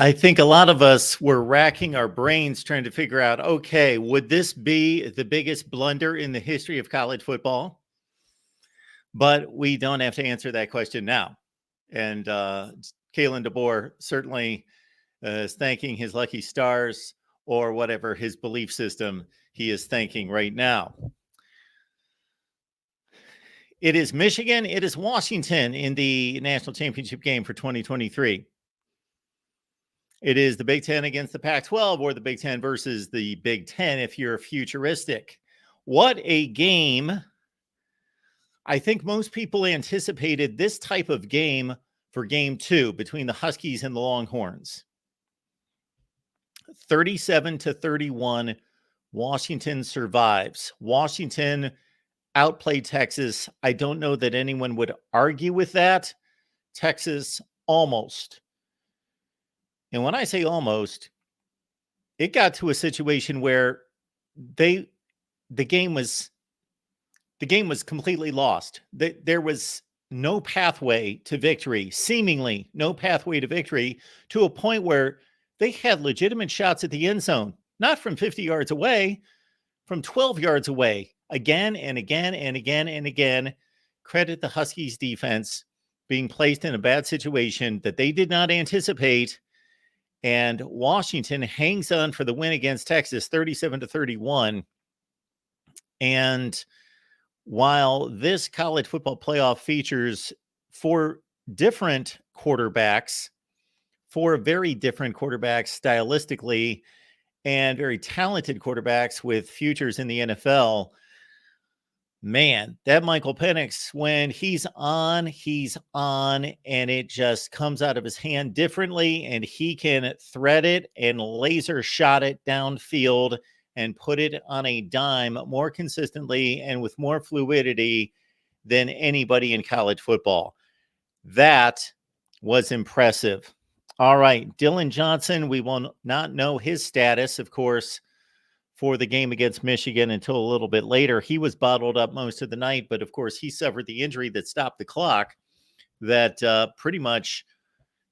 I think a lot of us were racking our brains trying to figure out, okay, would this be the biggest blunder in the history of college football? But we don't have to answer that question now. And Kalen DeBoer certainly is thanking his lucky stars or whatever his belief system he is thanking right now. It is Michigan. It is Washington in the national championship game for 2023. It is the Big Ten against the Pac-12 or the Big Ten versus the Big Ten if you're futuristic. What a game. I think most people anticipated this type of game for game 2 between the Huskies and the Longhorns. 37-31, Washington survives. Washington outplayed Texas. I don't know that anyone would argue with that. Texas almost. And when I say almost, it got to a situation where the game was completely lost. There was no pathway to victory, seemingly no pathway to victory, to a point where they had legitimate shots at the end zone, not from 50 yards away, from 12 yards away, again and again and again and again. Credit the Huskies defense being placed in a bad situation that they did not anticipate. And Washington hangs on for the win against Texas, 37-31. And while this college football playoff features four very different quarterbacks stylistically and very talented quarterbacks with futures in the NFL, man, that Michael Penix, when he's on, and it just comes out of his hand differently, and he can thread it and laser shot it downfield and put it on a dime more consistently and with more fluidity than anybody in college football. That was impressive. All right, Dylan Johnson, we will not know his status, of course, for the game against Michigan until a little bit later. He was bottled up most of the night, but of course he suffered the injury that stopped the clock that pretty much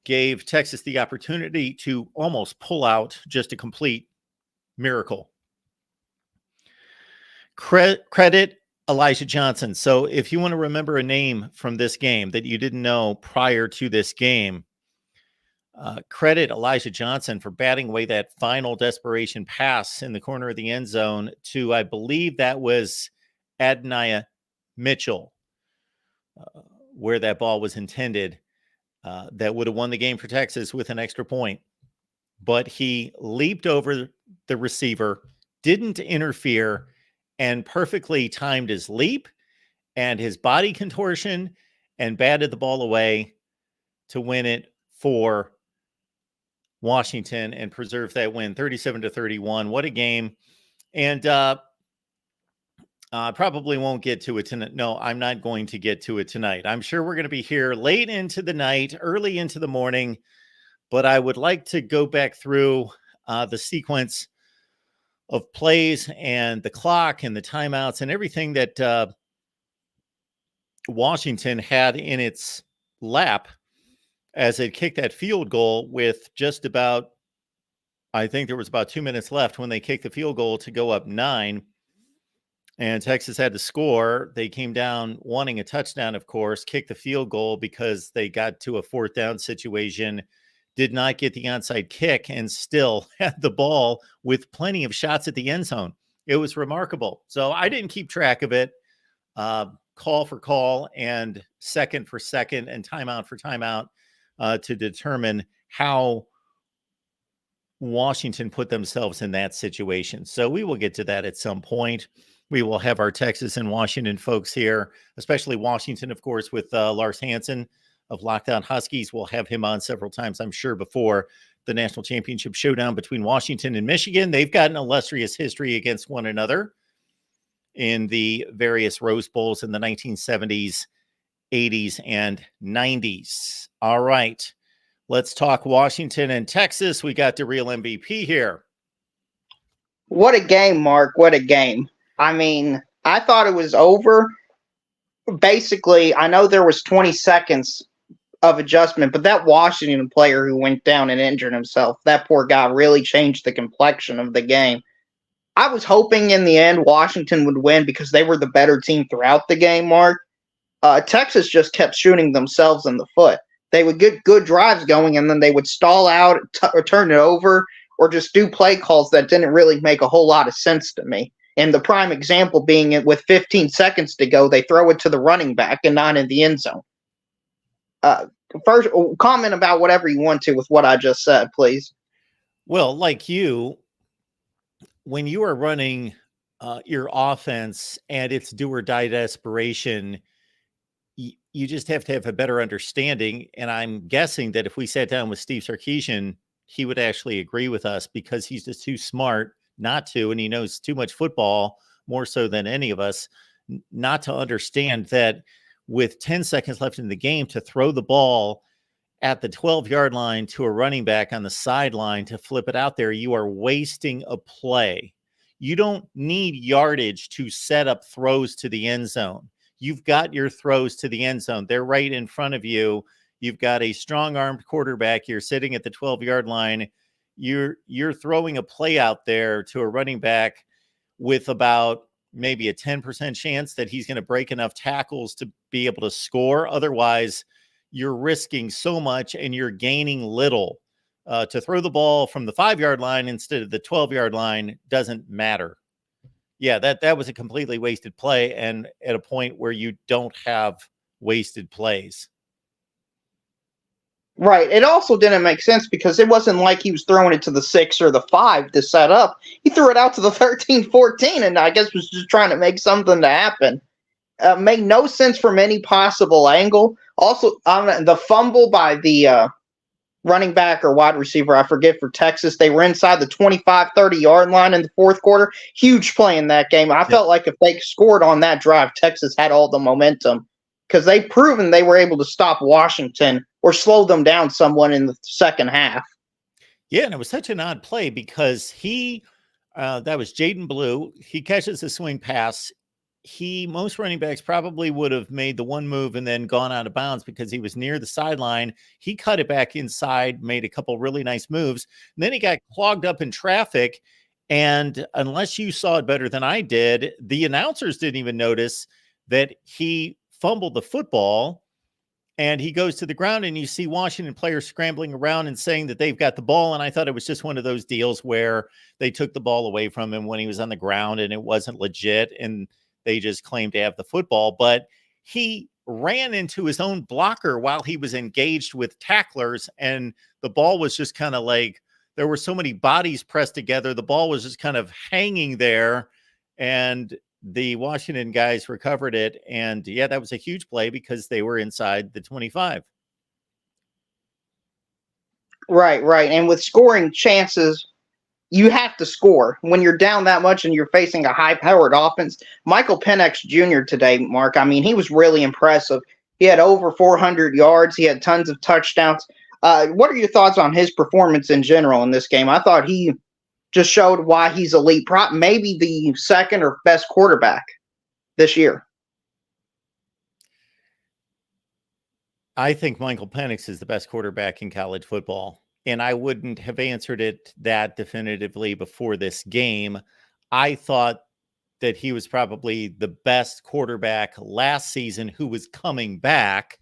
gave Texas the opportunity to almost pull out just a complete miracle. Credit Elijah Johnson. So if you want to remember a name from this game that you didn't know prior to this game, credit Elijah Johnson for batting away that final desperation pass in the corner of the end zone to, I believe that was Adonai Mitchell, where that ball was intended. That would have won the game for Texas with an extra point. But he leaped over the receiver, didn't interfere, and perfectly timed his leap and his body contortion and batted the ball away to win it for Washington and preserve that win, 37-31. What a game. And probably won't get to it tonight. No, I'm not going to get to it tonight. I'm sure we're going to be here late into the night, early into the morning, but I would like to go back through the sequence of plays and the clock and the timeouts and everything that Washington had in its lap as it kicked that field goal with just about, I think there was about 2 minutes left when they kicked the field goal to go up 9. And Texas had to score. They came down wanting a touchdown, of course, kicked the field goal because they got to a 4th down situation, did not get the onside kick, and still had the ball with plenty of shots at the end zone. It was remarkable. So I didn't keep track of it, call for call and second for second and timeout for timeout to determine how Washington put themselves in that situation. So we will get to that at some point. We will have our Texas and Washington folks here, especially Washington, of course, with Lars Hansen of Lockdown Huskies. We'll have him on several times, I'm sure, before the national championship showdown between Washington and Michigan. They've got an illustrious history against one another in the various Rose Bowls in the 1970s, 80s, and 90s. All right, let's talk Washington and Texas. We got the real MVP here. What a game, Mark. What a game. I mean, I thought it was over. Basically, I know there was 20 seconds of adjustment. But that Washington player who went down and injured himself, that poor guy really changed the complexion of the game. I was hoping in the end Washington would win because they were the better team throughout the game, Mark. Texas just kept shooting themselves in the foot. They would get good drives going, and then they would stall out or turn it over or just do play calls that didn't really make a whole lot of sense to me. And the prime example being it with 15 seconds to go, they throw it to the running back and not in the end zone. First, comment about whatever you want to with what I just said, please. Well, like you, when you are running your offense and it's do or die desperation, you just have to have a better understanding. And I'm guessing that if we sat down with Steve Sarkisian, he would actually agree with us because he's just too smart not to, and he knows too much football, more so than any of us, not to understand that with 10 seconds left in the game to throw the ball at the 12-yard line to a running back on the sideline to flip it out there, you are wasting a play. You don't need yardage to set up throws to the end zone. You've got your throws to the end zone. They're right in front of you. You've got a strong-armed quarterback. You're sitting at the 12-yard line. You're throwing a play out there to a running back with about maybe a 10% chance that he's going to break enough tackles to be able to score. Otherwise, you're risking so much and you're gaining little. To throw the ball from the 5-yard line instead of the 12-yard line doesn't matter. Yeah, that was a completely wasted play, and at a point where you don't have wasted plays. Right. It also didn't make sense because it wasn't like he was throwing it to the 6 or the 5 to set up. He threw it out to the 13-14, and I guess was just trying to make something to happen. Made no sense from any possible angle. Also, the fumble by the running back or wide receiver, I forget, for Texas, they were inside the 25, 30-yard line in the fourth quarter. Huge play in that game. I felt like if they scored on that drive, Texas had all the momentum because they've proven they were able to stop Washington or slow them down somewhat in the second half. Yeah, and it was such an odd play because that was Jaden Blue. He catches a swing pass. Most running backs probably would have made the one move and then gone out of bounds because he was near the sideline. He cut it back inside, made a couple really nice moves. And then he got clogged up in traffic. And unless you saw it better than I did, the announcers didn't even notice that he fumbled the football. And he goes to the ground and you see Washington players scrambling around and saying that they've got the ball. And I thought it was just one of those deals where they took the ball away from him when he was on the ground and it wasn't legit. And they just claimed to have the football. But he ran into his own blocker while he was engaged with tacklers. And the ball was just kind of like, there were so many bodies pressed together. The ball was just kind of hanging there. And the Washington guys recovered it. And yeah, that was a huge play because they were inside the 25. Right. And with scoring chances, you have to score. When you're down that much and you're facing a high-powered offense, Michael Penix Jr. today, Mark, I mean, he was really impressive. He had over 400 yards. He had tons of touchdowns. What are your thoughts on his performance in general in this game? I thought he just showed why he's elite, maybe the second or best quarterback this year. I think Michael Penix is the best quarterback in college football. And I wouldn't have answered it that definitively before this game. I thought that he was probably the best quarterback last season who was coming back.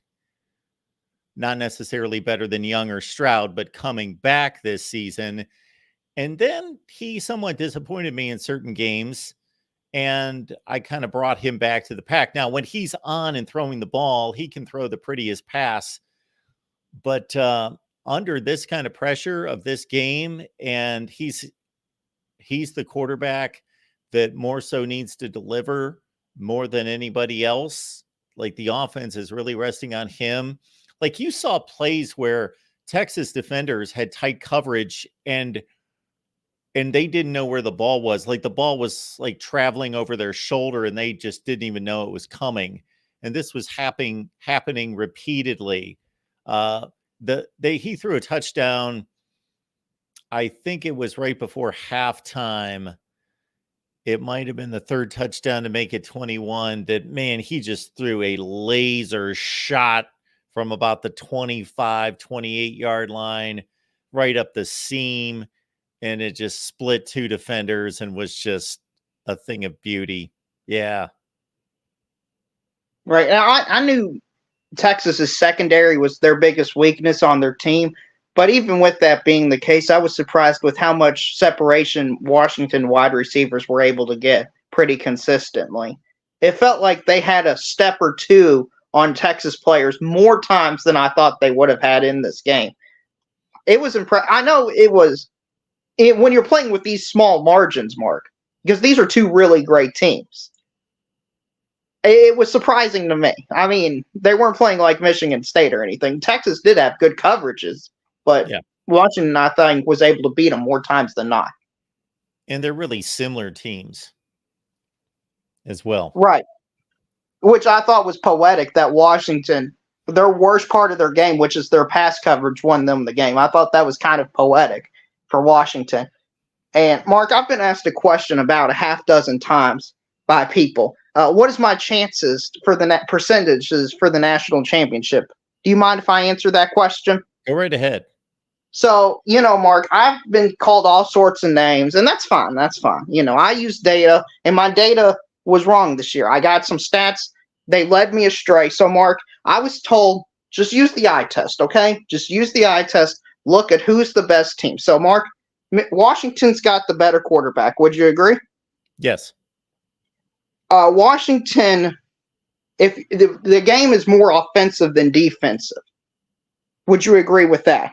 Not necessarily better than Young or Stroud, but coming back this season. And then he somewhat disappointed me in certain games. And I kind of brought him back to the pack. Now, when he's on and throwing the ball, he can throw the prettiest pass. But under this kind of pressure of this game, and he's the quarterback that more so needs to deliver more than anybody else. Like the offense is really resting on him. Like you saw plays where Texas defenders had tight coverage and they didn't know where the ball was. Like the ball was like traveling over their shoulder and they just didn't even know it was coming. And this was happening repeatedly. He threw a touchdown. I think it was right before halftime. It might have been the third touchdown to make it 21 that, man, he just threw a laser shot from about the 25, 28-yard line right up the seam, and it just split two defenders and was just a thing of beauty. Yeah. Right. And I knew Texas's secondary was their biggest weakness on their team. But even with that being the case, I was surprised with how much separation Washington wide receivers were able to get pretty consistently. It felt like they had a step or two on Texas players more times than I thought they would have had in this game. It was impressive. I know when you're playing with these small margins, Mark, because these are two really great teams. It was surprising to me. I mean, they weren't playing like Michigan State or anything. Texas did have good coverages, but Washington, I think, was able to beat them more times than not. And they're really similar teams as well. Right. Which I thought was poetic that Washington, their worst part of their game, which is their pass coverage, won them the game. I thought that was kind of poetic for Washington. And, Mark, I've been asked a question about a half dozen times by people. What is my chances for the percentages for the national championship? Do you mind if I answer that question? Go right ahead. So, Mark, I've been called all sorts of names, and that's fine. That's fine. I use data, and my data was wrong this year. I got some stats. They led me astray. So, Mark, I was told, just use the eye test, okay? Just use the eye test. Look at who's the best team. So, Mark, Washington's got the better quarterback. Would you agree? Yes. Washington, if the game is more offensive than defensive, would you agree with that?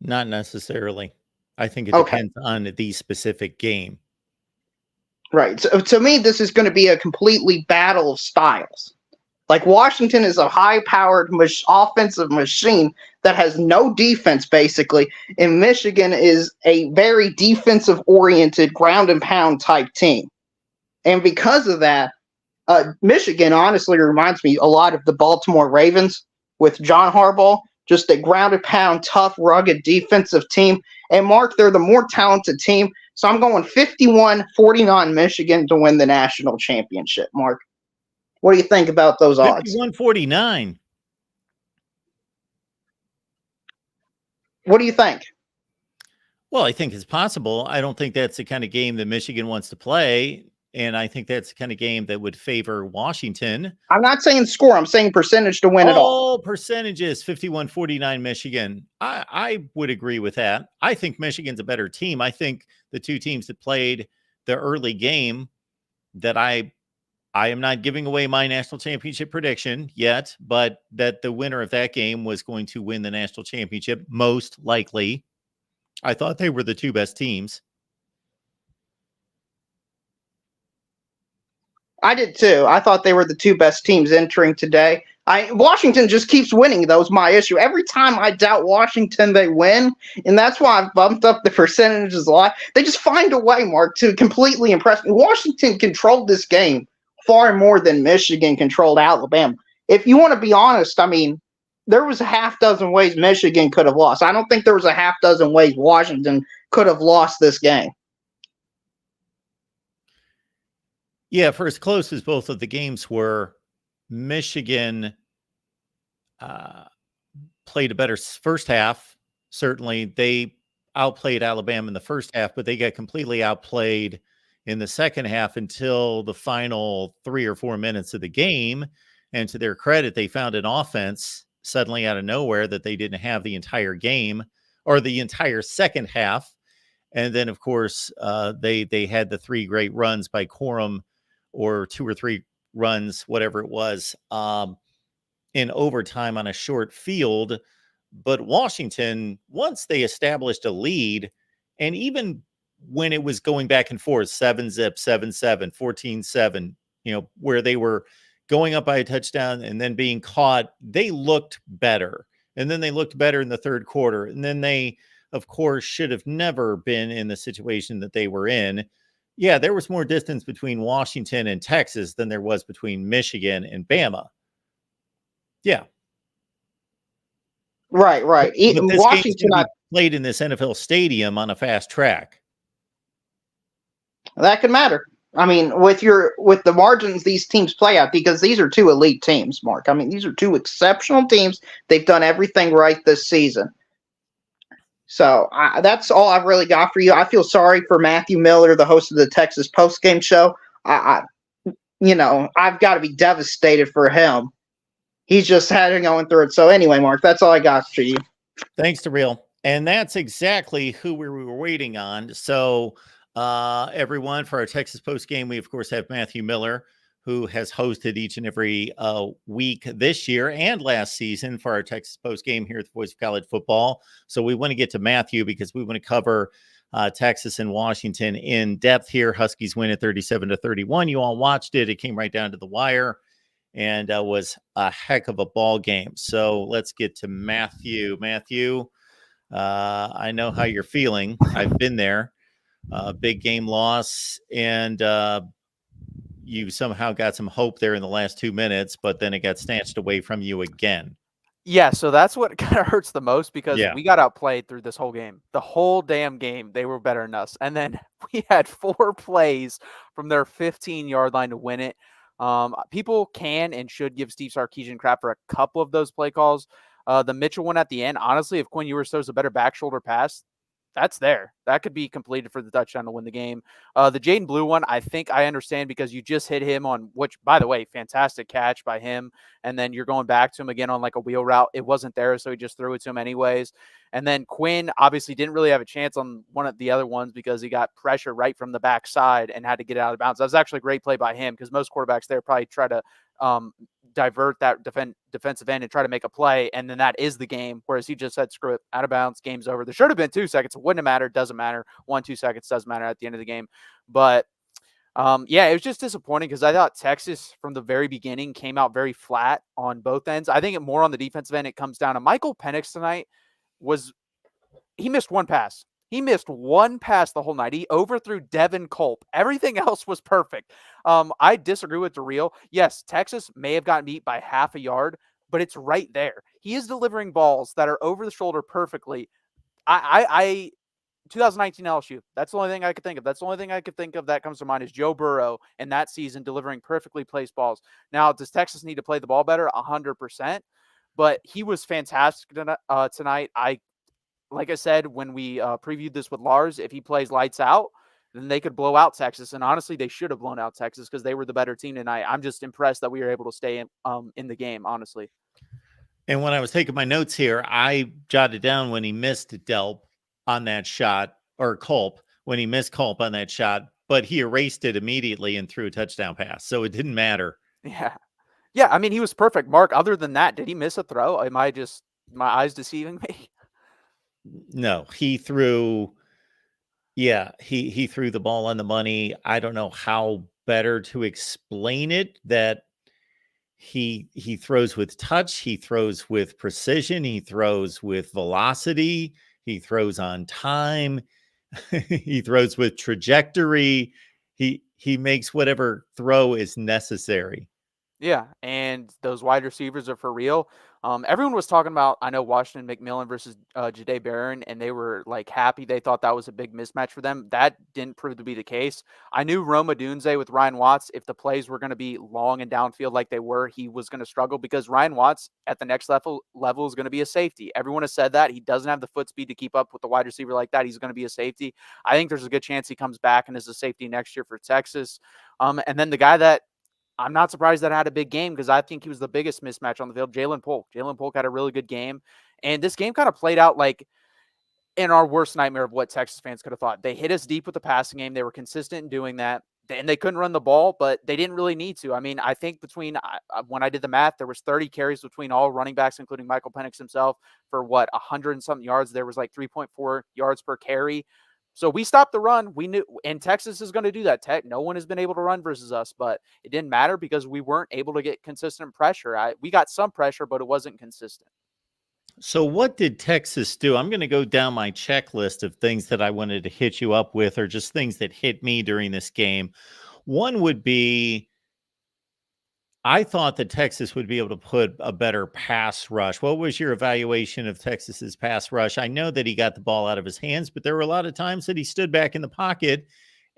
Not necessarily. I think it depends on the specific game. Right. So to me, this is going to be a completely battle of styles. Like Washington is a high-powered offensive machine that has no defense, basically, and Michigan is a very defensive-oriented ground-and-pound type team. And because of that, Michigan honestly reminds me a lot of the Baltimore Ravens with John Harbaugh, just a ground-and-pound, tough, rugged defensive team. And, Mark, they're the more talented team. So I'm going 51-49 Michigan to win the national championship, Mark. What do you think about those odds? 51-49. What do you think? Well, I think it's possible. I don't think that's the kind of game that Michigan wants to play. And I think that's the kind of game that would favor Washington. I'm not saying score. I'm saying percentage to win it all. Percentages, 51-49 Michigan. I would agree with that. I think Michigan's a better team. I think the two teams that played the early game, that I am not giving away my national championship prediction yet, but that the winner of that game was going to win the national championship, most likely. I thought they were the two best teams. I did too. I thought they were the two best teams entering today. Washington just keeps winning. That was my issue. Every time I doubt Washington, they win. And that's why I've bumped up the percentages a lot. They just find a way, Mark, to completely impress me. Washington controlled this game far more than Michigan controlled Alabama. If you want to be honest, I mean, there was a half dozen ways Michigan could have lost. I don't think there was a half dozen ways Washington could have lost this game. Yeah, for as close as both of the games were, Michigan played a better first half. Certainly, they outplayed Alabama in the first half, but they got completely outplayed in the second half until the final 3 or 4 minutes of the game. And to their credit, they found an offense suddenly out of nowhere that they didn't have the entire game or the entire second half. And then, of course, they had the 3 great runs by Corum, or 2 or 3 runs, whatever it was, in overtime on a short field. But Washington, once they established a lead, and even when it was going back and forth, 7-zip, 7-7, 14-7, where they were going up by a touchdown and then being caught, they looked better. And then they looked better in the third quarter. And then they, of course, should have never been in the situation that they were in. Yeah, there was more distance between Washington and Texas than there was between Michigan and Bama. Yeah. Right. But this Washington played in this NFL stadium on a fast track. That could matter. I mean, with the margins these teams play at, because these are two elite teams, Mark. I mean, these are two exceptional teams. They've done everything right this season. So that's all I've really got for you. I feel sorry for Matthew Miller, the host of the Texas postgame show. I've got to be devastated for him. He's just had it going through it. So anyway, Mark, that's all I got for you. Thanks to Real. And that's exactly who we were waiting on. So everyone, for our Texas post game, we of course have Matthew Miller, who has hosted each and every week this year and last season for our Texas post game here at the Voice of College Football. So we want to get to Matthew because we want to cover Texas and Washington in depth here. Huskies win at 37-31. You all watched it. It came right down to the wire and was a heck of a ball game. So let's get to Matthew. Matthew, I know how you're feeling. I've been there. Big game loss, and you somehow got some hope there in the last 2 minutes, but then it got snatched away from you again. Yeah, so that's what kind of hurts the most, because we got outplayed through this whole game. The whole damn game, they were better than us. And then we had 4 plays from their 15-yard line to win it. People can and should give Steve Sarkisian crap for a couple of those play calls. The Mitchell one at the end, honestly, if Quinn Ewers throws a better back shoulder pass, that's there. That could be completed for the touchdown to win the game. The Jaden Blue one, I think I understand, because you just hit him on, which, by the way, fantastic catch by him. And then you're going back to him again on like a wheel route. It wasn't there, so he just threw it to him anyways. And then Quinn obviously didn't really have a chance on one of the other ones because he got pressure right from the backside and had to get it out of bounds. That was actually a great play by him, because most quarterbacks there probably try to divert that defensive end and try to make a play, and then that is the game, whereas he just said, screw it, out of bounds, game's over. There should have been 2 seconds. It wouldn't have mattered. Doesn't matter. 1-2 seconds doesn't matter at the end of the game. But it was just disappointing, because I thought Texas from the very beginning came out very flat on both ends. I think more on the defensive end, it comes down to Michael Penix tonight. He missed 1 pass. He missed 1 pass the whole night. He overthrew Devin Culp. Everything else was perfect. I disagree with DeReal. Yes, Texas may have gotten beat by half a yard, but it's right there. He is delivering balls that are over the shoulder perfectly. 2019 LSU, that's the only thing I could think of. That's the only thing I could think of that comes to mind is Joe Burrow in that season delivering perfectly placed balls. Now, does Texas need to play the ball better? 100%. But he was fantastic tonight. Like I said, when we previewed this with Lars, if he plays lights out, then they could blow out Texas. And honestly, they should have blown out Texas because they were the better team tonight. I'm just impressed that we were able to stay in the game, honestly. And when I was taking my notes here, I jotted down when he missed Delp on that shot, or Culp, when he missed Culp on that shot, but he erased it immediately and threw a touchdown pass. So it didn't matter. Yeah. Yeah, I mean, he was perfect. Mark, other than that, did he miss a throw? Am I just, my eyes deceiving me? No, he threw. Yeah, he threw the ball on the money. I don't know how better to explain it, that he throws with touch, he throws with precision, he throws with velocity, he throws on time, he throws with trajectory. He makes whatever throw is necessary. Yeah, and those wide receivers are for real. Everyone was talking about, I know, Washington McMillan versus Jahdae Barron, and they were like happy. They thought that was a big mismatch for them. That didn't prove to be the case. I knew Roma Dunze with Ryan Watts, if the plays were going to be long and downfield like they were, he was going to struggle, because Ryan Watts at the next level is going to be a safety. Everyone has said that. He doesn't have the foot speed to keep up with the wide receiver like that. He's going to be a safety. I think there's a good chance he comes back and is a safety next year for Texas. And then the guy that I'm not surprised that I had a big game, because I think he was the biggest mismatch on the field, Jalen Polk. Jalen Polk had a really good game. And this game kind of played out like in our worst nightmare of what Texas fans could have thought. They hit us deep with the passing game. They were consistent in doing that. And they couldn't run the ball, but they didn't really need to. I mean, I think when I did the math, there was 30 carries between all running backs, including Michael Penix himself, for 100 and something yards. There was like 3.4 yards per carry. So we stopped the run. We knew, and Texas is going to do that. No one has been able to run versus us, but it didn't matter because we weren't able to get consistent pressure. We got some pressure, but it wasn't consistent. So what did Texas do? I'm going to go down my checklist of things that I wanted to hit you up with, or just things that hit me during this game. One would be, I thought that Texas would be able to put a better pass rush. What was your evaluation of Texas's pass rush? I know that he got the ball out of his hands, but there were a lot of times that he stood back in the pocket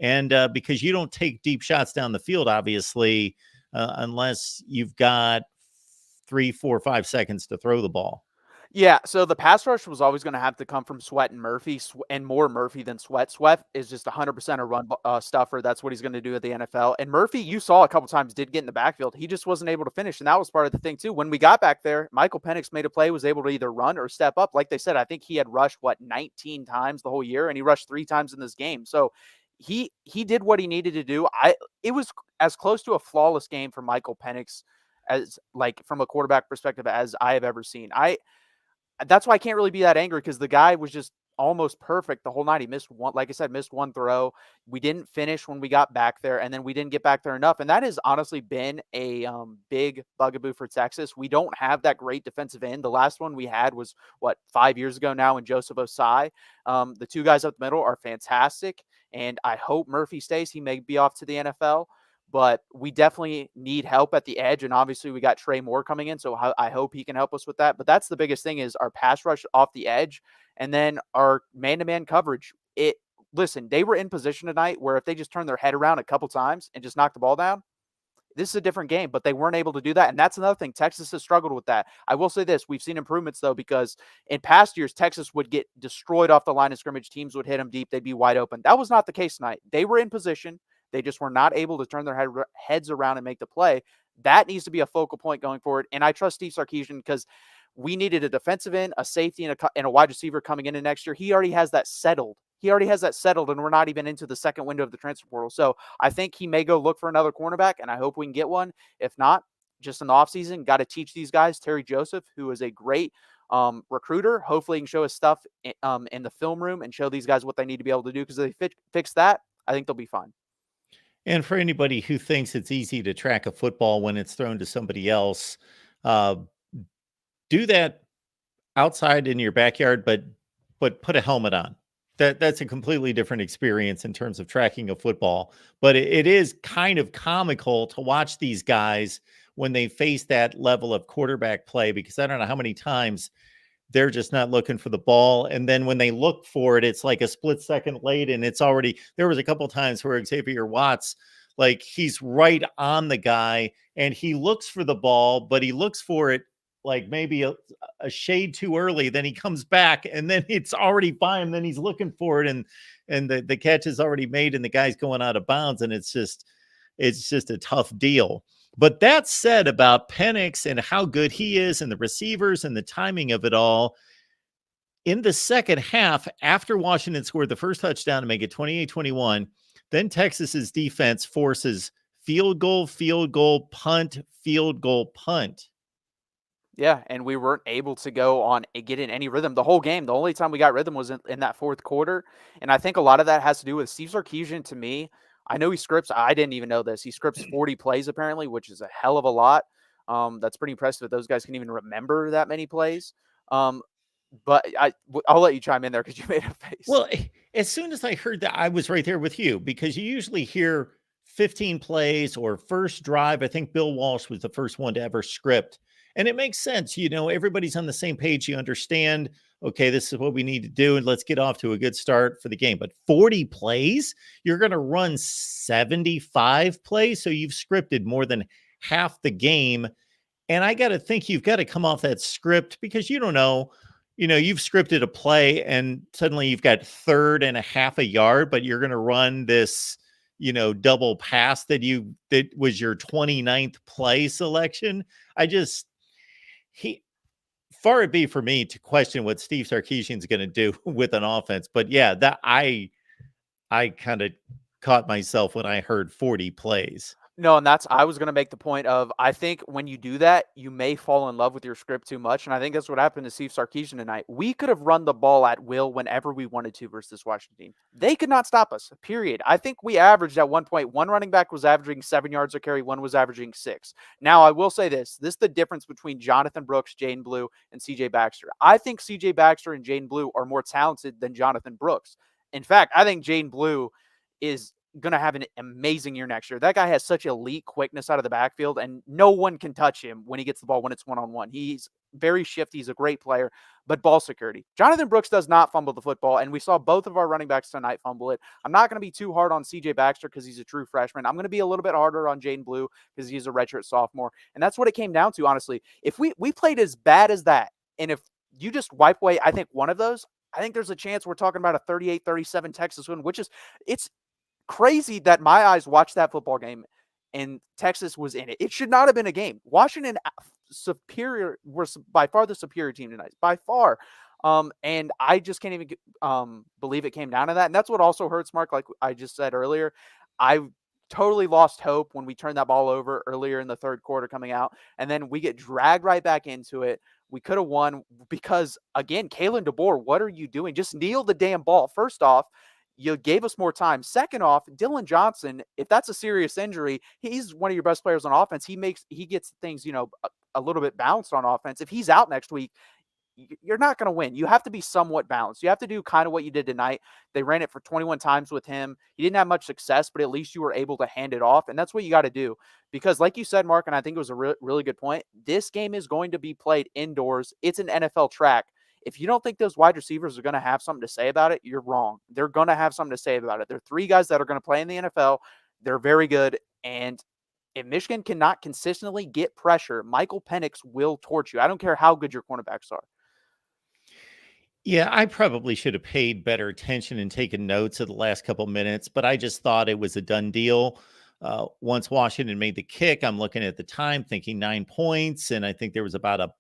And because you don't take deep shots down the field, obviously, unless you've got 3, 4, 5 seconds to throw the ball. Yeah, so the pass rush was always going to have to come from Sweat and Murphy, and more Murphy than Sweat. Sweat is just 100% a run stuffer. That's what he's going to do at the NFL. And Murphy, you saw a couple times, did get in the backfield. He just wasn't able to finish, and that was part of the thing, too. When we got back there, Michael Penix made a play, was able to either run or step up. Like they said, I think he had rushed, 19 times the whole year, and he rushed 3 times in this game. So he did what he needed to do. It was as close to a flawless game for Michael Penix as, like, from a quarterback perspective as I have ever seen. That's why I can't really be that angry, because the guy was just almost perfect the whole night. He missed one, like I said, missed one throw. We didn't finish when we got back there, and then we didn't get back there enough. And that has honestly been a big bugaboo for Texas. We don't have that great defensive end. The last one we had was 5 years ago now, in Joseph Osai. The 2 guys up the middle are fantastic, and I hope Murphy stays. He may be off to the NFL. But we definitely need help at the edge, and obviously we got Trey Moore coming in, so I hope he can help us with that. But that's the biggest thing, is our pass rush off the edge, and then our man-to-man coverage. Listen, they were in position tonight where if they just turned their head around a couple times and just knocked the ball down, this is a different game, but they weren't able to do that. And that's another thing. Texas has struggled with that. I will say this. We've seen improvements, though, because in past years, Texas would get destroyed off the line of scrimmage. Teams would hit them deep. They'd be wide open. That was not the case tonight. They were in position. They just were not able to turn their heads around and make the play. That needs to be a focal point going forward. And I trust Steve Sarkisian, because we needed a defensive end, a safety, and a wide receiver coming into next year. He already has that settled. And we're not even into the second window of the transfer portal. So I think he may go look for another cornerback, and I hope we can get one. If not, just in the offseason, got to teach these guys. Terry Joseph, who is a great recruiter, hopefully he can show his stuff in the film room and show these guys what they need to be able to do, because if they fix that, I think they'll be fine. And for anybody who thinks it's easy to track a football when it's thrown to somebody else, do that outside in your backyard, but put a helmet on. That's a completely different experience in terms of tracking a football. But it is kind of comical to watch these guys when they face that level of quarterback play, because I don't know how many times they're just not looking for the ball. And then when they look for it, it's like a split second late, and it's already, there was a couple times where Xavier Watts, like, he's right on the guy and he looks for the ball, but he looks for it like maybe a shade too early. Then he comes back and then it's already by him. Then he's looking for it, and the catch is already made and the guy's going out of bounds. And it's just a tough deal. But that said about Penix and how good he is and the receivers and the timing of it all, in the second half, after Washington scored the first touchdown to make it 28-21, then Texas's defense forces field goal, punt, field goal, punt. Yeah, and we weren't able to get in any rhythm the whole game. The only time we got rhythm was in that fourth quarter, and I think a lot of that has to do with Steve Sarkisian. To me, I know he scripts. I didn't even know this. He scripts 40 plays apparently, which is a hell of a lot. That's pretty impressive that those guys can even remember that many plays. But I'll let you chime in there because you made a face. Well, as soon as I heard that, I was right there with you, because you usually hear 15 plays or first drive. I think Bill Walsh was the first one to ever script. And it makes sense. You know, everybody's on the same page. You understand, okay, this is what we need to do, and let's get off to a good start for the game. But 40 plays, you're going to run 75 plays. So you've scripted more than half the game. And I got to think you've got to come off that script, because you don't know, you've scripted a play and suddenly you've got third and a half a yard, but you're going to run this, double pass that was your 29th play selection. Far it be for me to question what Steve Sarkisian's going to do with an offense. But yeah, that I kind of caught myself when I heard 40 plays. No, and I was going to make the point of, I think when you do that, you may fall in love with your script too much. And I think that's what happened to Steve Sarkisian tonight. We could have run the ball at will whenever we wanted to versus Washington team. They could not stop us, period. I think we averaged at one point, one running back was averaging 7 yards a carry, one was averaging 6. Now, I will say this is the difference between Jonathan Brooks, Jaden Blue, and CJ Baxter. I think CJ Baxter and Jaden Blue are more talented than Jonathan Brooks. In fact, I think Jaden Blue is going to have an amazing year next year. That guy has such elite quickness out of the backfield, and no one can touch him when he gets the ball when it's one-on-one. He's very shifty. He's a great player, but ball security. Jonathan Brooks does not fumble the football, and we saw both of our running backs tonight fumble it. I'm not going to be too hard on CJ Baxter because he's a true freshman. I'm going to be a little bit harder on Jaden Blue because he's a redshirt sophomore, and that's what it came down to, honestly. If we played as bad as that, and if you just wipe away, I think, one of those, I think there's a chance we're talking about a 38-37 Texas win, which is it's crazy that my eyes watched that football game and Texas was in it. It should not have been a game. Washington was by far the superior team tonight, by far. And I just can't even believe it came down to that. And that's what also hurts, Mark, like I just said earlier. I totally lost hope when we turned that ball over earlier in the third quarter coming out. And then we get dragged right back into it. We could have won because, again, Kalen DeBoer, what are you doing? Just kneel the damn ball. First off, you gave us more time. Second off, Dylan Johnson, if that's a serious injury, he's one of your best players on offense. He gets things, a little bit bounced on offense. If he's out next week, you're not going to win. You have to be somewhat balanced. You have to do kind of what you did tonight. They ran it for 21 times with him. He didn't have much success, but at least you were able to hand it off. And that's what you got to do. Because like you said, Mark, and I think it was a really good point, this game is going to be played indoors. It's an NFL track. If you don't think those wide receivers are going to have something to say about it, you're wrong. They're going to have something to say about it. They're three guys that are going to play in the NFL. They're very good. And if Michigan cannot consistently get pressure, Michael Penix will torch you. I don't care how good your cornerbacks are. Yeah, I probably should have paid better attention and taken notes of the last couple minutes, but I just thought it was a done deal. Once Washington made the kick, I'm looking at the time thinking 9 points, and I think there was about a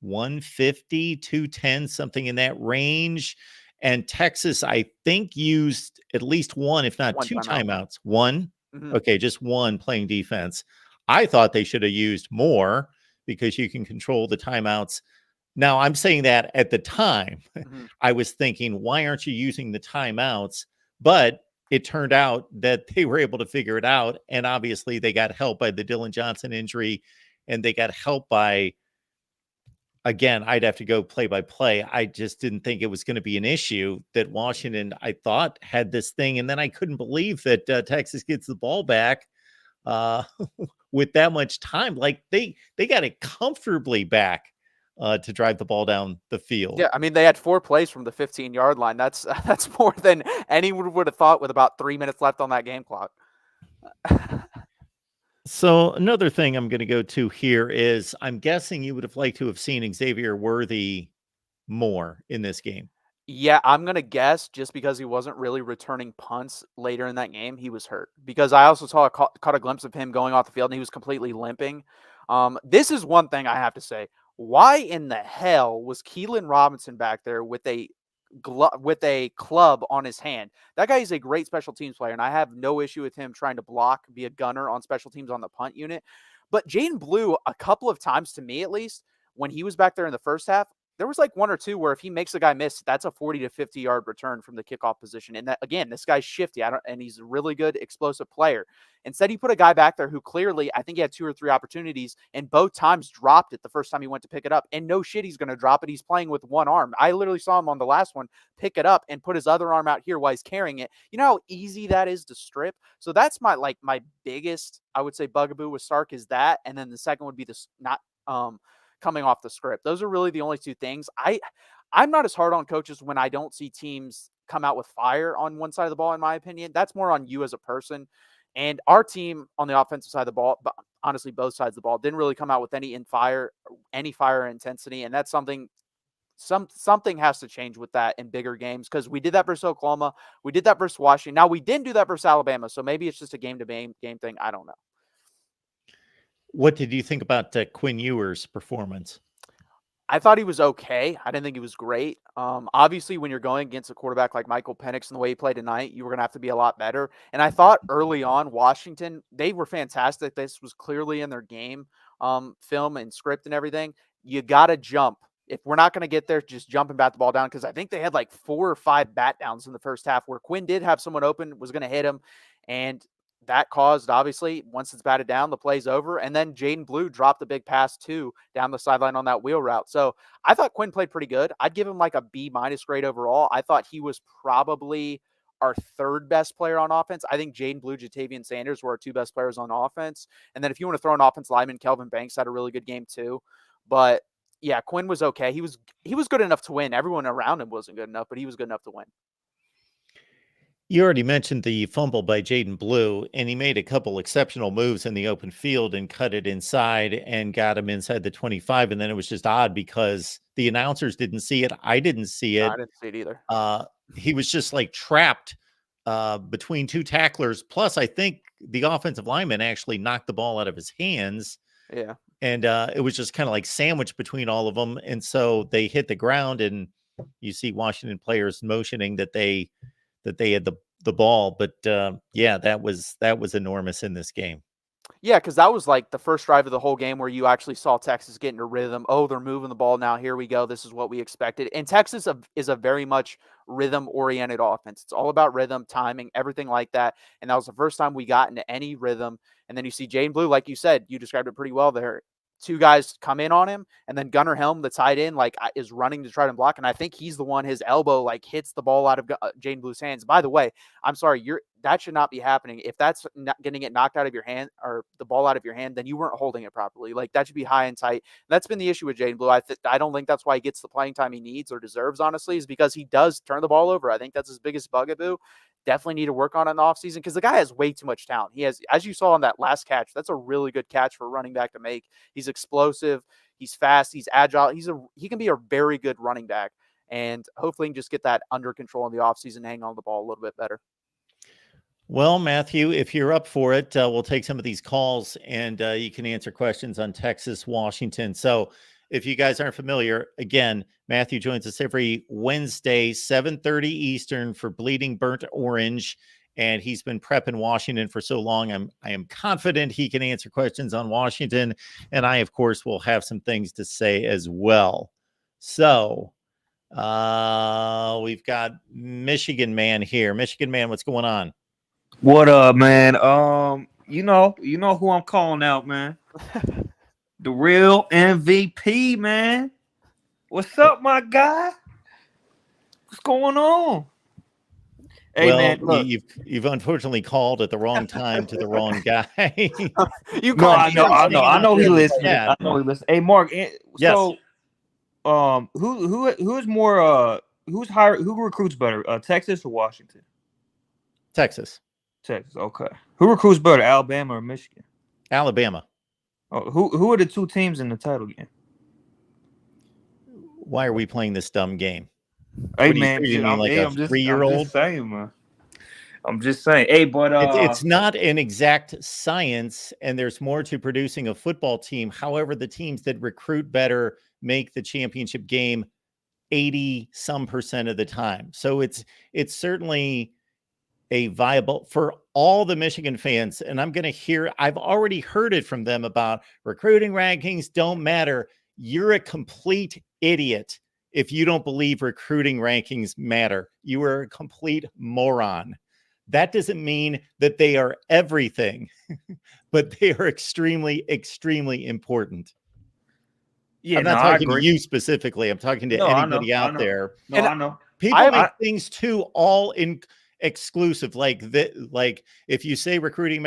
150, 210, something in that range. And Texas, I think, used at least one, if not two timeouts. One? Mm-hmm. Okay, just one playing defense. I thought they should have used more because you can control the timeouts. Now, I'm saying that at the time, I was thinking, why aren't you using the timeouts? But it turned out that they were able to figure it out. And obviously, they got help by the Dylan Johnson injury, and they got help by, again, I'd have to go play by play. I just didn't think it was going to be an issue that Washington, I thought, had this thing. And then I couldn't believe that Texas gets the ball back with that much time. Like they got it comfortably back to drive the ball down the field. Yeah, I mean, they had 4 plays from the 15-yard line. That's more than anyone would have thought with about 3 minutes left on that game clock. So another thing I'm going to go to here is I'm guessing you would have liked to have seen Xavier Worthy more in this game. Yeah, I'm going to guess just because he wasn't really returning punts later in that game, he was hurt. Because I also caught a glimpse of him going off the field, and he was completely limping. This is one thing I have to say. Why in the hell was Keelan Robinson back there with a club on his hand? That guy is a great special teams player, and I have no issue with him trying to block, be a gunner on special teams on the punt unit. But Jaden Blue, a couple of times, to me at least, when he was back there in the first half, there was like 1 or 2 where if he makes a guy miss, that's a 40 to 50 yard return from the kickoff position. And that, again, this guy's shifty, and he's a really good explosive player. Instead, he put a guy back there who clearly, I think he had 2 or 3 opportunities, and both times dropped it the first time he went to pick it up. And no shit, he's going to drop it. He's playing with one arm. I literally saw him on the last one pick it up and put his other arm out here while he's carrying it. You know how easy that is to strip? So that's my biggest, I would say, bugaboo with Sark is that. And then the second would be this not coming off the script. Those are really the only 2 things. I'm not as hard on coaches when I don't see teams come out with fire on one side of the ball, in my opinion. That's more on you as a person. And our team on the offensive side of the ball, but honestly, both sides of the ball, didn't really come out with any fire or intensity. And that's something has to change with that in bigger games, because we did that versus Oklahoma. We did that versus Washington. Now, we didn't do that versus Alabama. So maybe it's just a game-to-game thing. I don't know. What did you think about Quinn Ewers' performance? I thought he was okay. I didn't think he was great. Obviously, when you're going against a quarterback like Michael Penix and the way he played tonight, you were going to have to be a lot better. And I thought early on, Washington, they were fantastic. This was clearly in their game film and script and everything. You got to jump. If we're not going to get there, just jump and bat the ball down, because I think they had like 4 or 5 bat downs in the first half where Quinn did have someone open, was going to hit him. And that caused, obviously, once it's batted down, the play's over. And then Jaden Blue dropped the big pass, too, down the sideline on that wheel route. So I thought Quinn played pretty good. I'd give him like a B- grade overall. I thought he was probably our third best player on offense. I think Jaden Blue, Jatavian Sanders were our two best players on offense. And then if you want to throw an offense lineman, Kelvin Banks had a really good game too. But yeah, Quinn was okay. He was good enough to win. Everyone around him wasn't good enough, but he was good enough to win. You already mentioned the fumble by Jaden Blue, and he made a couple exceptional moves in the open field and cut it inside and got him inside the 25. And then it was just odd because the announcers didn't see it. I didn't see it. No, I didn't see it either. He was just like trapped between two tacklers. Plus, I think the offensive lineman actually knocked the ball out of his hands. Yeah. And it was just kind of like sandwiched between all of them. And so they hit the ground, and you see Washington players motioning that they had the ball. But yeah, that was enormous in this game. Yeah, because that was like the first drive of the whole game where you actually saw Texas get into rhythm. Oh, they're moving the ball now. Here we go. This is what we expected. And Texas is a very much rhythm-oriented offense. It's all about rhythm, timing, everything like that. And that was the first time we got into any rhythm. And then you see Jaden Blue, like you said, you described it pretty well there. Two guys come in on him, and then Gunnar Helm, the tight end, like is running to try to block. And I think he's the one, his elbow like hits the ball out of Jaden Blue's hands. By the way, I'm sorry, that should not be happening. If that's not getting it knocked out of your hand or the ball out of your hand, then you weren't holding it properly. Like that should be high and tight. That's been the issue with Jaden Blue. I don't think that's why he gets the playing time he needs or deserves, honestly, is because he does turn the ball over. I think that's his biggest bugaboo. Definitely need to work on it in the offseason because the guy has way too much talent. He has, as you saw on that last catch, that's a really good catch for a running back to make. He's explosive. He's fast. He's agile. He can be a very good running back. And hopefully he can just get that under control in the offseason, hang on the ball a little bit better. Well, Matthew, if you're up for it, we'll take some of these calls and you can answer questions on Texas, Washington. So if you guys aren't familiar, again, Matthew joins us every Wednesday, 7:30 Eastern for Bleeding Burnt Orange. And he's been prepping Washington for so long. I am confident he can answer questions on Washington. And I, of course, will have some things to say as well. So we've got Michigan Man here. Michigan Man, what's going on? What up, man? You know who I'm calling out, man. The real MVP, man. What's up, my guy? What's going on? Hey, well, man, look. You've unfortunately called at the wrong time to the wrong guy. I know he listening. Yeah. I know he listening. Hey, Mark. Yes. So, who's more who's higher? Who recruits better, Texas or Washington? Texas. Okay. Who recruits better, Alabama or Michigan? Alabama. Oh, who are the two teams in the title game? Why are we playing this dumb game? Hey, man, you mean like a 3-year-old? I'm just saying, man. I'm just saying. Hey, but it's not an exact science, and there's more to producing a football team. However, the teams that recruit better make the championship game 80% of the time. So it's certainly a viable for all the Michigan fans. And I've already heard it from them about recruiting rankings don't matter. You're a complete idiot if you don't believe recruiting rankings matter. You are a complete moron. That doesn't mean that they are everything, but they are extremely, extremely important. Yeah, I'm not talking to you specifically. I'm talking to anybody out there. No, I know. People make things too all in exclusive. Like if you say recruiting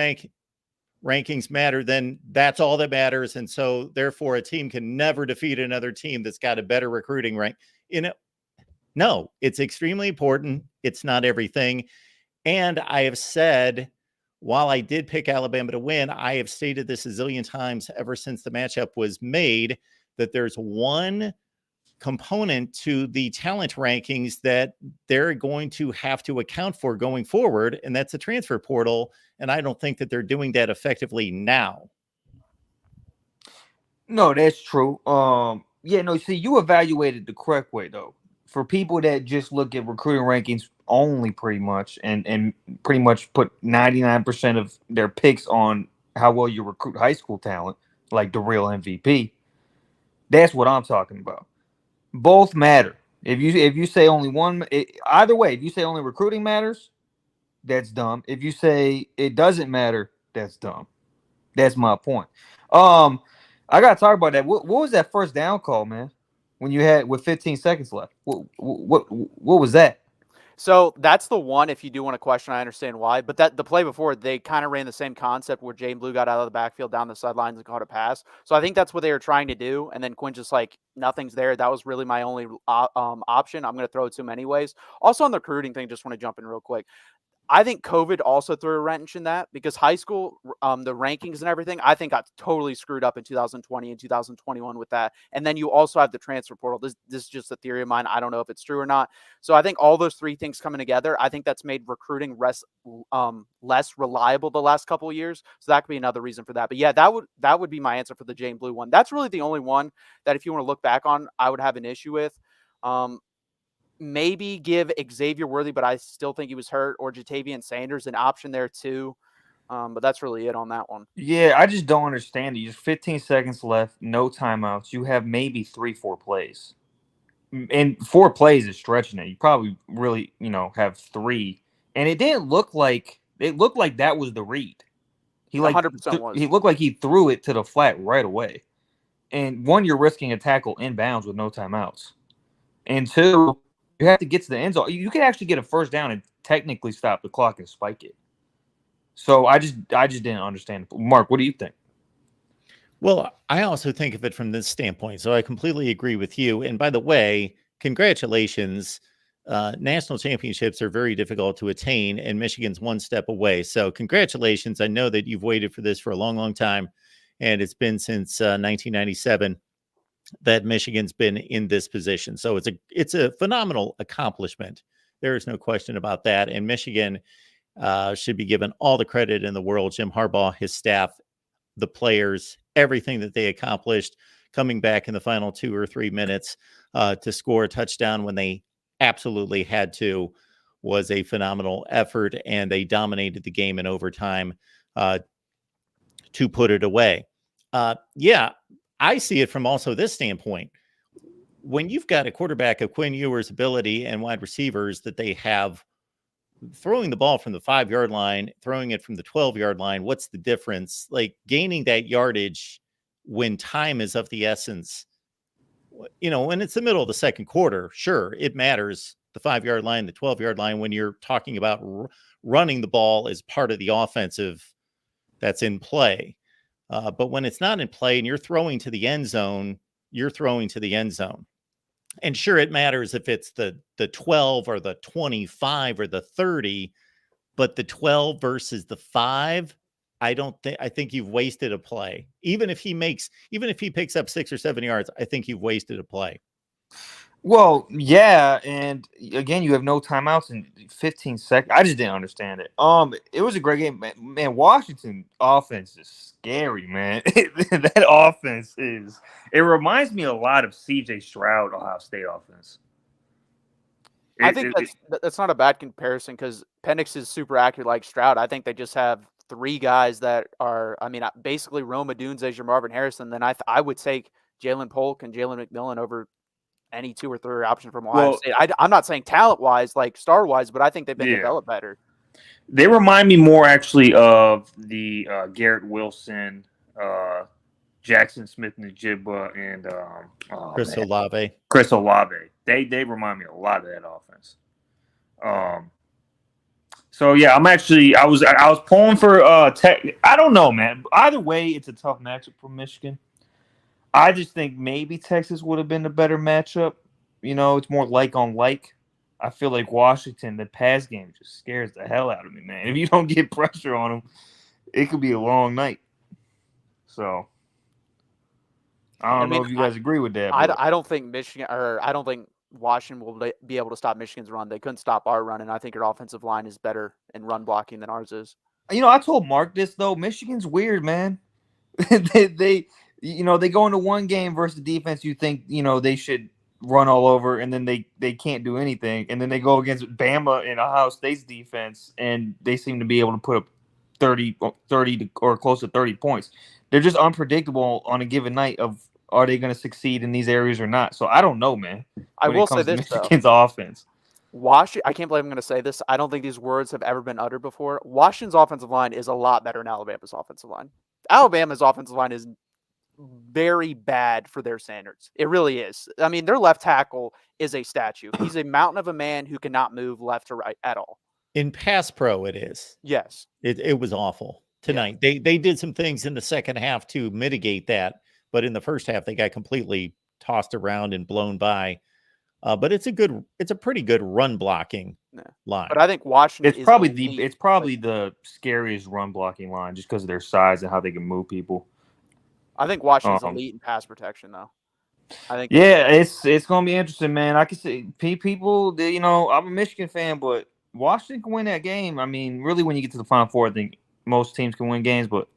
rankings matter, then that's all that matters. And so therefore a team can never defeat another team that's got a better recruiting rank. No, it's extremely important. It's not everything. And I have said, while I did pick Alabama to win, I have stated this a zillion times ever since the matchup was made, that there's one component to the talent rankings that they're going to have to account for going forward, and that's the transfer portal. And I don't think that they're doing that effectively now. No, that's true. See, you evaluated the correct way, though. For people that just look at recruiting rankings only pretty much and pretty much put 99% of their picks on how well you recruit high school talent, like the real MVP, that's what I'm talking about. Both matter. If you say only one, either way, if you say only recruiting matters, that's dumb. If you say it doesn't matter, that's dumb. That's my point. I gotta talk about that. What was that first down call, man? When you had with 15 seconds left, what was that? So that's the one. If you do want to question, I understand why. But the play before, they kind of ran the same concept where Jane Blue got out of the backfield down the sidelines and caught a pass. So I think that's what they were trying to do. And then Quinn just like, nothing's there. That was really my only option. I'm going to throw it to him anyways. Also on the recruiting thing, just want to jump in real quick. I think COVID also threw a wrench in that because high school, the rankings and everything, I think got totally screwed up in 2020 and 2021 with that. And then you also have the transfer portal. This is just a theory of mine. I don't know if it's true or not. So I think all those three things coming together, I think that's made recruiting less reliable the last couple of years. So that could be another reason for that. But yeah, that would be my answer for the Jane Blue one. That's really the only one that if you want to look back on, I would have an issue with. Maybe give Xavier Worthy, but I still think he was hurt, or Jatavian Sanders, an option there too. But that's really it on that one. Yeah, I just don't understand it. Just 15 seconds left, no timeouts. You have maybe 3-4 plays. And 4 plays is stretching it. You probably really, have 3. And it didn't look like that was the read. He 100% was. He looked like he threw it to the flat right away. And 1, you're risking a tackle inbounds with no timeouts. And 2, you have to get to the end zone. You can actually get a first down and technically stop the clock and spike it. So I just didn't understand. Mark, what do you think? Well, I also think of it from this standpoint. So I completely agree with you. And by the way, congratulations. National championships are very difficult to attain, and Michigan's one step away. So congratulations. I know that you've waited for this for a long, long time. And it's been since 1997 that Michigan's been in this position. So it's a phenomenal accomplishment. There is no question about that. And Michigan should be given all the credit in the world. Jim Harbaugh, his staff, the players, everything that they accomplished, coming back in the final 2 or 3 minutes to score a touchdown when they absolutely had to, was a phenomenal effort. And they dominated the game in overtime to put it away. Yeah, I see it from also this standpoint. When you've got a quarterback of Quinn Ewers' ability and wide receivers that they have throwing the ball from the 5-yard line, throwing it from the 12-yard line, what's the difference? Like gaining that yardage when time is of the essence, when it's the middle of the second quarter, sure, it matters. The 5-yard line, the 12-yard line, when you're talking about running the ball as part of the offensive that's in play. But when it's not in play and you're throwing to the end zone, you're throwing to the end zone. And sure, it matters if it's the 12 or the 25 or the 30, but the 12 versus the 5, I think you've wasted a play. Even if he picks up 6 or 7 yards, I think you've wasted a play. Well, yeah, and again, you have no timeouts in 15 seconds. I just didn't understand it. It was a great game, man. Washington offense is scary, man. That offense is. It reminds me a lot of C.J. Stroud, Ohio State offense. I think that's not a bad comparison because Penix is super accurate like Stroud. I think they just have 3 guys that are, basically Rome Odunze, your Marvin Harrison. Then I would take Jalen Polk and Jalen McMillan over any 2 or 3 option from Ohio State. I'm not saying talent-wise, like star-wise, but I think they've been developed better. They remind me more actually of the Garrett Wilson, Jackson Smith-Njigba, and Chris Olave. Chris Olave. They remind me a lot of that offense. So yeah, I was pulling for Tech. I don't know, man. Either way, it's a tough matchup for Michigan. I just think maybe Texas would have been the better matchup. It's more like on like. I feel like Washington, the pass game just scares the hell out of me, man. If you don't get pressure on them, it could be a long night. So I don't know if you guys agree with that. I don't think Washington will be able to stop Michigan's run. They couldn't stop our run, and I think your offensive line is better in run blocking than ours is. I told Mark this though. Michigan's weird, man. they go into one game versus the defense you think, they should run all over, and then they can't do anything. And then they go against Bama and Ohio State's defense, and they seem to be able to put up 30 or close to 30 points. They're just unpredictable on a given night of are they going to succeed in these areas or not. So I don't know, man. I will say this, Michigan's offense. I can't believe I'm going to say this. I don't think these words have ever been uttered before. Washington's offensive line is a lot better than Alabama's offensive line. Alabama's offensive line is very bad for their standards. It really is. I mean, their left tackle is a statue. He's a mountain of a man who cannot move left to right at all. In pass pro, it is. Yes. It was awful tonight. Yeah. They did some things in the second half to mitigate that, but in the first half they got completely tossed around and blown by. But it's a pretty good run blocking line. But I think Washington it's probably the scariest run blocking line just because of their size and how they can move people. I think Washington's elite in pass protection, though. I think. Yeah, it's gonna be interesting, man. I can see people. I'm a Michigan fan, but Washington can win that game. I mean, really, when you get to the Final Four, I think most teams can win games, but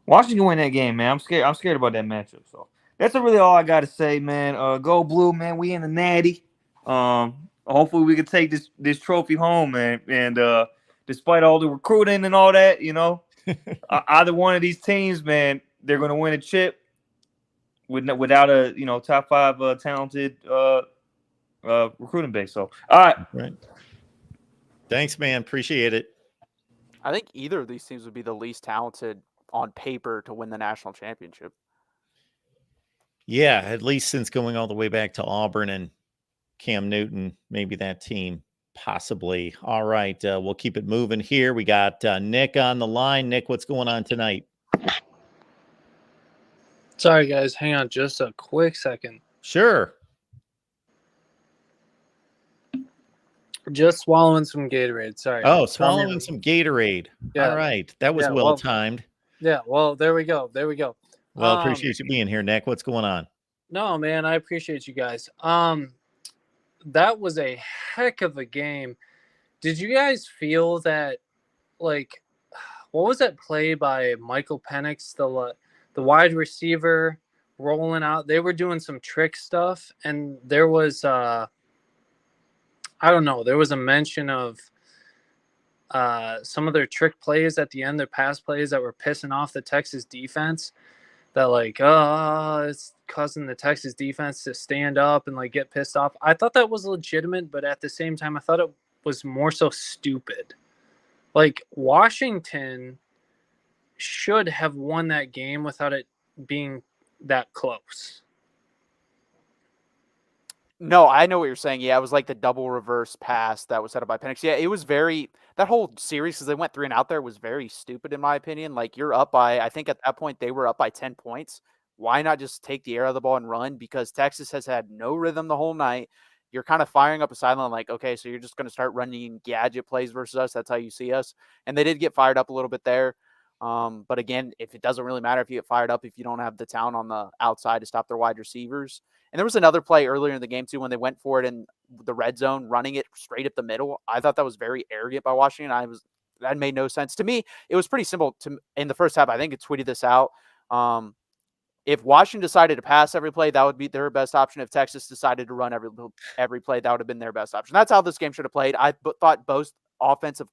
Washington can win that game, man. I'm scared about that matchup. So that's really all I got to say, man. Go Blue, man. We in the natty. Hopefully we can take this trophy home, man. And despite all the recruiting and all that, either one of these teams, man, they're going to win a chip without a top 5 talented recruiting base. So all right. Thanks, man. Appreciate it. I think either of these teams would be the least talented on paper to win the national championship. Yeah, at least since going all the way back to Auburn and Cam Newton, maybe that team, possibly. All right, we'll keep it moving here. We got Nick on the line. Nick, what's going on tonight? Sorry, guys. Hang on just a quick second. Sure. Just swallowing some Gatorade. Sorry. Oh, swallowing some Gatorade. Yeah. All right. That was well timed. Yeah, well, there we go. Well, appreciate you being here, Nick. What's going on? No, man, I appreciate you guys. That was a heck of a game. Did you guys feel that, what was that play by Michael Penix, the wide receiver rolling out? They were doing some trick stuff, and there was there was a mention of some of their trick plays at the end, their pass plays that were pissing off the Texas defense. That it's causing the Texas defense to stand up and get pissed off. I thought that was legitimate, but at the same time, I thought it was more so stupid. Washington should have won that game without it being that close. No, I know what you're saying. Yeah, it was like the double reverse pass that was set up by Penix. Yeah, it was that whole series, because they went 3 and out there, was very stupid in my opinion. You're up by, I think at that point they were up by 10 points. Why not just take the air out of the ball and run? Because Texas has had no rhythm the whole night. You're kind of firing up a sideline okay, so you're just going to start running gadget plays versus us. That's how you see us. And they did get fired up a little bit there. But again, if it doesn't really matter if you get fired up, if you don't have the talent on the outside to stop their wide receivers. And there was another play earlier in the game too, when they went for it in the red zone, running it straight up the middle. I thought that was very arrogant by Washington. That made no sense to me. It was pretty simple in the first half. I think it tweeted this out. If Washington decided to pass every play, that would be their best option. If Texas decided to run every play, that would have been their best option. That's how this game should have played. I thought both offensive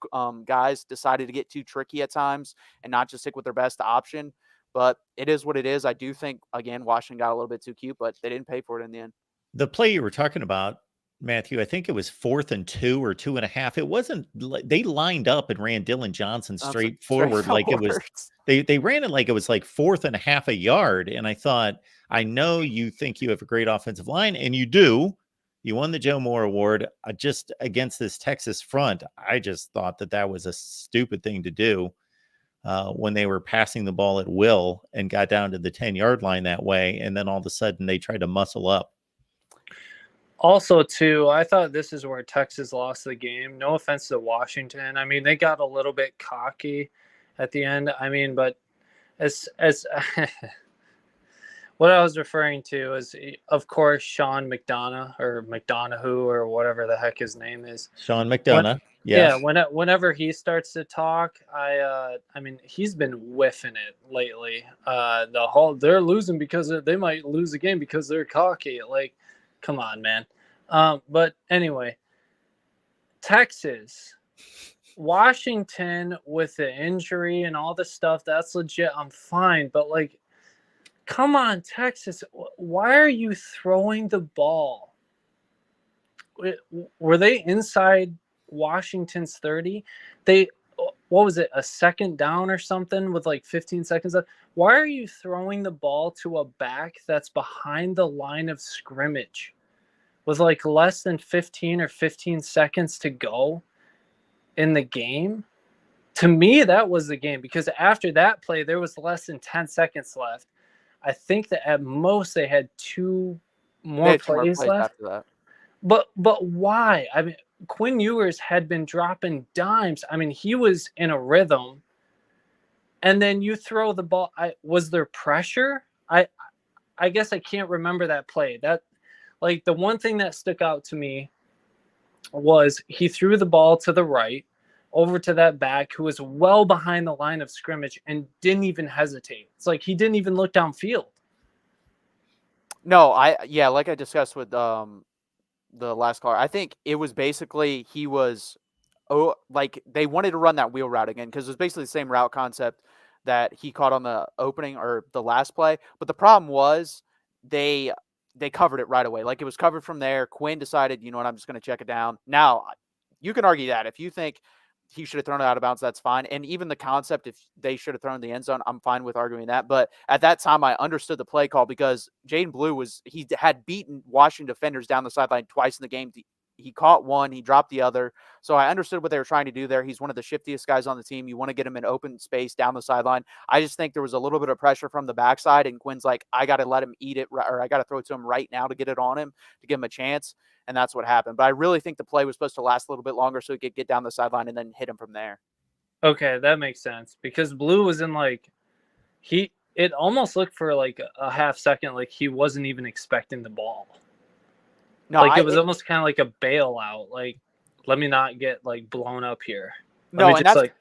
guys decided to get too tricky at times and not just stick with their best option. But it is what it is. I do think, again, Washington got a little bit too cute, but they didn't pay for it in the end. The play you were talking about, Matthew, I think it was 4th and 2 or 2.5. It wasn't they lined up and ran Dylan Johnson straight forward like it was. They ran it like it was 4th and a half a yard. And I thought, I know you think you have a great offensive line, and you do. You won the Joe Moore Award just against this Texas front. I just thought that was a stupid thing to do when they were passing the ball at will and got down to the 10-yard line that way. And then all of a sudden they tried to muscle up. Also, too, I thought this is where Texas lost the game. No offense to Washington. I mean, they got a little bit cocky at the end. I mean, but as what I was referring to is, of course, Sean McDonough or McDonough or whatever the heck his name is. Sean McDonough. Yes. Yeah. Whenever he starts to talk, I mean, he's been whiffing it lately. They're losing because they might lose a game because they're cocky. Come on, man. But anyway, Texas, Washington with the injury and all the stuff, that's legit. I'm fine. But come on, Texas. Why are you throwing the ball? Were they inside Washington's 30? what was it, a second down or something with like 15 seconds left? Why are you throwing the ball to a back that's behind the line of scrimmage with like less than 15 or 15 seconds to go in the game? To me, that was the game, because after that play, there was less than 10 seconds left. I think that at most they had two more plays left. after that. But why? I mean, Quinn Ewers had been dropping dimes. I mean, he was in a rhythm. And then you throw the ball. Was there pressure? I guess I can't remember that play. That, like, the one thing that stuck out to me was he threw the ball to the right over to that back who was well behind the line of scrimmage and didn't even hesitate. It's like he didn't even look downfield. No, like I discussed with the last caller, I think it was basically like they wanted to run that wheel route again because it was basically the same route concept that he caught on the opening or the last play. But the problem was they covered it right away. Like, it was covered from there. Quinn decided, you know what, I'm just going to check it down. Now, you can argue that if you think he should have thrown it out of bounds, that's fine. And even the concept, if they should have thrown the end zone, I'm fine with arguing that. But at that time, I understood the play call because Jaden Blue he had beaten Washington defenders down the sideline twice in the game. He caught one, he dropped the other. So I understood what they were trying to do there. He's one of the shiftiest guys on the team. You want to get him in open space down the sideline. I just think there was a little bit of pressure from the backside, and Quinn's like, I got to let him eat it, or I got to throw it to him right now to get it on him, to give him a chance. And that's what happened. But I really think the play was supposed to last a little bit longer so he could get down the sideline and then hit him from there. Okay, that makes sense, because Blue was in like, it almost looked for like a half second like he wasn't even expecting the ball. No, like it was almost kind of like a bailout. Like, let me not get like blown up here. No, and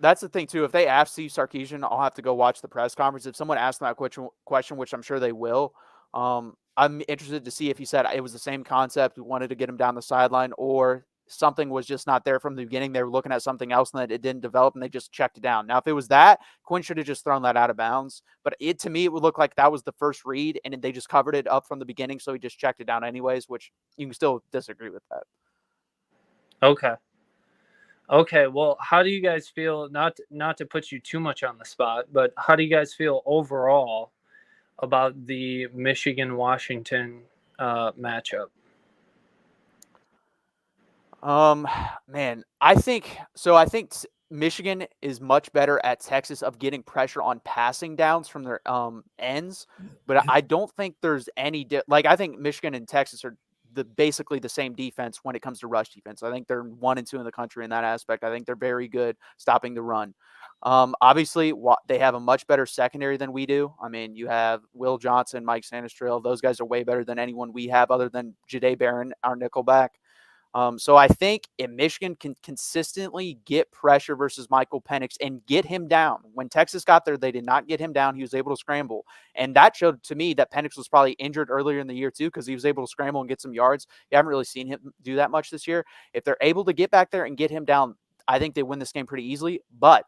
that's the thing too. If they ask Steve Sarkisian, I'll have to go watch the press conference. If someone asks that question, which I'm sure they will, I'm interested to see if he said it was the same concept. We wanted to get him down the sideline, or something was just not there from the beginning. They were looking at something else and that it didn't develop and they just checked it down. Now, if it was that, Quinn should have just thrown that out of bounds. But to me, it would look like that was the first read and they just covered it up from the beginning. So he just checked it down anyways, which you can still disagree with that. Okay. Well, how do you guys feel, not to put you too much on the spot, but how do you guys feel overall about the Michigan-Washington matchup? Man, I think Michigan is much better at Texas of getting pressure on passing downs from their ends, but I don't think there's any I think Michigan and Texas are basically the same defense when it comes to rush defense. I think they're 1 and 2 in the country in that aspect. I think they're very good stopping the run. Obviously, they have a much better secondary than we do. I mean, you have Will Johnson, Mike Sanistrell. Those guys are way better than anyone we have other than Jahdae Barron, our nickelback. So I think if Michigan can consistently get pressure versus Michael Penix and get him down. When Texas got there, they did not get him down. He was able to scramble. And that showed to me that Penix was probably injured earlier in the year too, because he was able to scramble and get some yards. You haven't really seen him do that much this year. If they're able to get back there and get him down, I think they win this game pretty easily. But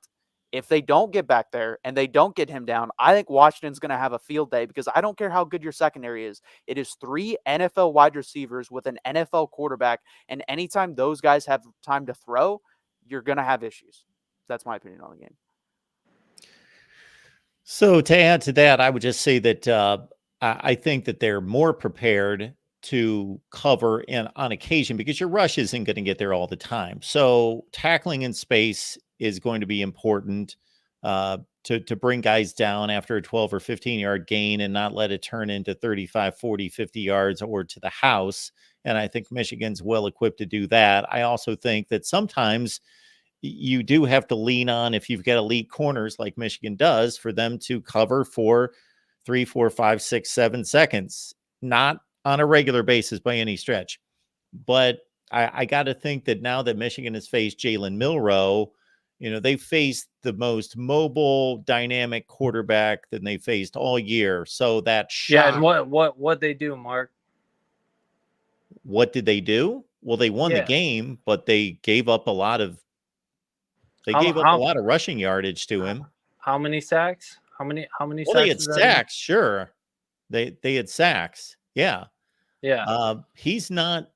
if they don't get back there and they don't get him down, I think Washington's going to have a field day, because I don't care how good your secondary is. It is 3 NFL wide receivers with an NFL quarterback, and anytime those guys have time to throw, you're going to have issues. That's my opinion on the game. So to add to that, I would just say that I think that they're more prepared to cover on occasion, because your rush isn't going to get there all the time. So tackling in space is going to be important to bring guys down after a 12 or 15 yard gain and not let it turn into 35, 40, 50 yards or to the house. And I think Michigan's well equipped to do that. I also think that sometimes you do have to lean on, if you've got elite corners like Michigan does, for them to cover for 3, 4, 5, 6, 7 seconds, not on a regular basis by any stretch. But I got to think that now that Michigan has faced Jalen Milroe, they faced the most mobile, dynamic quarterback that they faced all year. So that shot. Yeah, and what they do, Mark? What did they do? Well, they won the game, but they gave up a lot of. They gave up a lot of rushing yardage to him. How many sacks? How many Well, sacks? they had sacks, sure. They had sacks. Yeah. He's not.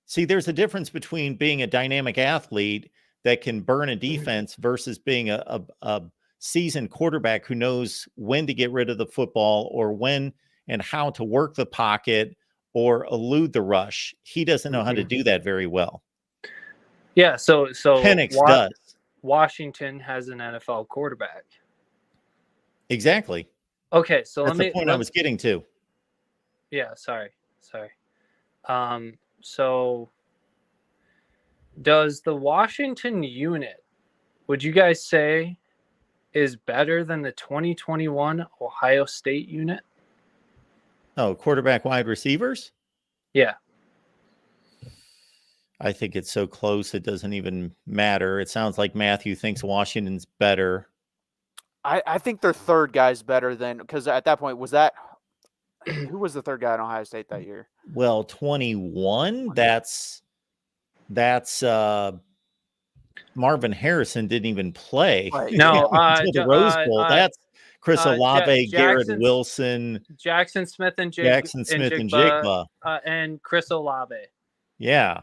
See, there's a difference between being a dynamic athlete that can burn a defense versus being a seasoned quarterback who knows when to get rid of the football or when and how to work the pocket or elude the rush. He doesn't know how to do that very well. Yeah, so Penix does. Washington has an NFL quarterback. Exactly. Okay, so that's the point I was getting to. Yeah, sorry. So does the Washington unit, would you guys say, is better than the 2021 Ohio State unit? Oh, quarterback, wide receivers? Yeah. I think it's so close it doesn't even matter. It sounds like Matthew thinks Washington's better. I think their third guy's better than, because at that point, was that who was the third guy at Ohio State that year? Well, 21. That's Marvin Harrison didn't even play. Right. No, until the Rose Bowl. That's Chris Olave, Garrett Wilson, Jackson Smith and Jigba, and Chris Olave. Yeah.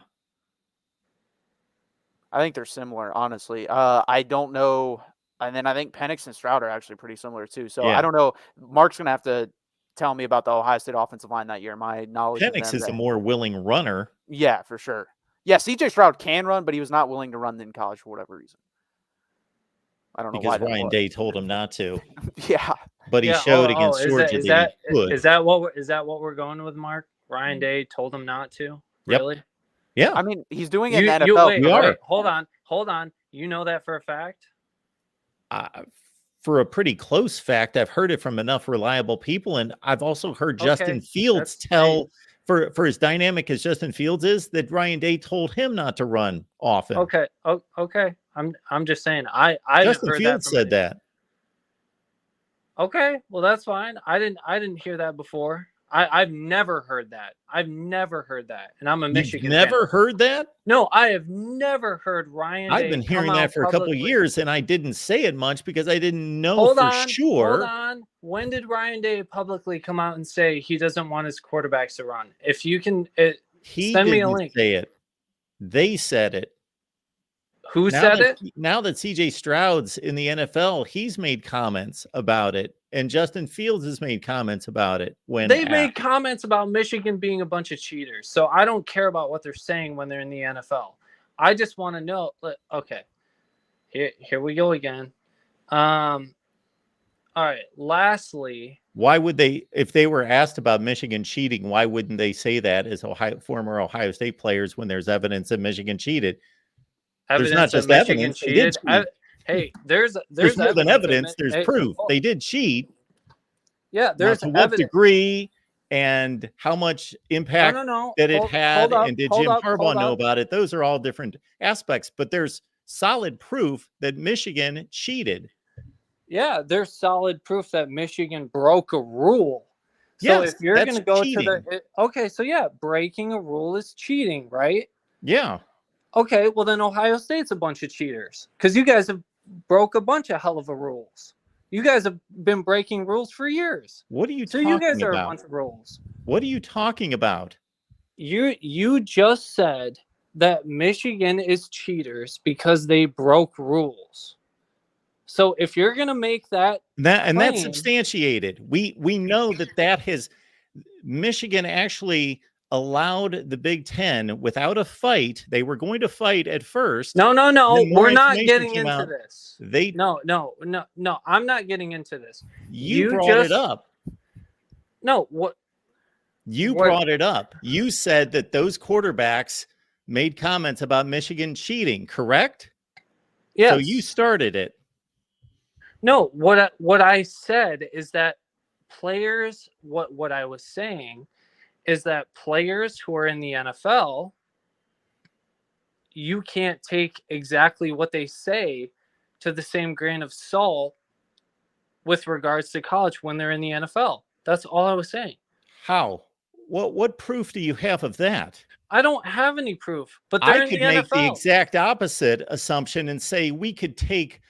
I think they're similar, honestly. I don't know. And then I think Penix and Stroud are actually pretty similar too. So I don't know. Mark's going to have to tell me about the Ohio State offensive line that year. My knowledge Penix is a more willing runner. Yeah, for sure. Yeah, CJ Stroud can run, but he was not willing to run in college for whatever reason. I don't know why. Because Ryan Day told him not to. Yeah. But he showed against Georgia that he could. Is that what we're going with, Mark? Ryan Day told him not to? Really? Yep. Yeah. I mean, he's doing it in the NFL. Wait, hold on. You know that for a fact? For a pretty close fact, I've heard it from enough reliable people, and I've also heard Justin Fields tell for as dynamic as Justin Fields is that Ryan Day told him not to run often. Okay. I'm just saying Justin Fields said that. Okay, well that's fine. I didn't hear that before. I've never heard that. And I'm a Michigan fan. Never heard that? No, I have never heard Ryan Day. I've been hearing that for a couple of years, and I didn't say it much because I didn't know for sure. Hold on. When did Ryan Day publicly come out and say he doesn't want his quarterbacks to run? If you can, send me a link. Say it. They said it. Who said it? Now that CJ Stroud's in the NFL, he's made comments about it. And Justin Fields has made comments about it. When they made comments about Michigan being a bunch of cheaters. So I don't care about what they're saying when they're in the NFL. I just want to know. Okay, here we go again. All right. Lastly, why would they, if they were asked about Michigan cheating, why wouldn't they say that as former Ohio State players when there's evidence that Michigan cheated? There's not just evidence. Cheated. Hey, there's more than evidence. There's proof they did cheat. Yeah, there's to what degree and how much impact that it had, and did Jim Harbaugh know about it? Those are all different aspects, but there's solid proof that Michigan cheated. Yeah, there's solid proof that Michigan broke a rule. So if you're going to go cheating. Breaking a rule is cheating, right? Yeah. Okay, well then Ohio State's a bunch of cheaters because you guys have broke a bunch of hell of a rules. You guys have been breaking rules for years. What are you talking about? So you guys are a bunch of rules. What are you talking about? You just said that Michigan is cheaters because they broke rules. So if you're going to make that claim, that's substantiated. We know that has Michigan actually allowed the Big Ten without a fight. They were going to fight at first. No. We're not getting into this. No. I'm not getting into this. You brought it up. No, what? You brought it up. You said that those quarterbacks made comments about Michigan cheating, correct? Yes. So you started it. No, what I said is that players, what I was saying is that players who are in the NFL, you can't take exactly what they say to the same grain of salt with regards to college when they're in the NFL. That's all I was saying. How? What proof do you have of that? I don't have any proof, but they're in the NFL. I could make the exact opposite assumption and say we could take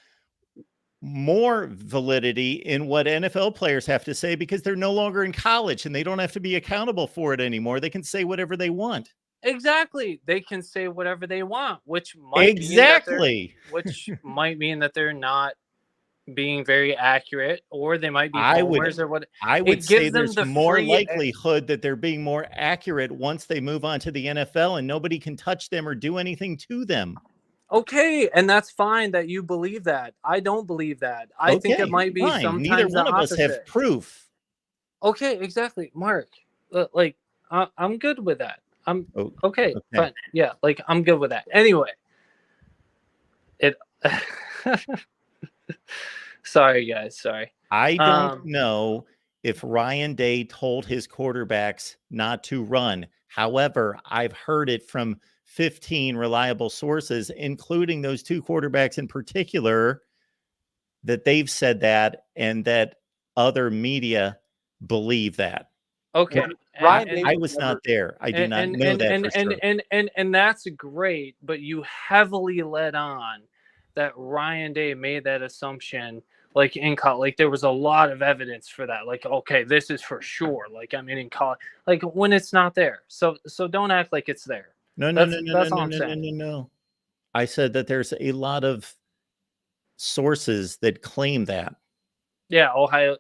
more validity in what NFL players have to say because they're no longer in college and they don't have to be accountable for it anymore. They can say whatever they want. Exactly. They can say whatever they want, which might mean that they're not being very accurate, or they might be homers or what. I would It say gives them there's the more free. likelihood that they're being more accurate once they move on to the NFL and nobody can touch them or do anything to them. Okay, and that's fine that you believe that. I don't believe that. I think it might be fine. sometimes Neither one the of us have opposite. proof. Okay, exactly, Mark. Like, I'm good with that. I'm Oh, okay, fine. Yeah, like I'm good with that. Anyway, it. Sorry, guys. Sorry. I don't know if Ryan Day told his quarterbacks not to run. However, I've heard it from 15 reliable sources, including those two quarterbacks in particular, that they've said that and that other media believe that. Okay. Ryan, I was not there. I do not know that for sure. And that's great, but you heavily led on that Ryan Day made that assumption, like in college. Like there was a lot of evidence for that. Like, okay, this is for sure. Like, I mean, in college, like when it's not there. So don't act like it's there. No. I said that there's a lot of sources that claim that. Yeah, Ohio.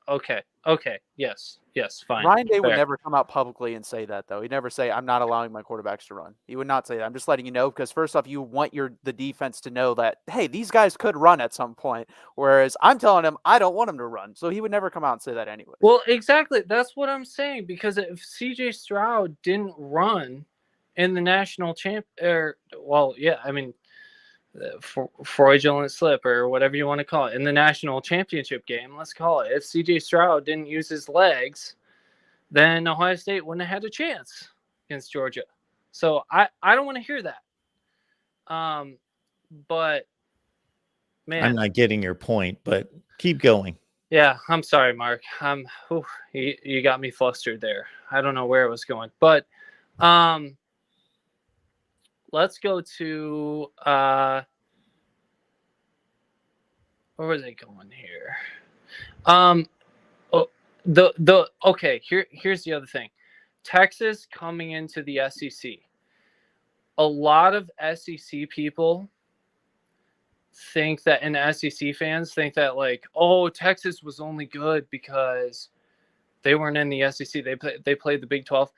Okay. Yes, fine. Ryan Day would never come out publicly and say that, though. He'd never say, "I'm not allowing my quarterbacks to run." He would not say that. I'm just letting you know, because first off, you want the defense to know that, hey, these guys could run at some point. Whereas I'm telling him I don't want them to run, so he would never come out and say that anyway. Well, exactly. That's what I'm saying. Because if CJ Stroud didn't run in the national fraudulent slip or whatever you want to call it in the national championship game, let's call it. If CJ Stroud didn't use his legs, then Ohio State wouldn't have had a chance against Georgia. So I don't want to hear that. But man, I'm not getting your point, but keep going. Yeah, I'm sorry, Mark. You got me flustered there. I don't know where it was going, but let's go to where was it going here? Here's the other thing. Texas coming into the SEC. A lot of SEC people think that, and SEC fans think that, like, oh, Texas was only good because they weren't in the SEC. They played the Big 12.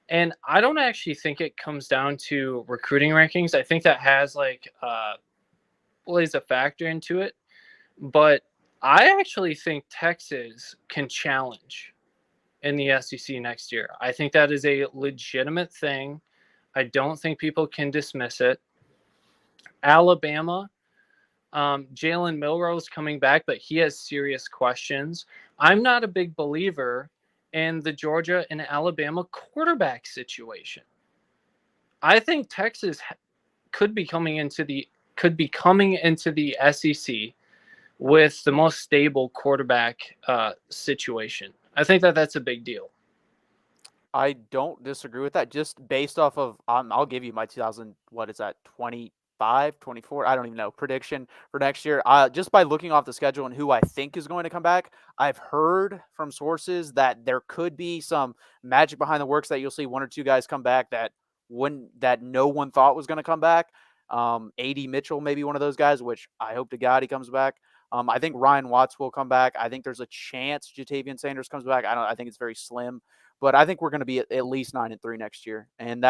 And I don't actually think it comes down to recruiting rankings. I think that has plays a factor into it. But I actually think Texas can challenge in the SEC next year. I think that is a legitimate thing. I don't think people can dismiss it. Alabama, Jalen Milroe's coming back, but he has serious questions. I'm not a big believer in the Georgia and Alabama quarterback situation. I think Texas could be coming into the SEC with the most stable quarterback situation. I think that's a big deal. I don't disagree with that. Just based off of, I'll give you my 25, 24, I don't even know, prediction for next year. Just by looking off the schedule and who I think is going to come back, I've heard from sources that there could be some magic behind the works, that you'll see one or two guys come back that no one thought was going to come back. A.D. Mitchell may be one of those guys, which I hope to God he comes back. I think Ryan Watts will come back. I think there's a chance Jatavian Sanders comes back. I think it's very slim. But I think we're going to be at least 9-3 next year. And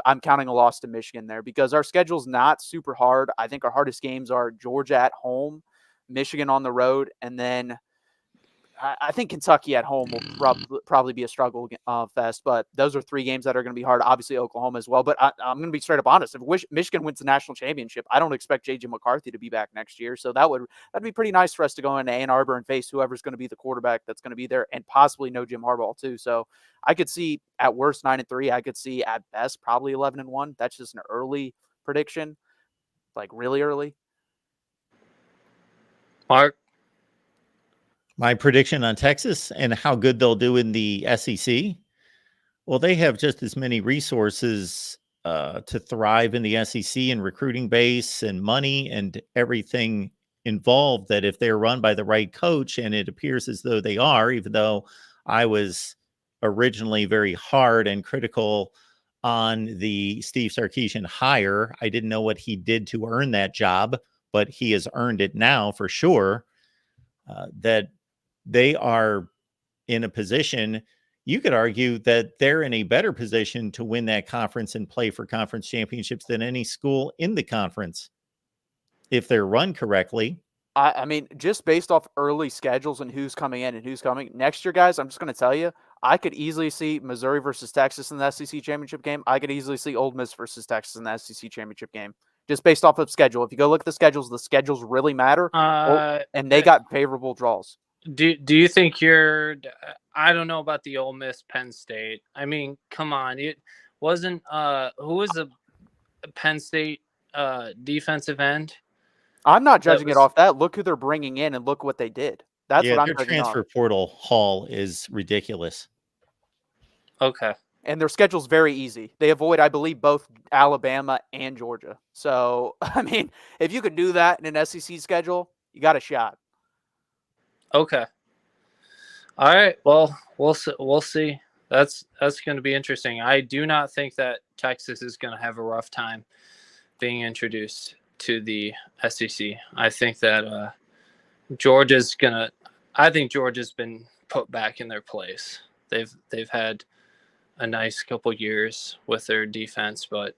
I'm counting a loss to Michigan there, because our schedule's not super hard. I think our hardest games are Georgia at home, Michigan on the road, and then I think Kentucky at home will probably be a struggle fest. But those are three games that are going to be hard. Obviously, Oklahoma as well. But I'm going to be straight up honest. If Michigan wins the national championship, I don't expect J.J. McCarthy to be back next year. So that'd be pretty nice for us to go into Ann Arbor and face whoever's going to be the quarterback that's going to be there, and possibly no Jim Harbaugh too. So I could see at worst 9-3. I could see at best probably 11-1. That's just an early prediction, like really early. Mark? My prediction on Texas and how good they'll do in the SEC. Well, they have just as many resources to thrive in the SEC, and recruiting base and money and everything involved, that if they're run by the right coach, and it appears as though they are, even though I was originally very hard and critical on the Steve Sarkisian hire. I didn't know what he did to earn that job, but he has earned it now for sure. That they are in a position, you could argue that they're in a better position to win that conference and play for conference championships than any school in the conference if they're run correctly. I mean, just based off early schedules and who's coming in and who's coming next year, guys, I'm just going to tell you, I could easily see Missouri versus Texas in the SEC championship game. I could easily see Ole Miss versus Texas in the SEC championship game, just based off of schedule. If you go look at the schedules really matter, and they got favorable draws. Do you think I don't know about the Ole Miss Penn State. I mean, come on. It wasn't who was the Penn State defensive end? I'm not judging it off that. Look who they're bringing in and look what they did. That's what I'm their judging transfer off. portal haul is ridiculous. Okay. And their schedule's very easy. They avoid, I believe, both Alabama and Georgia. So, I mean, if you could do that in an SEC schedule, you got a shot. Okay. All right. Well, we'll see. That's going to be interesting. I do not think that Texas is going to have a rough time being introduced to the SEC. I think that Georgia's been put back in their place. They've had a nice couple years with their defense, but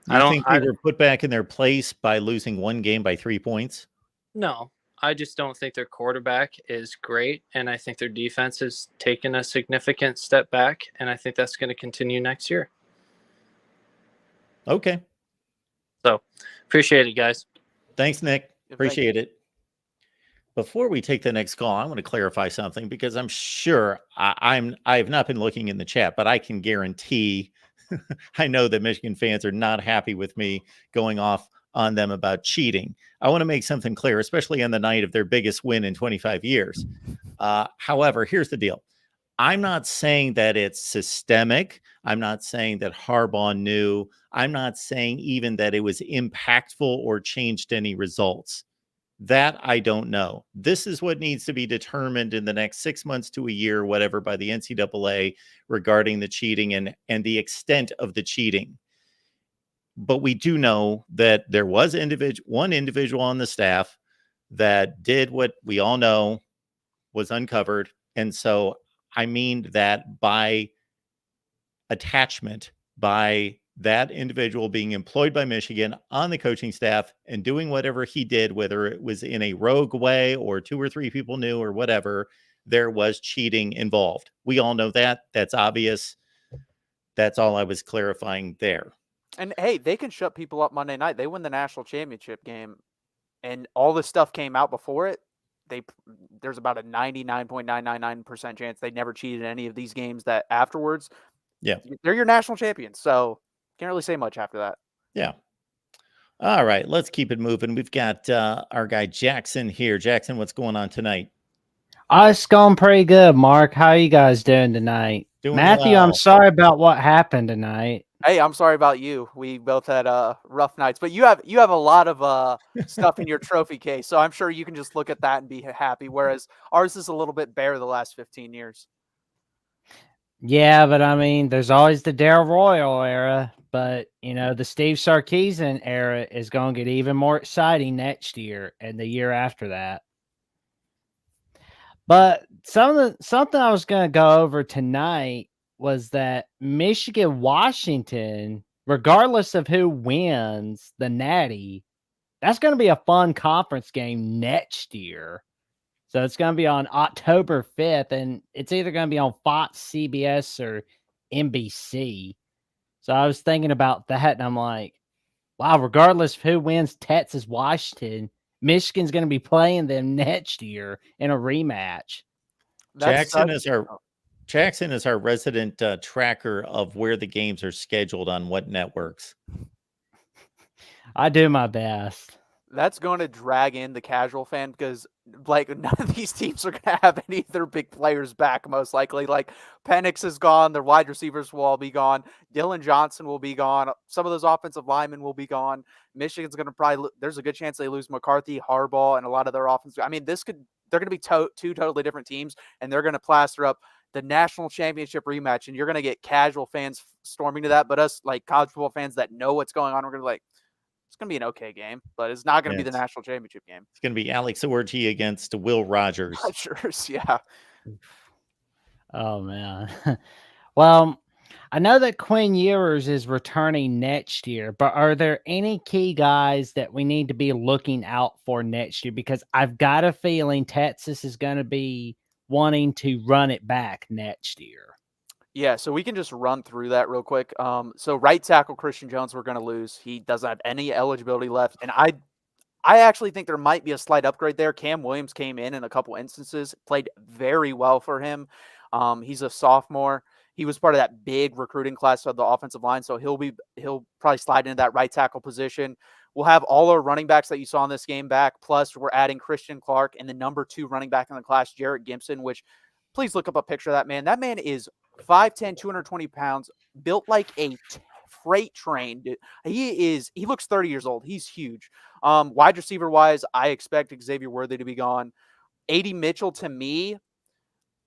I think they were put back in their place by losing one game by 3 points. No, I just don't think their quarterback is great, and I think their defense has taken a significant step back, and I think that's going to continue next year. Okay. So, appreciate it, guys. Thanks, Nick. Appreciate it. Before we take the next call, I want to clarify something because I'm sure I've not been looking in the chat, but I can guarantee I know that Michigan fans are not happy with me going off on them about cheating. I want to make something clear, especially on the night of their biggest win in 25 years. However, here's the deal. I'm not saying that it's systemic. I'm not saying that Harbaugh knew. I'm not saying even that it was impactful or changed any results. That I don't know. This is what needs to be determined in the next 6 months to a year, whatever, by the NCAA regarding the cheating and the extent of the cheating. But we do know that there was one individual on the staff that did what we all know was uncovered. And so I mean that by attachment, by that individual being employed by Michigan on the coaching staff and doing whatever he did, whether it was in a rogue way or 2 or 3 people knew or whatever, there was cheating involved. We all know that. That's obvious. That's all I was clarifying there. And hey, they can shut people up Monday night. They win the national championship game, and all this stuff came out before it. There's about a 99.999% chance they never cheated in any of these games that afterwards. Yeah. They're your national champions. So can't really say much after that. Yeah. All right. Let's keep it moving. We've got our guy Jackson here. Jackson, what's going on tonight? It's going pretty good, Mark. How are you guys doing tonight? Doing Matthew, well. I'm sorry about what happened tonight. Hey, I'm sorry about you. We both had rough nights, but you have a lot of stuff in your trophy case, so I'm sure you can just look at that and be happy. Whereas ours is a little bit bare the last 15 years. Yeah, but I mean, there's always the Darrell Royal era, but the Steve Sarkisian era is going to get even more exciting next year and the year after that. But something I was going to go over tonight was that Michigan-Washington, regardless of who wins the Natty, that's going to be a fun conference game next year. So it's going to be on October 5th, and it's either going to be on Fox, CBS, or NBC. So I was thinking about that, and I'm like, wow, regardless of who wins Texas-Washington, Michigan's going to be playing them next year in a rematch. Jackson is our resident tracker of where the games are scheduled on what networks. I do my best. That's going to drag in the casual fan because, none of these teams are going to have any of their big players back, most likely. Like, Penix is gone. Their wide receivers will all be gone. Dylan Johnson will be gone. Some of those offensive linemen will be gone. Michigan's going to there's a good chance they lose McCarthy, Harbaugh, and a lot of their offense. I mean, they're going to be two totally different teams, and they're going to plaster up the national championship rematch, and you're going to get casual fans storming to that. But us, like college football fans that know what's going on, we're going to be like, it's going to be an okay game, but it's not going to be the national championship game. It's going to be Alex Orji against Will Rogers. Rogers, yeah. Oh, man. Well, I know that Quinn Ewers is returning next year, but are there any key guys that we need to be looking out for next year? Because I've got a feeling Texas is going to be wanting to run it back next year. Yeah, so we can just run through that real quick. So right tackle Christian Jones, we're going to lose. He doesn't have any eligibility left, and I actually think there might be a slight upgrade there. Cam Williams came in a couple instances, played very well for him. He's a sophomore. He was part of that big recruiting class of the offensive line, so he'll probably slide into that right tackle position. We'll have all our running backs that you saw in this game back, plus we're adding Christian Clark and the number 2 running back in the class, Jarrett Gibson, which please look up a picture of that man. That man is 5'10", 220 pounds, built like a freight train. Dude. He looks 30 years old. He's huge. Wide receiver wise, I expect Xavier Worthy to be gone. A.D. Mitchell, to me,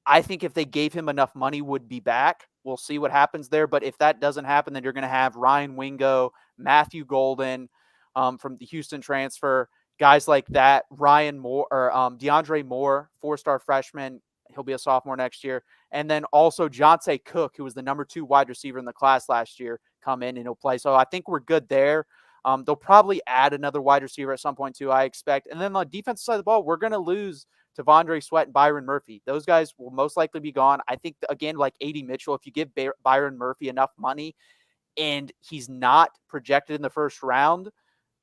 I think if they gave him enough money, would be back. We'll see what happens there. But if that doesn't happen, then you're going to have Ryan Wingo, Matthew Golden from the Houston transfer, guys like that. Ryan Moore or DeAndre Moore, 4-star freshman. He'll be a sophomore next year. And then also Jonte Cook, who was the number 2 wide receiver in the class last year, come in and he'll play. So I think we're good there. They'll probably add another wide receiver at some point too, I expect. And then on the defensive side of the ball, we're going to lose Tavondre Sweat and Byron Murphy. Those guys will most likely be gone. I think, again, like A.D. Mitchell, if you give Byron Murphy enough money and he's not projected in the first round,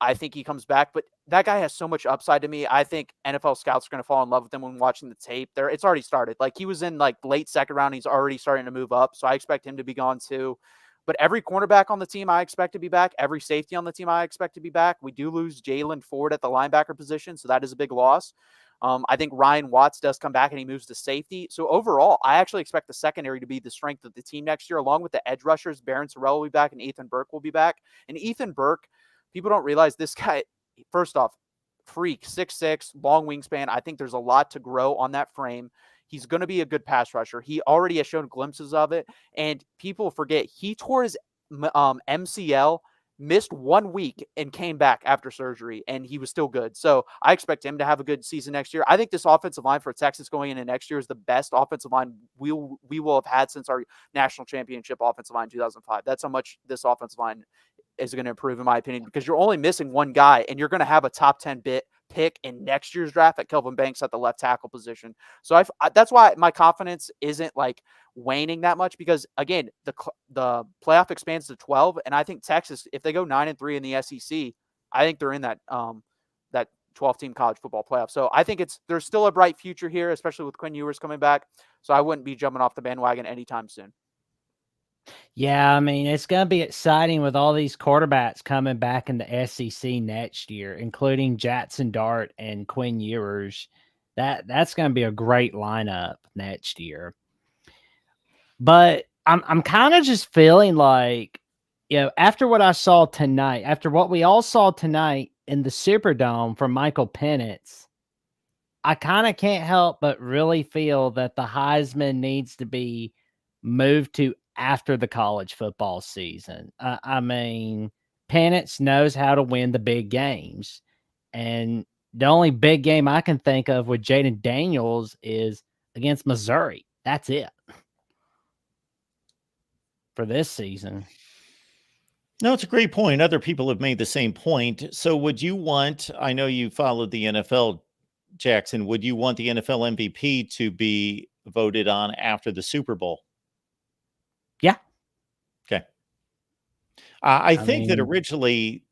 I think he comes back. But that guy has so much upside to me. I think NFL scouts are going to fall in love with him when watching the tape. It's already started. Like, he was in like late second round. He's already starting to move up. So I expect him to be gone too. But every cornerback on the team I expect to be back. Every safety on the team I expect to be back. We do lose Jalen Ford at the linebacker position, so that is a big loss. I think Ryan Watts does come back and he moves to safety. So overall, I actually expect the secondary to be the strength of the team next year, along with the edge rushers. Barron Sorrell will be back and Ethan Burke will be back. And Ethan Burke, people don't realize this guy, first off, freak, 6'6", long wingspan. I think there's a lot to grow on that frame. He's going to be a good pass rusher. He already has shown glimpses of it. And people forget, he tore his MCL, missed 1 week and came back after surgery, and he was still good. So I expect him to have a good season next year. I think this offensive line for Texas going into next year is the best offensive line we will have had since our national championship offensive line in 2005. That's how much this offensive line is going to improve, in my opinion, because you're only missing one guy, and you're going to have a top 10 pick in next year's draft at Kelvin Banks at the left tackle position. So that's why my confidence isn't like waning that much, because again, the playoff expands to 12, and I think Texas, if they go 9-3 in the SEC, I think they're in that 12-team college football playoff. So I think there's still a bright future here, especially with Quinn Ewers coming back. So I wouldn't be jumping off the bandwagon anytime soon. Yeah, I mean, it's going to be exciting with all these quarterbacks coming back in the SEC next year, including Jackson Dart and Quinn Ewers. That's going to be a great lineup next year. But I'm kind of just feeling like, after what I saw tonight, after what we all saw tonight in the Superdome from Michael Penix, I kind of can't help but really feel that the Heisman needs to be moved to after the college football season. I mean, Penix knows how to win the big games. And the only big game I can think of with Jaden Daniels is against Missouri. That's it for this season. No, it's a great point. Other people have made the same point. So would you want, I know you followed the NFL, Jackson, would you want the NFL MVP to be voted on after the Super Bowl? Yeah. Okay. I think that originally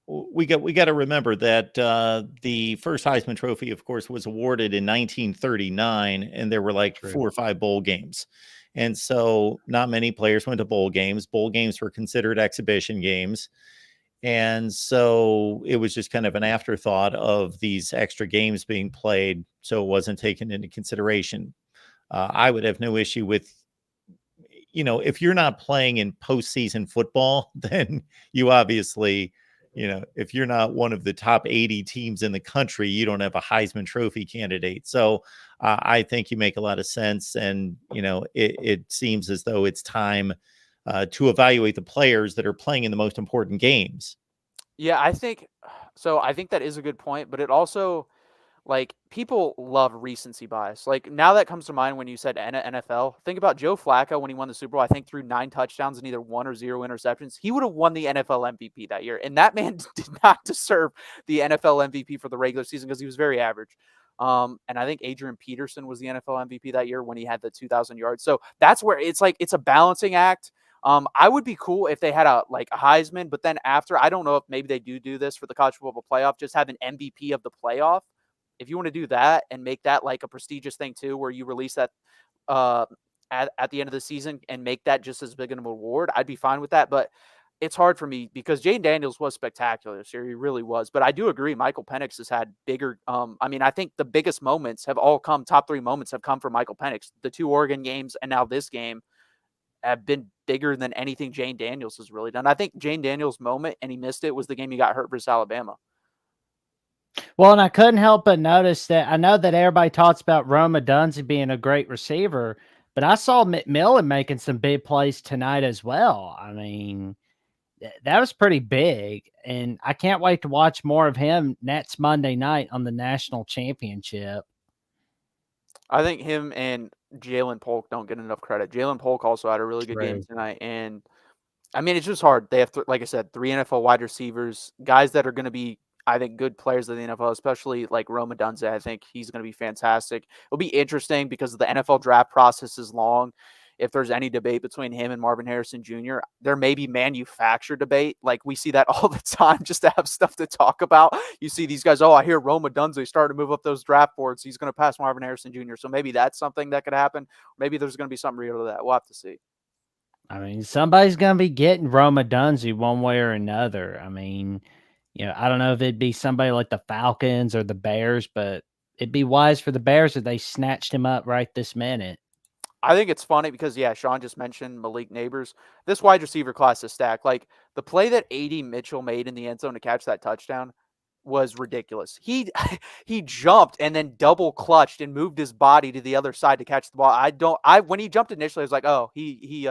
we got to remember that the first Heisman Trophy, of course, was awarded in 1939, and there were like 4 or 5 bowl games. And so not many players went to bowl games. Bowl games were considered exhibition games. And so it was just kind of an afterthought of these extra games being played. So it wasn't taken into consideration. I would have no issue with, if you're not playing in postseason football, then you obviously, if you're not one of the top 80 teams in the country, you don't have a Heisman Trophy candidate. So I think you make a lot of sense. And, it seems as though it's time to evaluate the players that are playing in the most important games. Yeah, I think so. I think that is a good point, but it also, like, people love recency bias. Like, now that comes to mind when you said NFL. Think about Joe Flacco when he won the Super Bowl. I think threw 9 touchdowns and either 1 or 0 interceptions. He would have won the NFL MVP that year, and that man did not deserve the NFL MVP for the regular season because he was very average. And I think Adrian Peterson was the NFL MVP that year when he had the 2,000 yards. So that's where it's like it's a balancing act. I would be cool if they had a Heisman, but then after, I don't know if maybe they do this for the college football playoff, just have an MVP of the playoff. If you want to do that and make that like a prestigious thing too, where you release that at the end of the season and make that just as big an award, I'd be fine with that. But it's hard for me because Jaden Daniels was spectacular this year. He really was. But I do agree, Michael Penix has had bigger. I think the biggest moments have all come, top 3 moments have come from Michael Penix. The 2 Oregon games and now this game have been bigger than anything Jane Daniels has really done. I think Jane Daniels' moment, and he missed it, was the game he got hurt versus Alabama. Well, and I couldn't help but notice that I know that everybody talks about Roma Dunze being a great receiver, but I saw McMillan making some big plays tonight as well. I mean, that was pretty big, and I can't wait to watch more of him next Monday night on the national championship. I think him and Jalen Polk don't get enough credit. Jalen Polk also had a really good game tonight, and I mean, it's just hard. They have, like I said, 3 NFL wide receivers, guys that are going to be, I think, good players of the NFL, especially like Roma Dunze. I think he's going to be fantastic. It'll be interesting because the NFL draft process is long. If there's any debate between him and Marvin Harrison Jr., there may be manufactured debate. Like we see that all the time just to have stuff to talk about. You see these guys, I hear Roma Dunze started to move up those draft boards. He's going to pass Marvin Harrison Jr. So maybe that's something that could happen. Maybe there's going to be something real to that. We'll have to see. I mean, somebody's going to be getting Roma Dunze one way or another. I mean, I don't know if it'd be somebody like the Falcons or the Bears, but it'd be wise for the Bears if they snatched him up right this minute. I think it's funny because, Sean just mentioned Malik Neighbors. This wide receiver class is stacked. Like, the play that A.D. Mitchell made in the end zone to catch that touchdown was ridiculous. He jumped and then double clutched and moved his body to the other side to catch the ball. When he jumped initially, I was like, he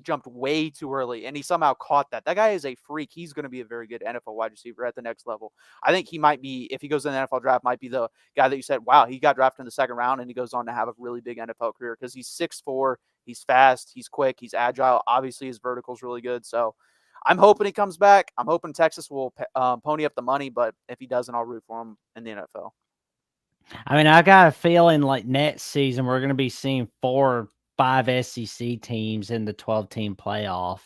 jumped way too early, and he somehow caught that. That guy is a freak. He's going to be a very good NFL wide receiver at the next level. I think he might be, if he goes in the NFL draft, might be the guy that you said, wow, he got drafted in the 2nd round, and he goes on to have a really big NFL career because he's 6'4", he's fast, he's quick, he's agile. Obviously, his vertical's really good. So I'm hoping he comes back. I'm hoping Texas will pony up the money, but if he doesn't, I'll root for him in the NFL. I mean, I got a feeling like next season we're going to be seeing 4 or 5 SEC teams in the 12-team playoff,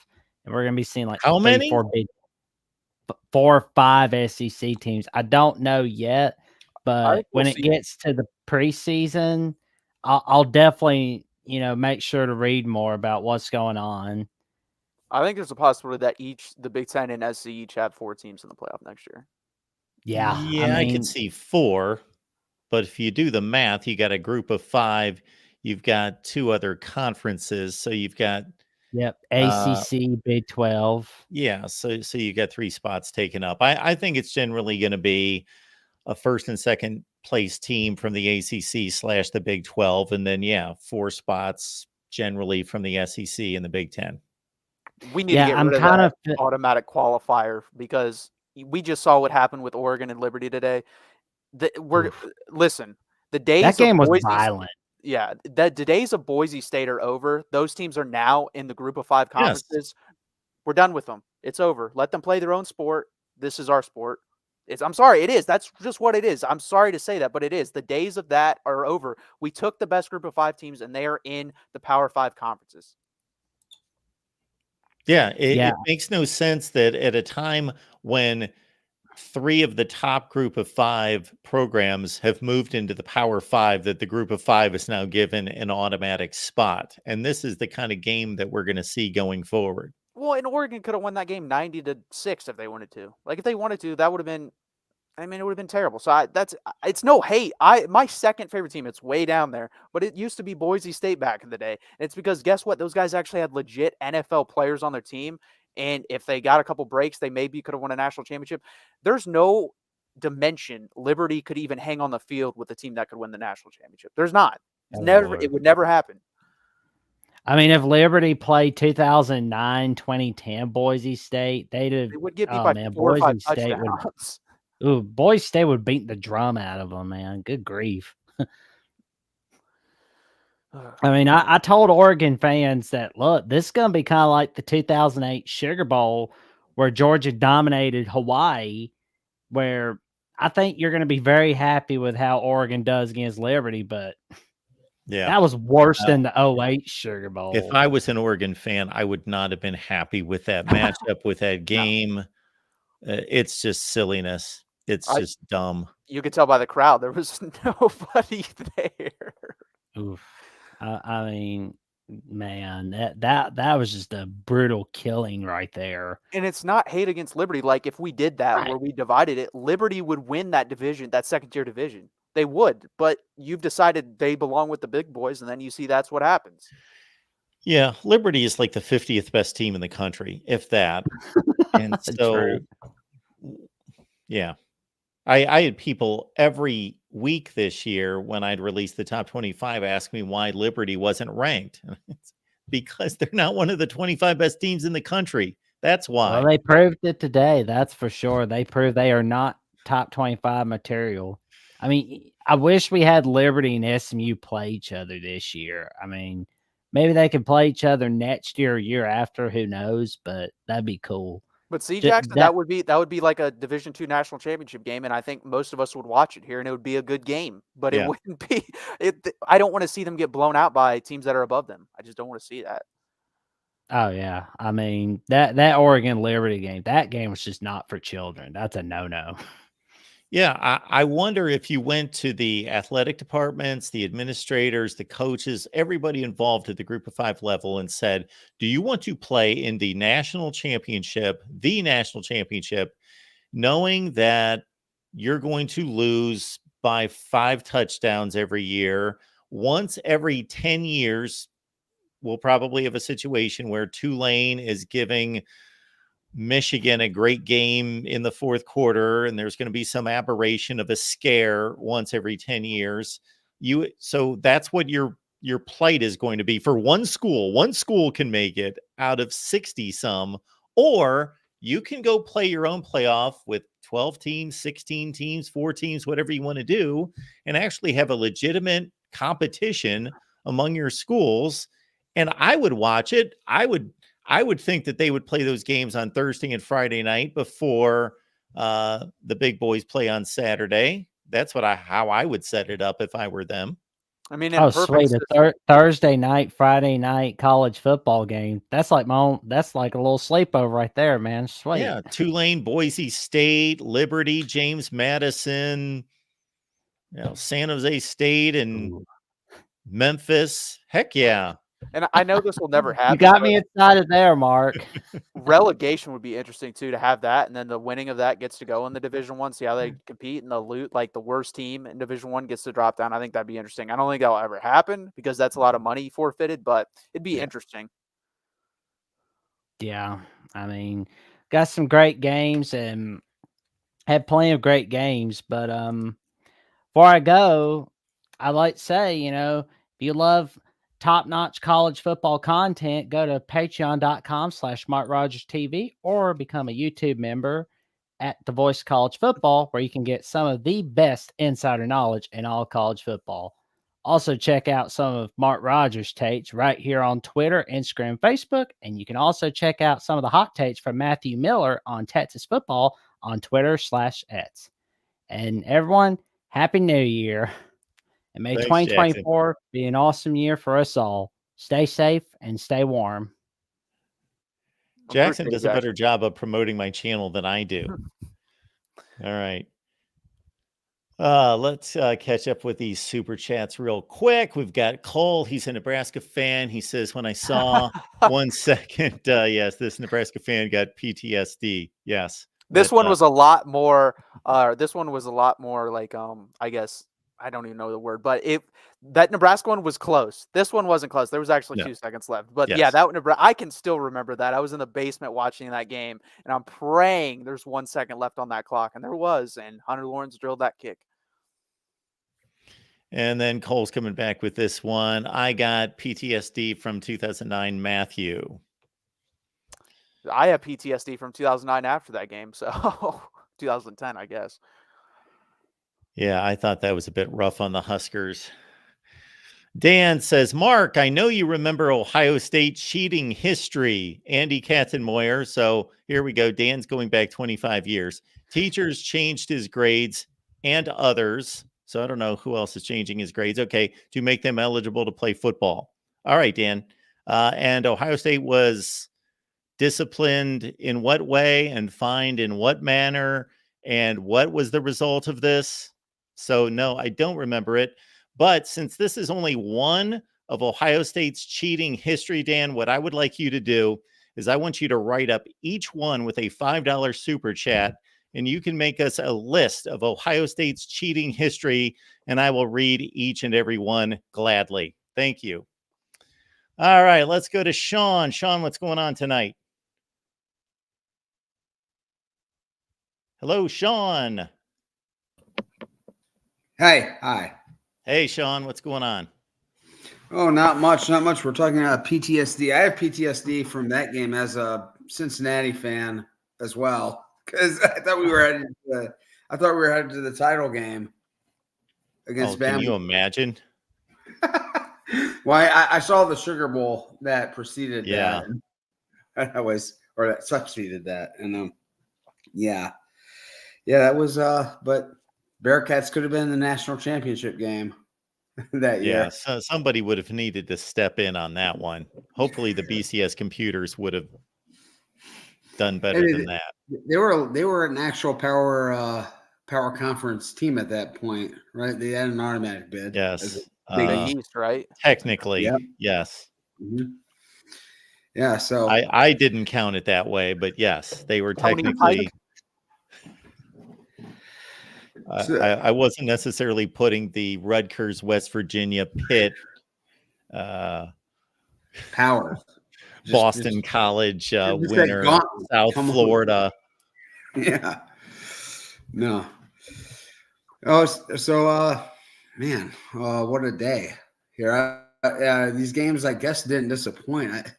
and we're going to be seeing like how many? 4 or 5 SEC teams. I don't know yet, but when it gets to the preseason, I'll definitely make sure to read more about what's going on. I think there's a possibility that the Big Ten and SC each have 4 teams in the playoff next year. Yeah, I could see 4, but if you do the math, you got a group of 5. You've got 2 other conferences, so you've got ACC, Big 12. Yeah, so you got 3 spots taken up. I think it's generally going to be a 1st and 2nd place team from the ACC / the Big 12, and then 4 spots generally from the SEC and the Big 10. We need to get rid of that automatic qualifier because we just saw what happened with Oregon and Liberty today. Listen, the days that game of was violent. Yeah, the days of Boise State are over. Those teams are now in the group of 5 conferences. Yes. We're done with them. It's over. Let them play their own sport. This is our sport. I'm sorry, it is. That's just what it is. I'm sorry to say that, but it is. The days of that are over. We took the best group of 5 teams, and they are in the Power 5 conferences. Yeah, it makes no sense that at a time when 3 of the top group of 5 programs have moved into the Power 5, that the group of 5 is now given an automatic spot. And this is the kind of game that we're going to see going forward. Well, and Oregon could have won that game 90-6 if they wanted to. Like, if they wanted to, that would have been, it would have been terrible. So it's no hate. My second favorite team, it's way down there, but it used to be Boise State back in the day. And it's because guess what? Those guys actually had legit NFL players on their team. And if they got a couple breaks, they maybe could have won a national championship. There's no dimension Liberty could even hang on the field with a team that could win the national championship. There's not. It's never. It would never happen. I mean, if Liberty played 2009, 2010 Boise State, They would get beat by 4 or 5 touchdowns. Boise State would beat the drum out of them, man. Good grief. I mean, I told Oregon fans that, look, this is going to be kind of like the 2008 Sugar Bowl where Georgia dominated Hawaii, where I think you're going to be very happy with how Oregon does against Liberty, but that was worse than the 08 Sugar Bowl. If I was an Oregon fan, I would not have been happy with that matchup, with that game. No. It's just silliness. It's just dumb. You could tell by the crowd there was nobody there. Oof. I mean, man, that was just a brutal killing right there. And it's not hate against Liberty. Like, if we did that, where we divided it, Liberty would win that division, that second-tier division. They would, but you've decided they belong with the big boys, and then you see that's what happens. Yeah, Liberty is like the 50th best team in the country, if that. And so, yeah. I had people every week this year when I'd release the top 25 ask me why Liberty wasn't ranked. It's because they're not one of the 25 best teams in the country. That's why. Well, they proved it today. That's for sure. They proved they are not top 25 material. I mean, I wish we had Liberty and SMU play each other this year. I mean, maybe they could play each other next year or year after. Who knows? But that'd be cool. But see, Jackson, that would be like a Division II national championship game, and I think most of us would watch it here, and it would be a good game. But it wouldn't be. I don't want to see them get blown out by teams that are above them. I just don't want to see that. Oh yeah, I mean that Oregon Liberty game. That game was just not for children. That's a no-no. Yeah, I wonder if you went to the athletic departments, the administrators, the coaches, everybody involved at the group of 5 level and said, do you want to play in the national championship, knowing that you're going to lose by 5 touchdowns every year? Once every 10 years, we'll probably have a situation where Tulane is giving Michigan a great game in the fourth quarter, and there's going to be some aberration of a scare once every 10 years. So that's what your plight is going to be for one school. One school can make it out of 60 some, or you can go play your own playoff with 12 teams, 16 teams, 4 teams, whatever you want to do, and actually have a legitimate competition among your schools. And I would watch it. I would think that they would play those games on Thursday and Friday night before the big boys play on Saturday. That's how I would set it up if I were them. I mean, sweet, Thursday night, Friday night college football game. That's like that's like a little sleepover right there, man. Sweet. Yeah, Tulane, Boise State, Liberty, James Madison, San Jose State, and Memphis. Heck yeah. And I know this will never happen. You got me excited there, Mark. Relegation would be interesting too, to have that, and then the winning of that gets to go in the Division I. See how they compete, and the worst team in Division I gets to drop down. I think that'd be interesting. I don't think that'll ever happen because that's a lot of money forfeited, but it'd be interesting. Yeah, I mean, got some great games and had plenty of great games. But before I go, I'd like to say, if you love top-notch college football content, go to patreon.com/MarkRogersTV or become a YouTube member at The Voice of College Football, where you can get some of the best insider knowledge in all college football. Also, check out some of Mark Rogers' takes right here on Twitter, Instagram, Facebook, and you can also check out some of the hot takes from Matthew Miller on Texas football on Twitter/X. And everyone, Happy New Year. And may 2024 be an awesome year for us all. Stay safe and stay warm. Jackson does a better job of promoting my channel than I do. All right. Let's catch up with these super chats real quick. We've got Cole. He's a Nebraska fan. He says, when I saw 1 second, yes, this Nebraska fan got PTSD. Yes. This one was a lot more like, I guess, I don't even know the word, but that Nebraska one was close. This one wasn't close. There was actually 2 seconds left. But yeah, that Nebraska, I can still remember that. I was in the basement watching that game, and I'm praying there's 1 second left on that clock, and there was, and Hunter Lawrence drilled that kick. And then Cole's coming back with this one. I got PTSD from 2009 Matthew. I have PTSD from 2009 after that game, so 2010, I guess. Yeah, I thought that was a bit rough on the Huskers. Dan says, Mark, I know you remember Ohio State cheating history. Andy Katzenmoyer. So here we go. Dan's going back 25 years. Teachers changed his grades and others. So I don't know who else is changing his grades. Okay, to make them eligible to play football. All right, Dan. And Ohio State was disciplined in what way and fined in what manner? And what was the result of this? So no, I don't remember it. But since this is only one of Ohio State's cheating history, Dan, what I would like you to do is I want you to write up each one with a $5 super chat, and you can make us a list of Ohio State's cheating history, and I will read each and every one gladly. Thank you. All right, let's go to Sean. Sean, what's going on tonight? Hello, Sean. Hey, hi. Hey, Sean, what's going on? Oh, not much. We're talking about PTSD. I have PTSD from that game as a Cincinnati fan as well, because I thought we were headed to the title game against Bama. Can you imagine? Well, I saw the Sugar Bowl that preceded that. That succeeded that, and that was but Bearcats could have been in the national championship game that year. Yeah, so somebody would have needed to step in on that one. Hopefully the BCS computers would have done better than that. They were an actual power conference team at that point, right? They had an automatic bid. Yes. Big East, right? Technically, yep. Yes. Mm-hmm. Yeah, so I didn't count it that way, but yes, they were technically. I wasn't necessarily putting the Rutgers, West Virginia, Pitt, power, Boston College winner, South Florida. Yeah. No. Oh, so man, what a day here. These games, I guess, didn't disappoint.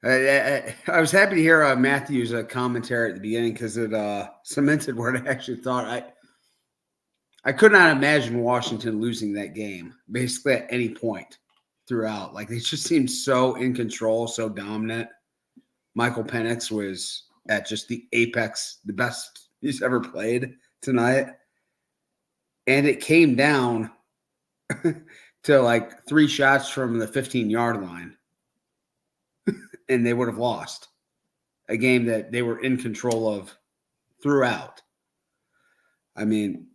I was happy to hear Matthew's commentary at the beginning, because it cemented what I actually thought. I could not imagine Washington losing that game, basically at any point throughout. Like, they just seemed so in control, so dominant. Michael Penix was at just the apex, the best he's ever played tonight. And it came down to like 3 shots from the 15-yard line. And they would have lost a game that they were in control of throughout. I mean,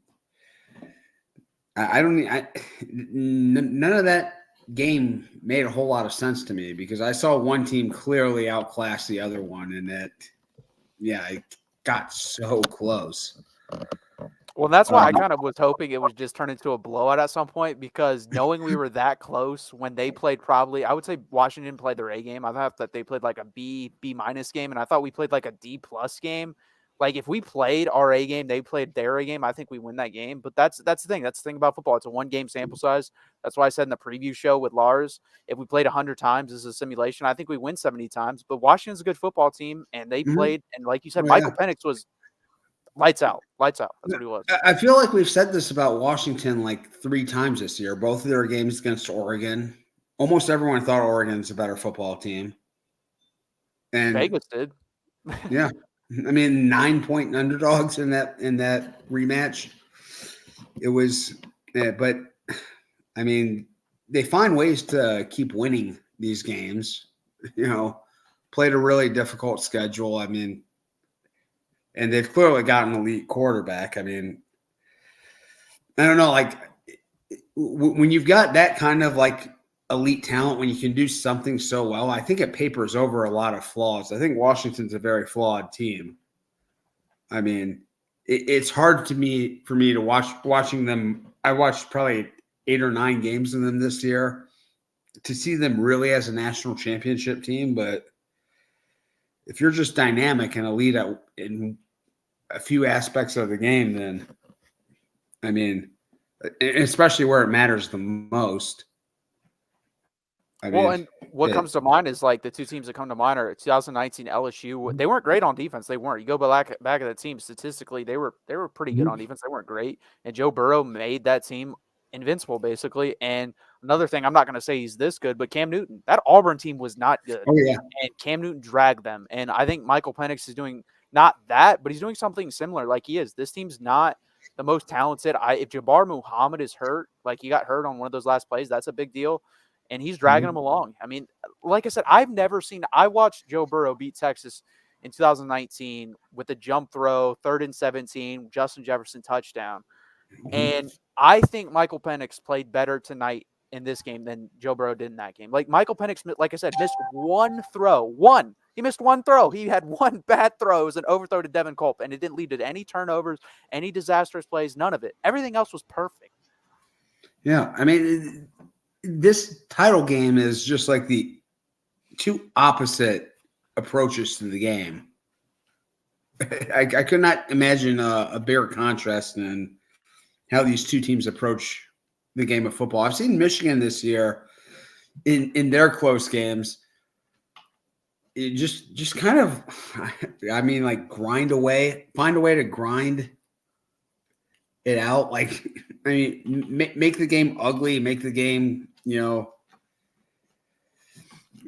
none of that game made a whole lot of sense to me, because I saw one team clearly outclass the other one, and it got so close. Well, that's why I kind of was hoping it would just turn into a blowout at some point, because knowing we were that close when they played, I would say Washington played their A game. I thought that they played like a B minus game, and I thought we played like a D plus game. Like, if we played our A game, they played their A game, I think we win that game. But that's the thing. That's the thing about football. It's a 1-game sample size. That's why I said in the preview show with Lars, if we played 100 times as a simulation, I think we win 70 times. But Washington's a good football team, and they played, and like you said, Michael Penix was lights out. That's what he was. I feel like we've said this about Washington like 3 times this year. Both of their games against Oregon. Almost everyone thought Oregon's a better football team. And Vegas did. Yeah. I mean, 9-point underdogs in that rematch. It was, but I mean, they find ways to keep winning these games. Played a really difficult schedule. I mean, and they've clearly got an elite quarterback. I mean, I don't know, like, when you've got that kind of like elite talent, when you can do something so well, I think it papers over a lot of flaws. I think Washington's a very flawed team. I mean, it's hard for me to watching them. I watched probably 8 or 9 games of them this year to see them really as a national championship team. But if you're just dynamic and elite in a few aspects of the game, then I mean, especially where it matters the most. And what comes to mind is like the two teams that come to mind are 2019 LSU. They weren't great on defense. They weren't. You go back at the team statistically, they were pretty good on defense. They weren't great, and Joe Burrow made that team invincible basically. And another thing, I'm not going to say he's this good, but Cam Newton, that Auburn team was not good. Oh yeah, and Cam Newton dragged them. And I think Michael Penix is doing not that, but he's doing something similar. Like he is. This team's not the most talented. If Jabbar Muhammad is hurt, like he got hurt on one of those last plays, that's a big deal. And he's dragging them along. I mean, like I said, I watched Joe Burrow beat Texas in 2019 with a jump throw, 3rd and 17, Justin Jefferson touchdown. And I think Michael Penix played better tonight in this game than Joe Burrow did in that game. Like Michael Penix, like I said, missed one throw. He missed one throw. He had one bad throw. It was an overthrow to Devin Culp, and it didn't lead to any turnovers, any disastrous plays, none of it. Everything else was perfect. Yeah, I mean, this title game is just like the two opposite approaches to the game. I could not imagine a bigger contrast than how these two teams approach the game of football. I've seen Michigan this year in their close games. It just kind of, I mean, like find a way to grind it out. Like, I mean, make the game ugly, make the game,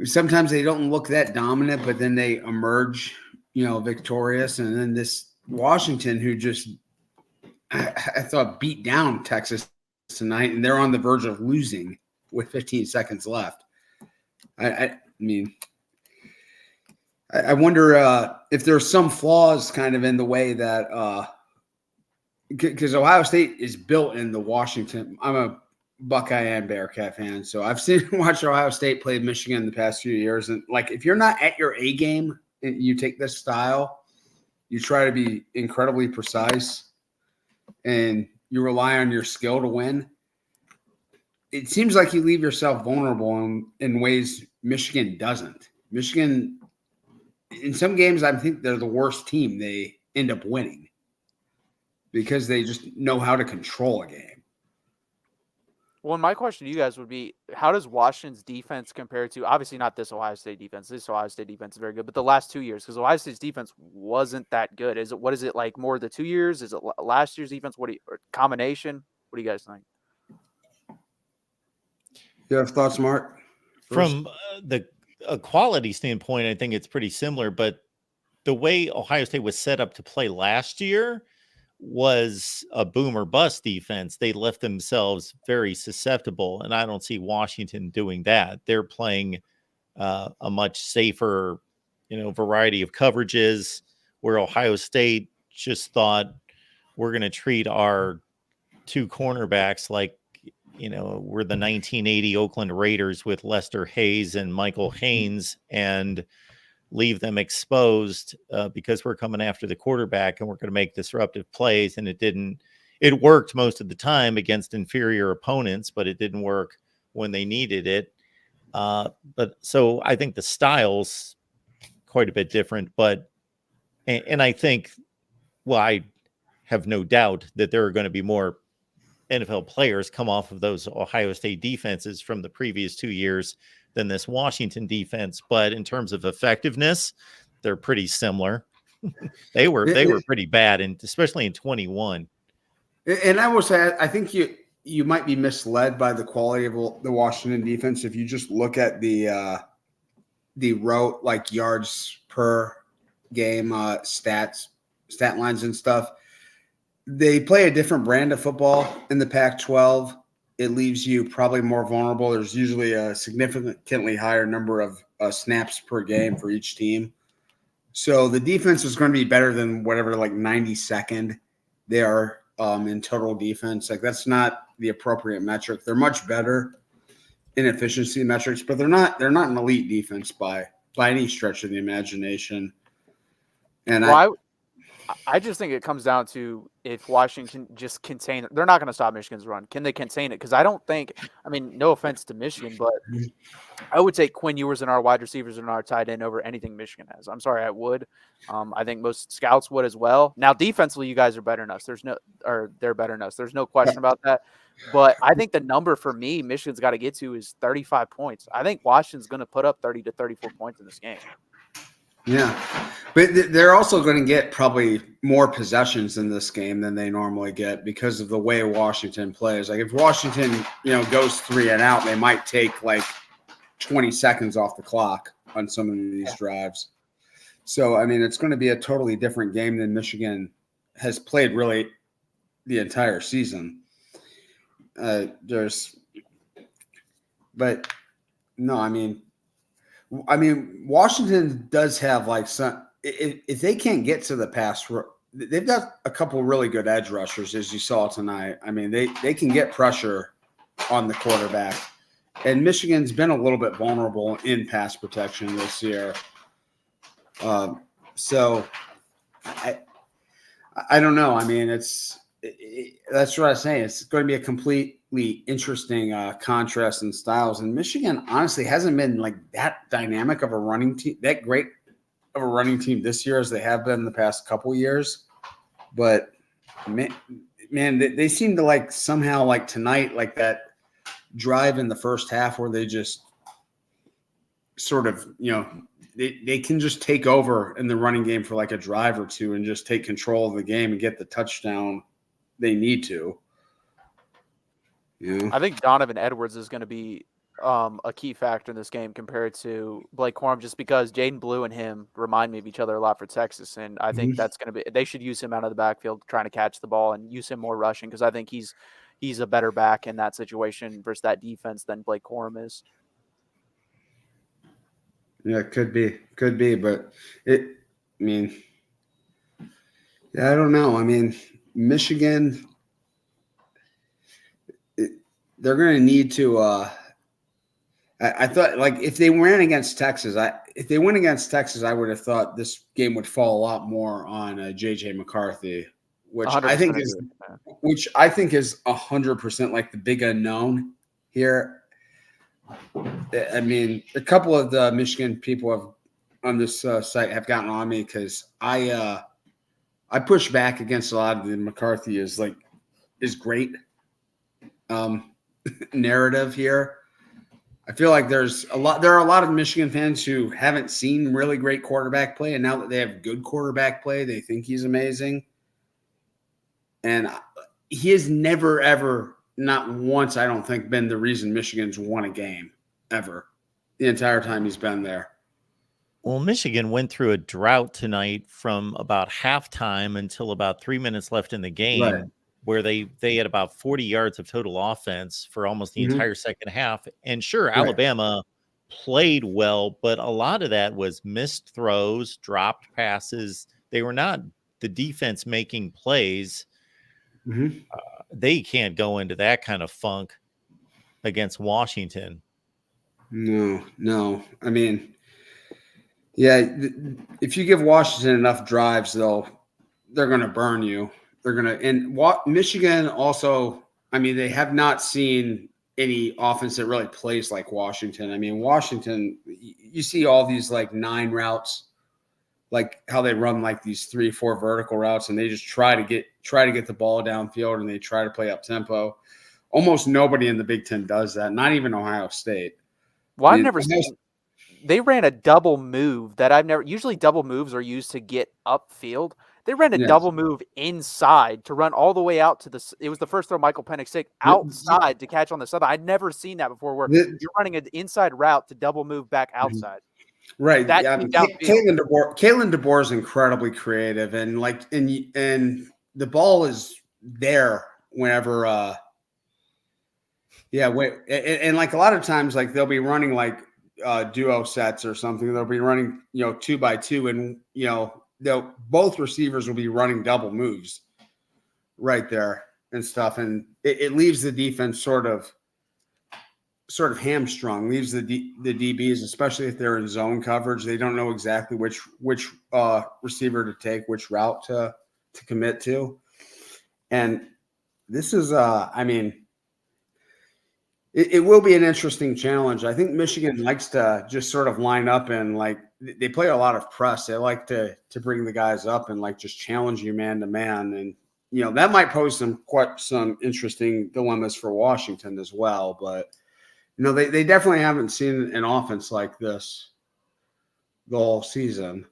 sometimes they don't look that dominant, but then they emerge, victorious. And then this Washington, who just, I thought, beat down Texas tonight, and they're on the verge of losing with 15 seconds left. I mean, I wonder if there's some flaws kind of in the way that because Ohio State is built in the Washington. I'm a Buckeye and Bearcat fan, so I've watched Ohio State play Michigan the past few years, and like if you're not at your A game and you take this style, you try to be incredibly precise, and you rely on your skill to win. It seems like you leave yourself vulnerable in ways Michigan doesn't. Michigan, in some games, I think they're the worst team. They end up winning because they just know how to control a game. Well, my question to you guys would be, how does Washington's defense compare to, obviously not this Ohio State defense. This Ohio State defense is very good, but the last 2 years, because Ohio State's defense wasn't that good. What is it like more the 2 years? Is it last year's defense? Or combination? What do you guys think? You have thoughts, Mark? From a quality standpoint, I think it's pretty similar, but the way Ohio State was set up to play last year was a boom or bust defense. They left themselves very susceptible, and I don't see Washington doing that. They're playing a much safer, variety of coverages, where Ohio State just thought we're going to treat our two cornerbacks like, we're the 1980 Oakland Raiders with Lester Hayes and Michael Haynes, and leave them exposed because we're coming after the quarterback and we're going to make disruptive plays. And it worked most of the time against inferior opponents, but it didn't work when they needed it. But so I think the style's quite a bit different, and I think, I have no doubt that there are going to be more NFL players come off of those Ohio State defenses from the previous 2 years than this Washington defense. But in terms of effectiveness, they're pretty similar. They were pretty bad, and especially in 21. And I will say, I think you might be misled by the quality of the Washington defense if you just look at the route, like yards per game stat lines and stuff. They play a different brand of football in the Pac-12. It leaves you probably more vulnerable. There's usually a significantly higher number of snaps per game for each team. So the defense is going to be better than whatever, like 92nd they are in total defense. Like that's not the appropriate metric. They're much better in efficiency metrics, but they're not an elite defense by any stretch of the imagination. And I just think it comes down to if Washington just contain – they're not going to stop Michigan's run. Can they contain it? Because I don't think – I mean, no offense to Michigan, but I would take Quinn Ewers and our wide receivers and our tight end over anything Michigan has. I'm sorry, I would. I think most scouts would as well. Now, defensively, you guys are better than us. They're better than us. There's no question about that. But I think the number for me Michigan's got to get to is 35 points. I think Washington's going to put up 30 to 34 points in this game. Yeah, but they're also going to get probably more possessions in this game than they normally get because of the way Washington plays. Like if Washington, goes 3 and out, they might take like 20 seconds off the clock on some of these drives. So, I mean, it's going to be a totally different game than Michigan has played really the entire season. But no, I mean, Washington does have like some. If they can't get to the pass, they've got a couple really good edge rushers, as you saw tonight. I mean, they can get pressure on the quarterback, and Michigan's been a little bit vulnerable in pass protection this year. So I don't know. I mean, that's what I was saying. It's going to be a completely interesting contrast in styles. And Michigan, honestly, hasn't been like that dynamic of a running team, that great of a running team this year as they have been the past couple years. But, man, they seem to like somehow like tonight, like that drive in the first half where they just sort of, they can just take over in the running game for like a drive or two and just take control of the game and get the touchdown they need to. I think Donovan Edwards is going to be a key factor in this game compared to Blake Corum, just because Jaden Blue and him remind me of each other a lot for Texas. And I think that's going to be – they should use him out of the backfield trying to catch the ball and use him more rushing, because I think he's a better back in that situation versus that defense than Blake Corum is. Yeah, could be, but I don't know. I mean, Michigan, they're going to need to. I thought, like, if they win against Texas, I would have thought this game would fall a lot more on JJ McCarthy, which I think is 100% like the big unknown here. I mean, a couple of the Michigan people on this site have gotten on me because I push back against a lot of the McCarthy is great narrative here. I feel like there are a lot of Michigan fans who haven't seen really great quarterback play, and now that they have good quarterback play, they think he's amazing. And he has never, ever, not once, I don't think, been the reason Michigan's won a game ever the entire time he's been there. Well, Michigan went through a drought tonight from about halftime until about 3 minutes left in the game, right, where they had about 40 yards of total offense for almost the entire second half. And sure, right, Alabama played well, but a lot of that was missed throws, dropped passes. They were not the defense making plays. They can't go into that kind of funk against Washington. No. I mean, yeah, if you give Washington enough drives, they're going to burn you. And Michigan also, I mean, they have not seen any offense that really plays like Washington. I mean, Washington, you see all these like 9 routes, like how they run like these 3-4 vertical routes, and they just try to get the ball downfield, and they try to play up tempo. Almost nobody in the Big Ten does that. Not even Ohio State. Well, I've never seen. They ran a double move that I've never. Usually, double moves are used to get upfield. They ran a double move inside to run all the way out to the. It was the first throw Michael Penix took outside to catch on the side. I'd never seen that before, where you're running an inside route to double move back outside. Right. Kalen DeBoer is incredibly creative, and and the ball is there whenever. And like a lot of times, like they'll be running like duo sets or something. They'll be running 2x2, and both receivers will be running double moves right there and stuff, and it leaves the defense sort of hamstrung, leaves the DBs, especially if they're in zone coverage. They don't know exactly which receiver to take, which route to to commit to. And this is, I mean, it will be an interesting challenge. I think Michigan likes to just sort of line up and like they play a lot of press. They like to bring the guys up and like just challenge you man to man. And you know that might pose some interesting dilemmas for Washington as well. But you know they definitely haven't seen an offense like this the whole season.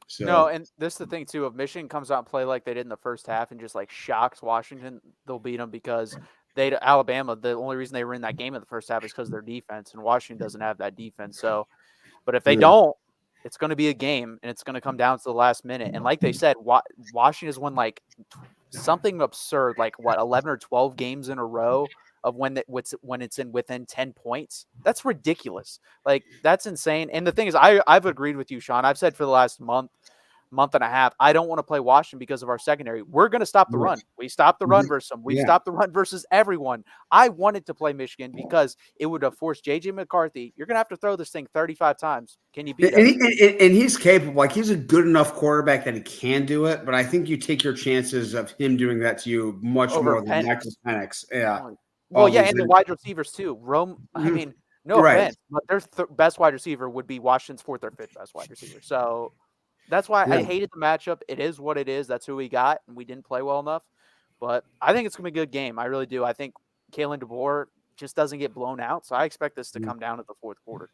So. No, and this is the thing too. If Michigan comes out and play like they did in the first half and just like shocks Washington, they'll beat them because Alabama. The only reason they were in that game in the first half is because of their defense, and Washington doesn't have that defense. So, but if they don't, it's going to be a game, and it's going to come down to the last minute. And like they said, Washington has won like something absurd, like what 11 or 12 games in a row of when it's in within 10 points. That's ridiculous. Like that's insane. And the thing is, I've agreed with you, Sean. I've said for the last month and a half, I don't want to play Washington because of our secondary. We're going to stop the run. We stopped the run versus them. We stopped the run versus everyone. I wanted to play Michigan because it would have forced J.J. McCarthy. You're going to have to throw this thing 35 times. Can you beat him? And he's capable. Like he's a good enough quarterback that he can do it. But I think you take your chances of him doing that to you much more than Michael Penix. Yeah. Well, yeah, and the wide receivers too. I mean, no offense, but their best wide receiver would be Washington's fourth or fifth best wide receiver. So that's why I hated the matchup. It is what it is. That's who we got, and we didn't play well enough. But I think it's going to be a good game. I really do. I think Kalen DeBoer just doesn't get blown out, so I expect this to come down at the fourth quarter.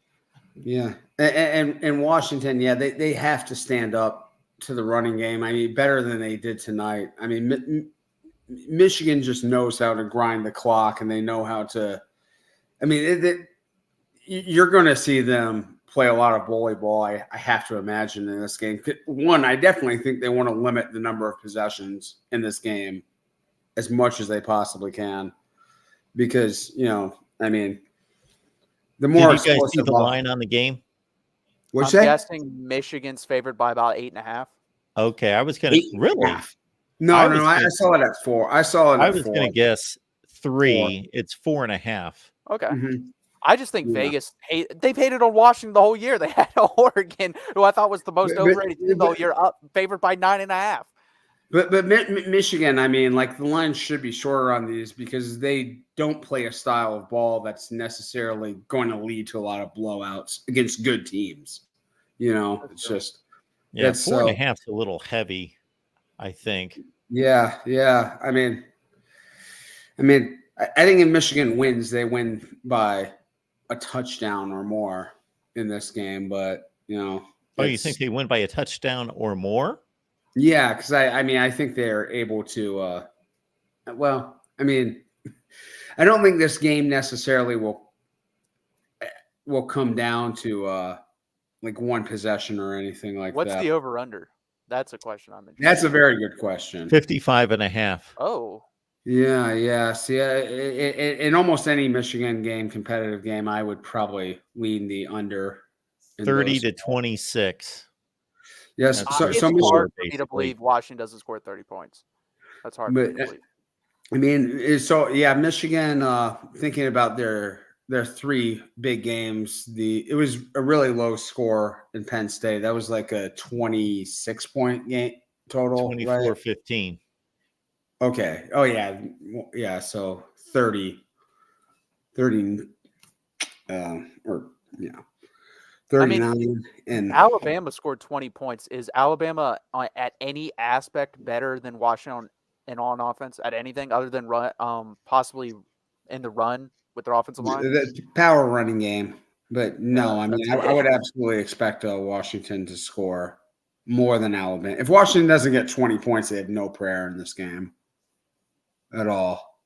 Yeah, and Washington, they have to stand up to the running game. I mean, better than they did tonight. I mean, Michigan just knows how to grind the clock, and they know how to. I mean, you're going to see them play a lot of bully ball. I have to imagine in this game. One, I definitely think they want to limit the number of possessions in this game as much as they possibly can, because I mean, the more. Did you guys see the line on the game? I'm guessing Michigan's favored by about 8.5. Okay, I was going to really. No, I saw it at 4. I was going to guess 3. 4. It's 4.5. Okay. Mm-hmm. I just think Vegas, they've hated on Washington the whole year. They had Oregon, who I thought was the most overrated team the whole year, up favored by 9.5. But Michigan, I mean, like the line should be shorter on these because they don't play a style of ball that's necessarily going to lead to a lot of blowouts against good teams. It's just 4.5 is a little heavy, I think. Yeah. I mean, I think if Michigan wins, they win by a touchdown or more in this game. But you think they win by a touchdown or more? Yeah, because I think they're able to. Well, I mean, I don't think this game necessarily will come down to like one possession or anything like that. What's the over/under? That's a question I'm interested. That's a very good question. 55.5. Oh. Yeah. See, in almost any Michigan game, competitive game, I would probably lean the under. 30 to 26. Yes, it's hard for me to believe Washington doesn't score 30 points. That's hard for me to believe. I mean, Michigan. Thinking about their 3 big games, it was a really low score in Penn State. That was like a 26-point game total. 24-15. Okay. Oh yeah. So 30. 39. And Alabama scored 20 points. Is Alabama at any aspect better than Washington and on offense at anything other than run, possibly in the run with their offensive line? The power running game. But no, I mean, I would absolutely expect Washington to score more than Alabama. If Washington doesn't get 20 points, they have no prayer in this game at all.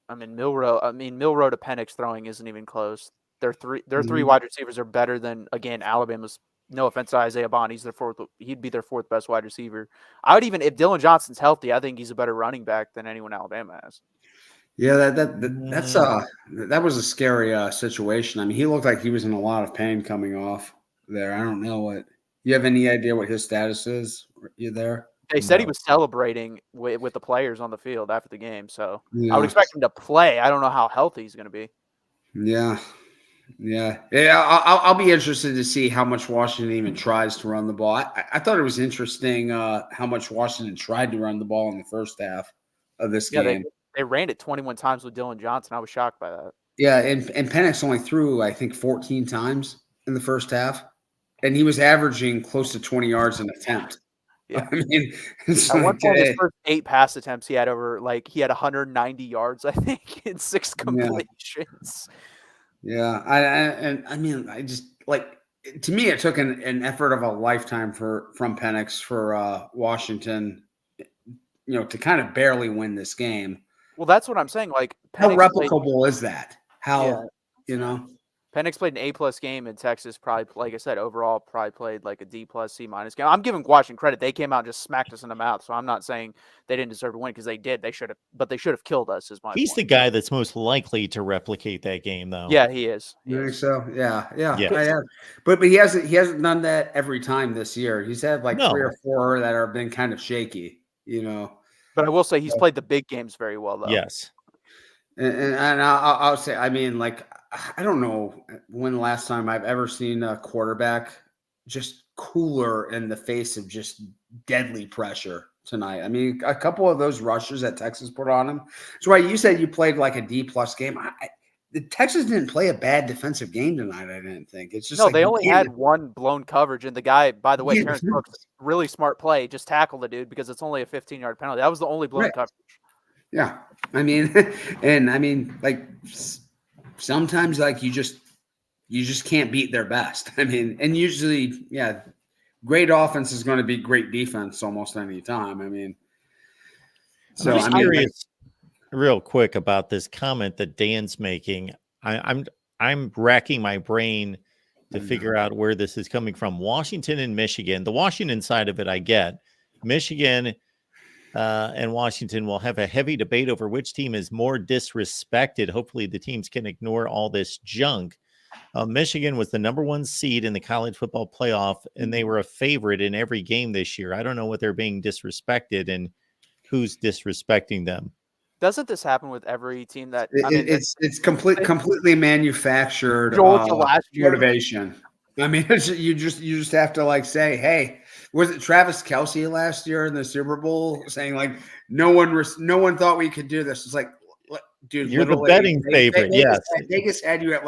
I mean, Milroe to Penix throwing isn't even close. Their three wide receivers are better than, again, Alabama's. No offense to Isaiah Bond, he'd be their 4th best wide receiver. I would even, if Dylan Johnson's healthy, I think he's a better running back than anyone Alabama has. Yeah, that was a scary situation. I mean, he looked like he was in a lot of pain coming off there. I don't know you have any idea what his status is? You there? They said he was celebrating with the players on the field after the game, so I would expect him to play. I don't know how healthy he's going to be. Yeah. Yeah. I'll be interested to see how much Washington even tries to run the ball. I thought it was interesting how much Washington tried to run the ball in the first half of this game. They ran it 21 times with Dylan Johnson. I was shocked by that. Yeah, and Penix only threw, I think, 14 times in the first half, and he was averaging close to 20 yards an attempt. Yeah. I mean, at one point, his first 8 pass attempts, he had 190 yards, I think, in 6 completions. Yeah, I mean, I just to me, it took an effort of a lifetime from Penix for Washington, to kind of barely win this game. Well, that's what I'm saying. How replicable is that? How Penix played an A+ game in Texas. Probably, like I said, overall probably played like a D+, C- game. I'm giving Washington credit. They came out and just smacked us in the mouth. So I'm not saying they didn't deserve to win because they did. They should have, but they should have killed us. Is my He's point. the guy that's most likely to replicate that game, though. Yeah, he is. You think so? Yeah. I have. But he hasn't done that every time this year. He's had 3 or 4 that have been kind of shaky. But I will say he's played the big games very well, though. Yes. And I'll say, I mean, I don't know when the last time I've ever seen a quarterback just cooler in the face of just deadly pressure tonight. I mean, a couple of those rushes that Texas put on him. That's why you said you played like a D+ game. The Texas didn't play a bad defensive game tonight, I didn't think. It's just they only had 1 blown coverage, and the guy, by the way, Terrence Brooks, really smart play, just tackled the dude because it's only a 15-yard penalty. That was the only blown coverage. Yeah, I mean, sometimes you just can't beat their best. I mean, and usually, great offense is going to be great defense almost any time. I mean, so I'm curious, real quick, about this comment that Dan's making. I'm racking my brain to figure out where this is coming from. Washington and Michigan. The Washington side of it, I get. Michigan and Washington will have a heavy debate over which team is more disrespected. Hopefully the teams can ignore all this junk. Michigan was the #1 seed in the college football playoff, and they were a favorite in every game this year. I don't know what they're being disrespected and who's disrespecting them. Doesn't this happen with every team that it's completely manufactured Georgia last year motivation? I mean, you just have to say, hey, was it Travis Kelce last year in the Super Bowl saying no one thought we could do this? It's dude, you're the betting favorite. Yes, Vegas had you at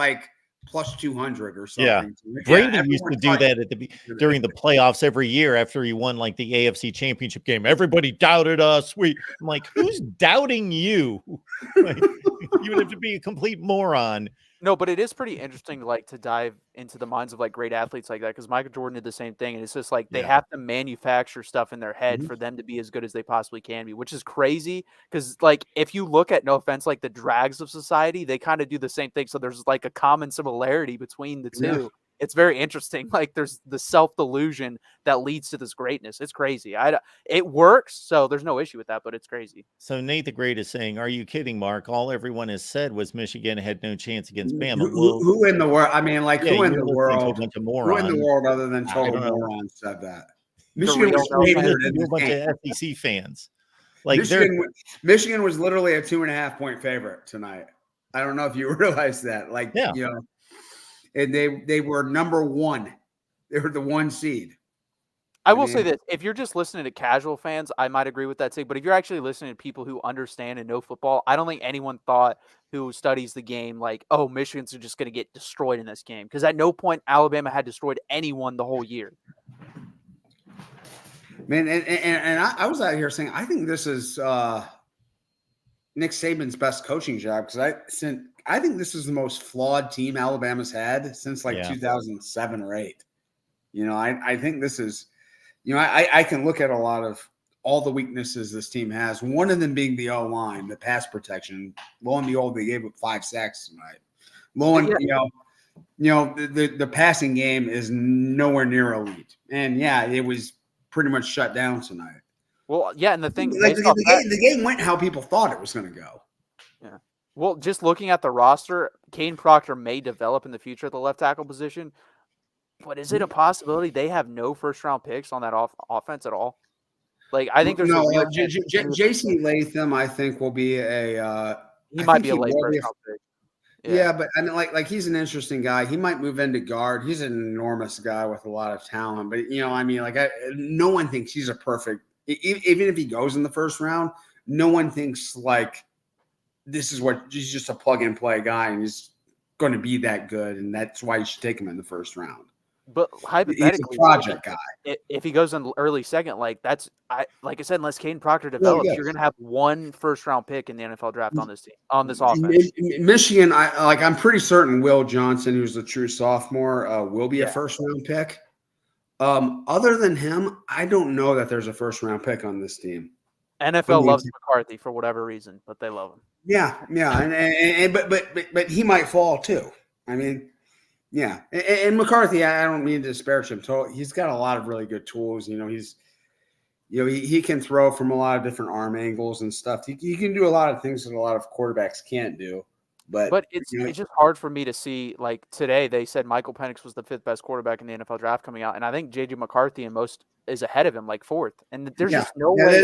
plus 200 or something. Yeah, Brady used to do that during the playoffs every year after he won the AFC Championship game. Everybody doubted us. I'm like, who's doubting you? You would have to be a complete moron. No, but it is pretty interesting to dive into the minds of great athletes like that, because Michael Jordan did the same thing, and it's just they have to manufacture stuff in their head for them to be as good as they possibly can be, which is crazy because if you look at, no offense, the drags of society, they kind of do the same thing. So there's a common similarity between the two. Yeah. It's very interesting. There's the self-delusion that leads to this greatness. It's crazy. It works, so there's no issue with that, but it's crazy. So Nate the Great is saying, are you kidding, Mark? All everyone has said was Michigan had no chance against Bama. Who in the world? I mean, who in the world? Who in the world other than total morons said that? Michigan was favored in a bunch of SEC fans. Michigan was literally a 2.5-point favorite tonight. I don't know if you realize that. And they were #1. They were the 1 seed. I will say this. If you're just listening to casual fans, I might agree with that take. But if you're actually listening to people who understand and know football, I don't think anyone thought who studies the game Michigan's just going to get destroyed in this game. Because at no point Alabama had destroyed anyone the whole year. Man, and I was out here saying, I think this is Nick Saban's best coaching job, because I think this is the most flawed team Alabama's had since 2007 or 8. I think this is, I can look at a lot of all the weaknesses this team has. One of them being the O-line, the pass protection. Lo and behold, they gave up 5 sacks tonight. The passing game is nowhere near elite. And it was pretty much shut down tonight. Well, yeah, and the thing, the game went how people thought it was going to go. Yeah. Well, just looking at the roster, Kane Proctor may develop in the future at the left tackle position, but is it a possibility they have no first-round picks on that offense at all? I think there's J.C. Latham, I think, will be he might be a late first-round pick. Yeah, but I mean, like he's an interesting guy. He might move into guard. He's an enormous guy with a lot of talent. But I mean, like no one thinks he's a perfect. Even if he goes in the first round, no one thinks like this is what he's just a plug and play guy, and he's going to be that good, and that's why you should take him in the first round. But hypothetically, he's a project guy. If he goes in early second, like I said, unless Caden Proctor develops, yes. you're going to have one first round pick in the NFL draft on this team, on this offense. Michigan, I'm pretty certain Will Johnson, who's a true sophomore, will be a first round pick. Other than him, I don't know that there's a first round pick on this team. NFL loves McCarthy for whatever reason, but they love him. Yeah, but he might fall too. I mean. Yeah, and McCarthy, I don't mean to disparage him. He's got a lot of really good tools. He can throw from a lot of different arm angles and stuff. He can do a lot of things that a lot of quarterbacks can't do. But it's just hard for me to see. Like today, they said Michael Penix was the 5th best quarterback in the NFL draft coming out, and I think JJ McCarthy is ahead of him, like 4th. And there's just no way.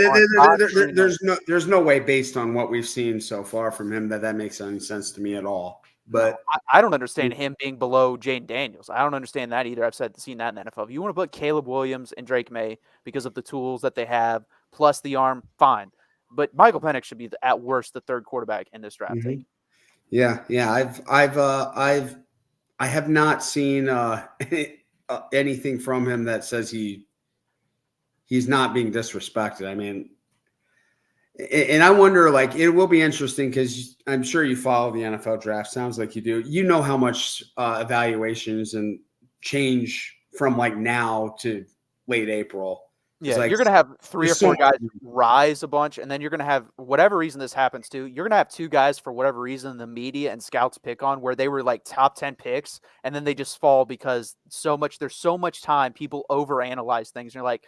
There's no way based on what we've seen so far from him that makes any sense to me at all. But I don't understand him being below Jane Daniels. I don't understand that either. I've seen that in the NFL. If you want to put Caleb Williams and Drake May because of the tools that they have plus the arm, fine. But Michael Penix should be at worst the 3rd quarterback in this draft. Mm-hmm. Yeah. I have not seen anything from him that says he's not being disrespected. I mean. And I wonder, like, it will be interesting because I'm sure you follow the NFL draft. Sounds like you do. You know how much evaluations and change from like now to late April. Yeah, like, you're going to have 3 or 4 guys rise a bunch, and then you're going to have whatever reason this happens to. You're going to have 2 guys for whatever reason the media and scouts pick on where they were like top 10 picks, and then they just fall because there's so much time people overanalyze things. And you're like,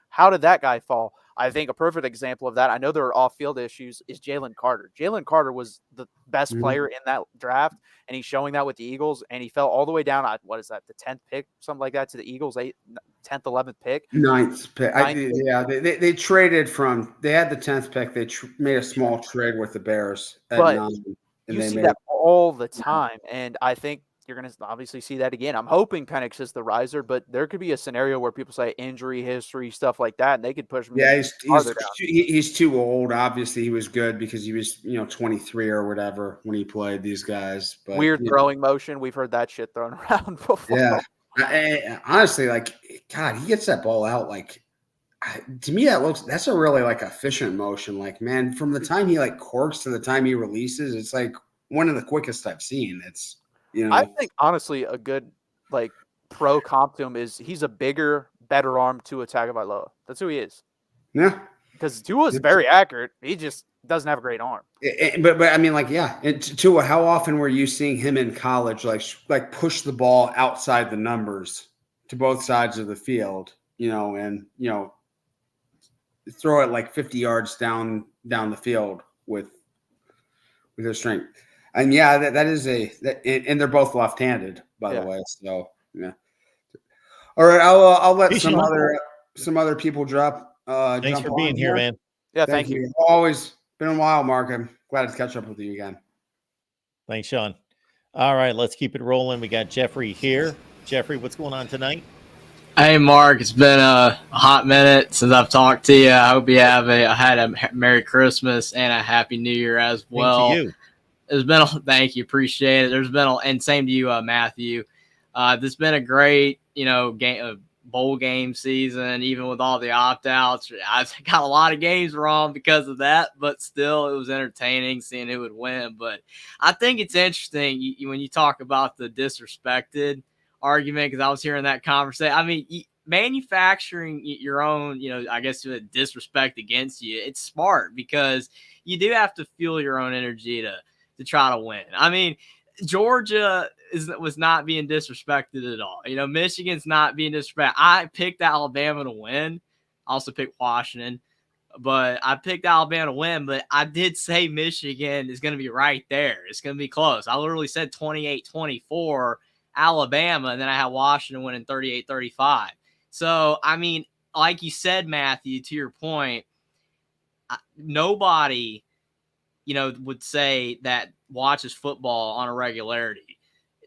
how did that guy fall? I think a perfect example of that, I know there are off-field issues, is Jalen Carter. Jalen Carter was the best player in that draft, and he's showing that with the Eagles, and he fell all the way down at, what is that, the 10th pick, something like that, to the Eagles, 10th, 11th pick? 9th pick. They traded from – they had the 10th pick. They made a small trade with the Bears at 9. You see that all the time, and I think you're going to obviously see that again. I'm hoping Penix is the riser, but there could be a scenario where people say injury history, stuff like that, and they could push him. Yeah, he's too old. Obviously, he was good because he was 23 or whatever when he played these guys. But, weird throwing motion. We've heard that shit thrown around before. Yeah, honestly, like, God, he gets that ball out like. To me, that's a really like efficient motion. Like, man, from the time he like corks to the time he releases, it's like one of the quickest I've seen. It's. I think honestly a good like pro comp to him is he's a bigger, better arm Tua Tagovailoa. That's who he is. Yeah, because Tua is very accurate. He just doesn't have a great arm. But I mean, like, yeah. And Tua, how often were you seeing him in college like push the ball outside the numbers to both sides of the field? And throw it like 50 yards down the field with his strength. And yeah, that is and they're both left-handed, by the way. So yeah. All right, I'll let some other people drop. Thanks for being here, man. Yeah, thank you. Always been a while, Mark. I'm glad to catch up with you again. Thanks, Sean. All right, let's keep it rolling. We got Jeffrey here. Jeffrey, what's going on tonight? Hey, Mark, it's been a hot minute since I've talked to you. I hope you had a Merry Christmas and a Happy New Year as well. Same to you. There's been thank you, appreciate it. There's been and same to you, Matthew. There's been a great, bowl game season, even with all the opt-outs. I got a lot of games wrong because of that, but still, it was entertaining seeing who would win. But I think it's interesting when you talk about the disrespected argument, because I was hearing that conversation. I mean, manufacturing your own, I guess disrespect against you, it's smart because you do have to fuel your own energy to try to win. I mean, Georgia was not being disrespected at all. Michigan's not being disrespected. I picked Alabama to win. I also picked Washington, but I picked Alabama to win. But I did say Michigan is going to be right there. It's going to be close. I literally said 28-24 Alabama, and then I had Washington winning 38-35. So, I mean, like you said, Matthew, to your point, nobody would say that watches football on a regularity,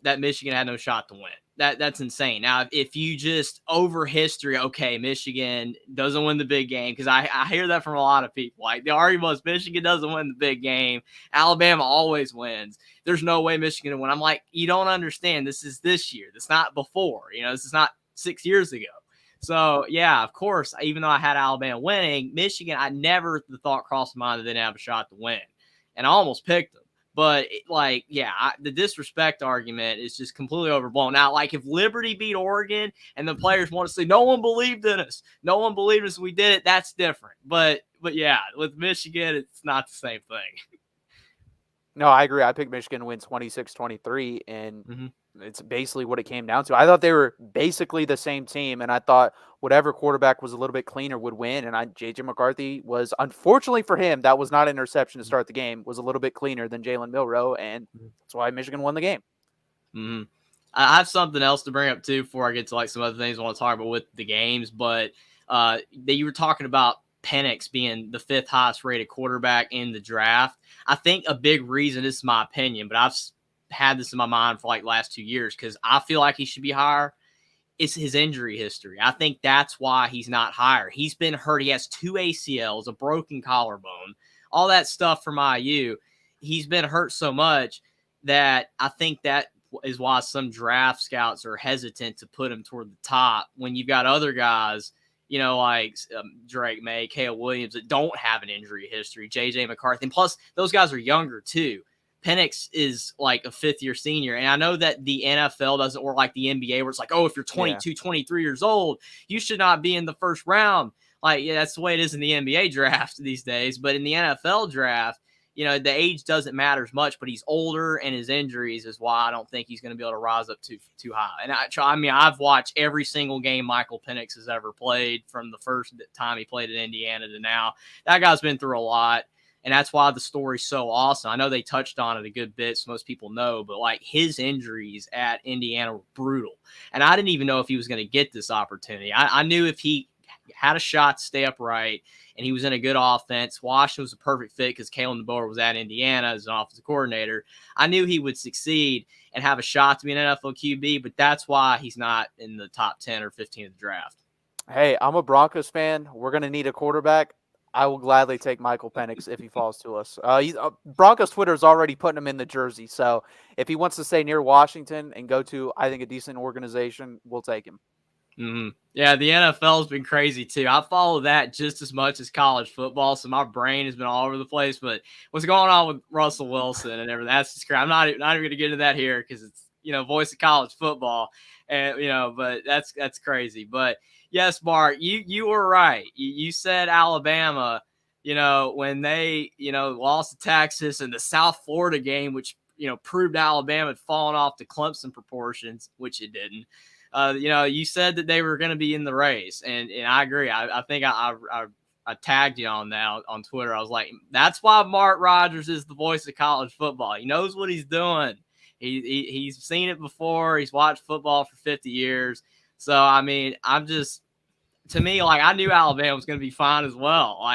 that Michigan had no shot to win. That's insane. Now, if you just over history, okay, Michigan doesn't win the big game, because I hear that from a lot of people. Like, the argument was Michigan doesn't win the big game. Alabama always wins. There's no way Michigan will win. I'm like, you don't understand. This is this year. That's not before. This is not 6 years ago. So, yeah, of course, even though I had Alabama winning, Michigan, the thought crossed my mind that they didn't have a shot to win. And I almost picked them. But, the disrespect argument is just completely overblown. Now, like, if Liberty beat Oregon and the players want to say, no one believed in us, we did it, that's different. But yeah, with Michigan, it's not the same thing. No, I agree. I picked Michigan to win 26-23, and it's basically what it came down to. I thought they were basically the same team, and I thought whatever quarterback was a little bit cleaner would win. And J.J. McCarthy was, unfortunately for him, that was not an interception to start the game, was a little bit cleaner than Jalen Milroe, and that's why Michigan won the game. Mm-hmm. I have something else to bring up, too, before I get to, some other things I want to talk about with the games. But you were talking about Penix being the 5th highest rated quarterback in the draft. I think a big reason, this is my opinion, but I've had this in my mind for last 2 years, because I feel like he should be higher. It's his injury history. I think that's why he's not higher. He's been hurt. He has 2 ACLs, a broken collarbone, all that stuff from IU. He's been hurt so much that I think that is why some draft scouts are hesitant to put him toward the top when you've got other guys, like Drake May, Caleb Williams, that don't have an injury history, J.J. McCarthy. And plus, those guys are younger, too. Penix is like a 5th-year senior. And I know that the NFL doesn't work like the NBA, where it's like, oh, if you're 22, 23 years old, you should not be in the first round. That's the way it is in the NBA draft these days. But in the NFL draft, the age doesn't matter as much, but he's older, and his injuries is why I don't think he's going to be able to rise up too high. And I've watched every single game Michael Penix has ever played, from the first time he played in Indiana to now. That guy's been through a lot, and that's why the story's so awesome. I know they touched on it a good bit, so most people know, but his injuries at Indiana were brutal. And I didn't even know if he was going to get this opportunity. I knew if he had a shot to stay upright and he was in a good offense, Washington was a perfect fit because Kalen DeBoer was at Indiana as an offensive coordinator. I knew he would succeed and have a shot to be an NFL QB, but that's why he's not in the top 10 or 15 of the draft. Hey, I'm a Broncos fan. We're going to need a quarterback. I will gladly take Michael Penix if he falls to us. Broncos Twitter is already putting him in the jersey, so if he wants to stay near Washington and go to, I think, a decent organization, we'll take him. Mm-hmm. Yeah, the NFL has been crazy too. I follow that just as much as college football, so my brain has been all over the place. But what's going on with Russell Wilson and everything? That's just crazy. I'm not even going to get into that here because it's voice of college football, and but that's crazy. But yes, Mark, you were right. You said Alabama, when they lost to Texas in the South Florida game, which proved Alabama had fallen off to Clemson proportions, which it didn't. You said that they were going to be in the race, and I agree. I think I tagged you on that on Twitter. I was like, that's why Mark Rogers is the voice of college football. He knows what he's doing. He's seen it before. He's watched football for 50 years. So, to me, I knew Alabama was going to be fine as well.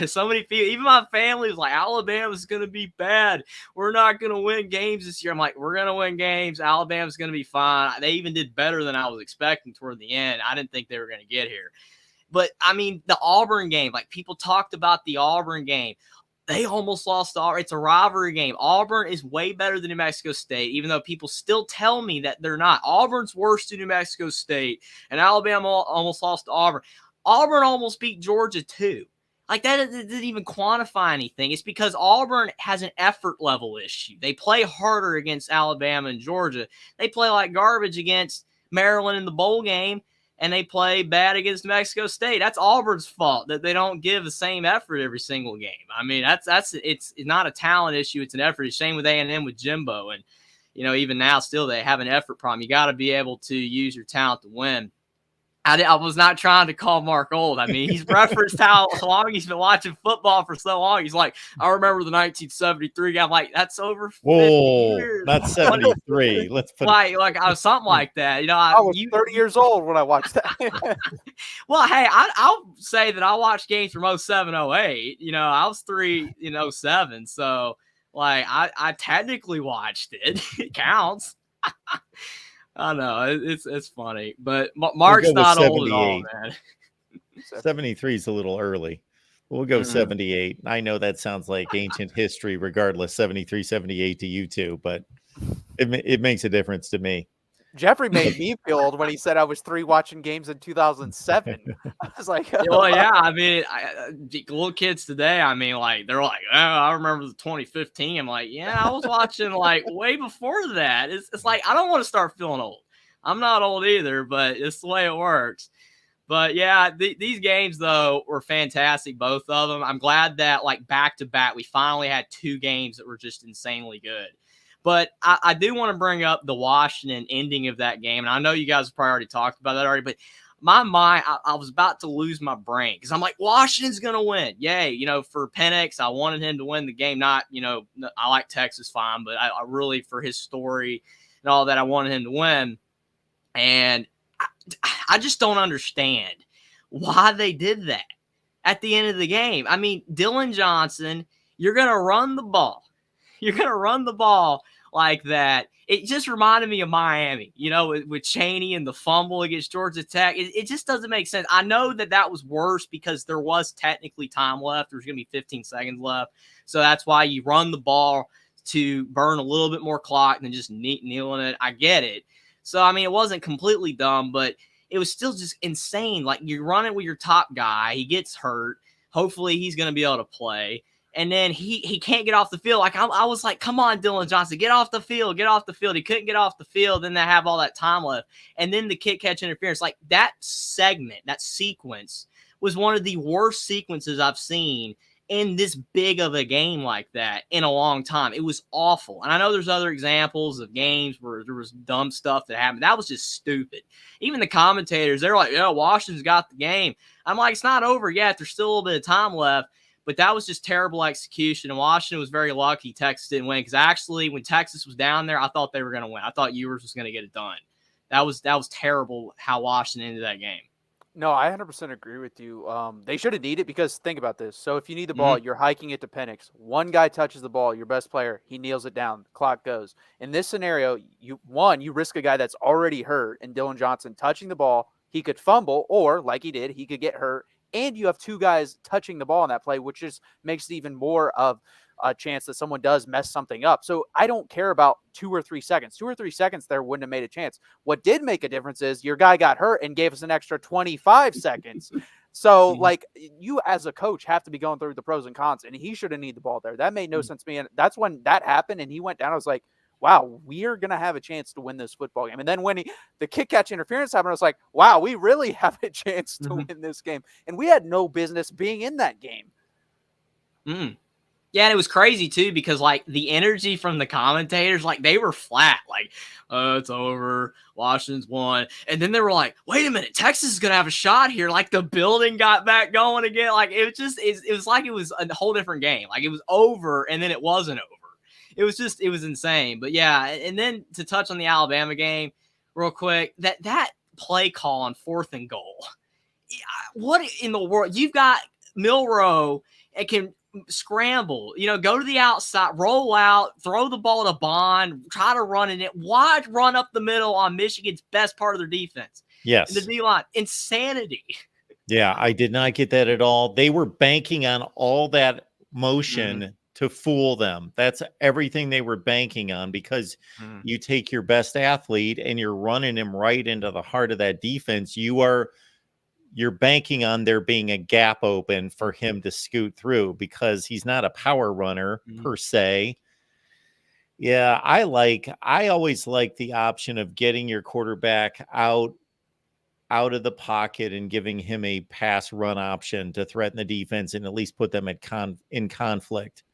So many people, even my family was like, Alabama's going to be bad. We're not going to win games this year. I'm like, we're going to win games. Alabama's going to be fine. They even did better than I was expecting toward the end. I didn't think they were going to get here. But, the Auburn game, people talked about the Auburn game. They almost lost to Auburn. It's a rivalry game. Auburn is way better than New Mexico State, even though people still tell me that they're not. Auburn's worse than New Mexico State, and Alabama almost lost to Auburn. Auburn almost beat Georgia, too. That didn't even quantify anything. It's because Auburn has an effort level issue. They play harder against Alabama and Georgia. They play like garbage against Maryland in the bowl game, and they play bad against Mexico State. That's Auburn's fault that they don't give the same effort every single game. It's not a talent issue. It's an effort issue. Same with A&M with Jimbo. And, even now still they have an effort problem. You got to be able to use your talent to win. I was not trying to call Mark old. I mean, he's referenced how long he's been watching football for so long. He's like, I remember the 1973 guy. I'm like, that's over 50 years. Not 73. Let's put like I was something like that. You know, I was 30 years old when I watched that. Well, hey, I'll say that I watched games from 07, 08. You know, I was 3 in 07. So, like, I technically watched it. It counts. I know it's funny, but Mark's not old at all, man. 73 is a little early. We'll go 78. I know that sounds like ancient history, regardless, 73, 78 to you two, but it makes a difference to me. Jeffrey made me feel old when he said I was 3 watching games in 2007. I was like, well, yeah. I mean, little kids today, I mean, like, they're like, oh, I remember the 2015. I'm like, yeah, I was watching like way before that. It's like, I don't want to start feeling old. I'm not old either, but it's the way it works. But yeah, these games though were fantastic, both of them. I'm glad that like back to back, we finally had 2 games that were just insanely good. But I do want to bring up the Washington ending of that game. And I know you guys have probably already talked about that already, but my mind, I was about to lose my brain because I'm like, Washington's going to win. Yay. You know, for Penix, I wanted him to win the game. Not, you know, I like Texas fine, but I really, for his story and all that, I wanted him to win. And I just don't understand why they did that at the end of the game. I mean, Dylan Johnson, you're going to run the ball. You're going to run the ball like that. It just reminded me of Miami, you know, with Chaney and the fumble against Georgia Tech. It just doesn't make sense. I know that was worse because there was technically time left. There's going to be 15 seconds left. So that's why you run the ball to burn a little bit more clock than just kneeling it. I get it. So, I mean, it wasn't completely dumb, but it was still just insane. Like, you're running with your top guy. He gets hurt. Hopefully he's going to be able to play. And then he can't get off the field. Like, I was like, come on, Dylan Johnson, get off the field, get off the field. He couldn't get off the field. Then they have all that time left. And then the kick catch interference, like that segment, that sequence was one of the worst sequences I've seen in this big of a game like that in a long time. It was awful. And I know there's other examples of games where there was dumb stuff that happened. That was just stupid. Even the commentators, they're like, yeah, Washington's got the game. I'm like, it's not over yet. There's still a little bit of time left. But that was just terrible execution. And Washington was very lucky Texas didn't win. Because actually, when Texas was down there, I thought they were going to win. I thought Ewers was going to get it done. That was terrible how Washington ended that game. No, I 100% agree with you. They should have needed it because think about this. So if you need the ball, you're hiking it to Penix. One guy touches the ball, your best player, he kneels it down, the clock goes. In this scenario, you risk a guy that's already hurt, and Dylan Johnson touching the ball, he could fumble, or like he did, he could get hurt. And you have 2 guys touching the ball in that play, which just makes it even more of a chance that someone does mess something up. So I don't care about 2 or 3 seconds. 2 or 3 seconds there wouldn't have made a chance. What did make a difference is your guy got hurt and gave us an extra 25 seconds. So, like, you as a coach have to be going through the pros and cons, and he shouldn't need the ball there. That made no sense to me. And that's when that happened, and he went down. I was like, wow, we are going to have a chance to win this football game. And then when the kick catch interference happened, I was like, wow, we really have a chance to win this game. And we had no business being in that game. Yeah, and it was crazy too because like the energy from the commentators, like they were flat, like, it's over, Washington's won. And then they were like, wait a minute, Texas is gonna have a shot here. Like the building got back going again. Like it was like it was a whole different game. Like it was over and then it wasn't over. It was insane. But yeah, and then to touch on the Alabama game real quick, that play call on 4th and goal. What in the world? You've got Milroe and can scramble, go to the outside, roll out, throw the ball to Bond, try to run in it. Why run up the middle on Michigan's best part of their defense? Yes. In the D-line. Insanity. Yeah, I did not get that at all. They were banking on all that motion to fool them. That's everything they were banking on because you take your best athlete and you're running him right into the heart of that defense. You're banking on there being a gap open for him to scoot through because he's not a power runner per se. Yeah, I always like the option of getting your quarterback out of the pocket and giving him a pass run option to threaten the defense and at least put them in conflict.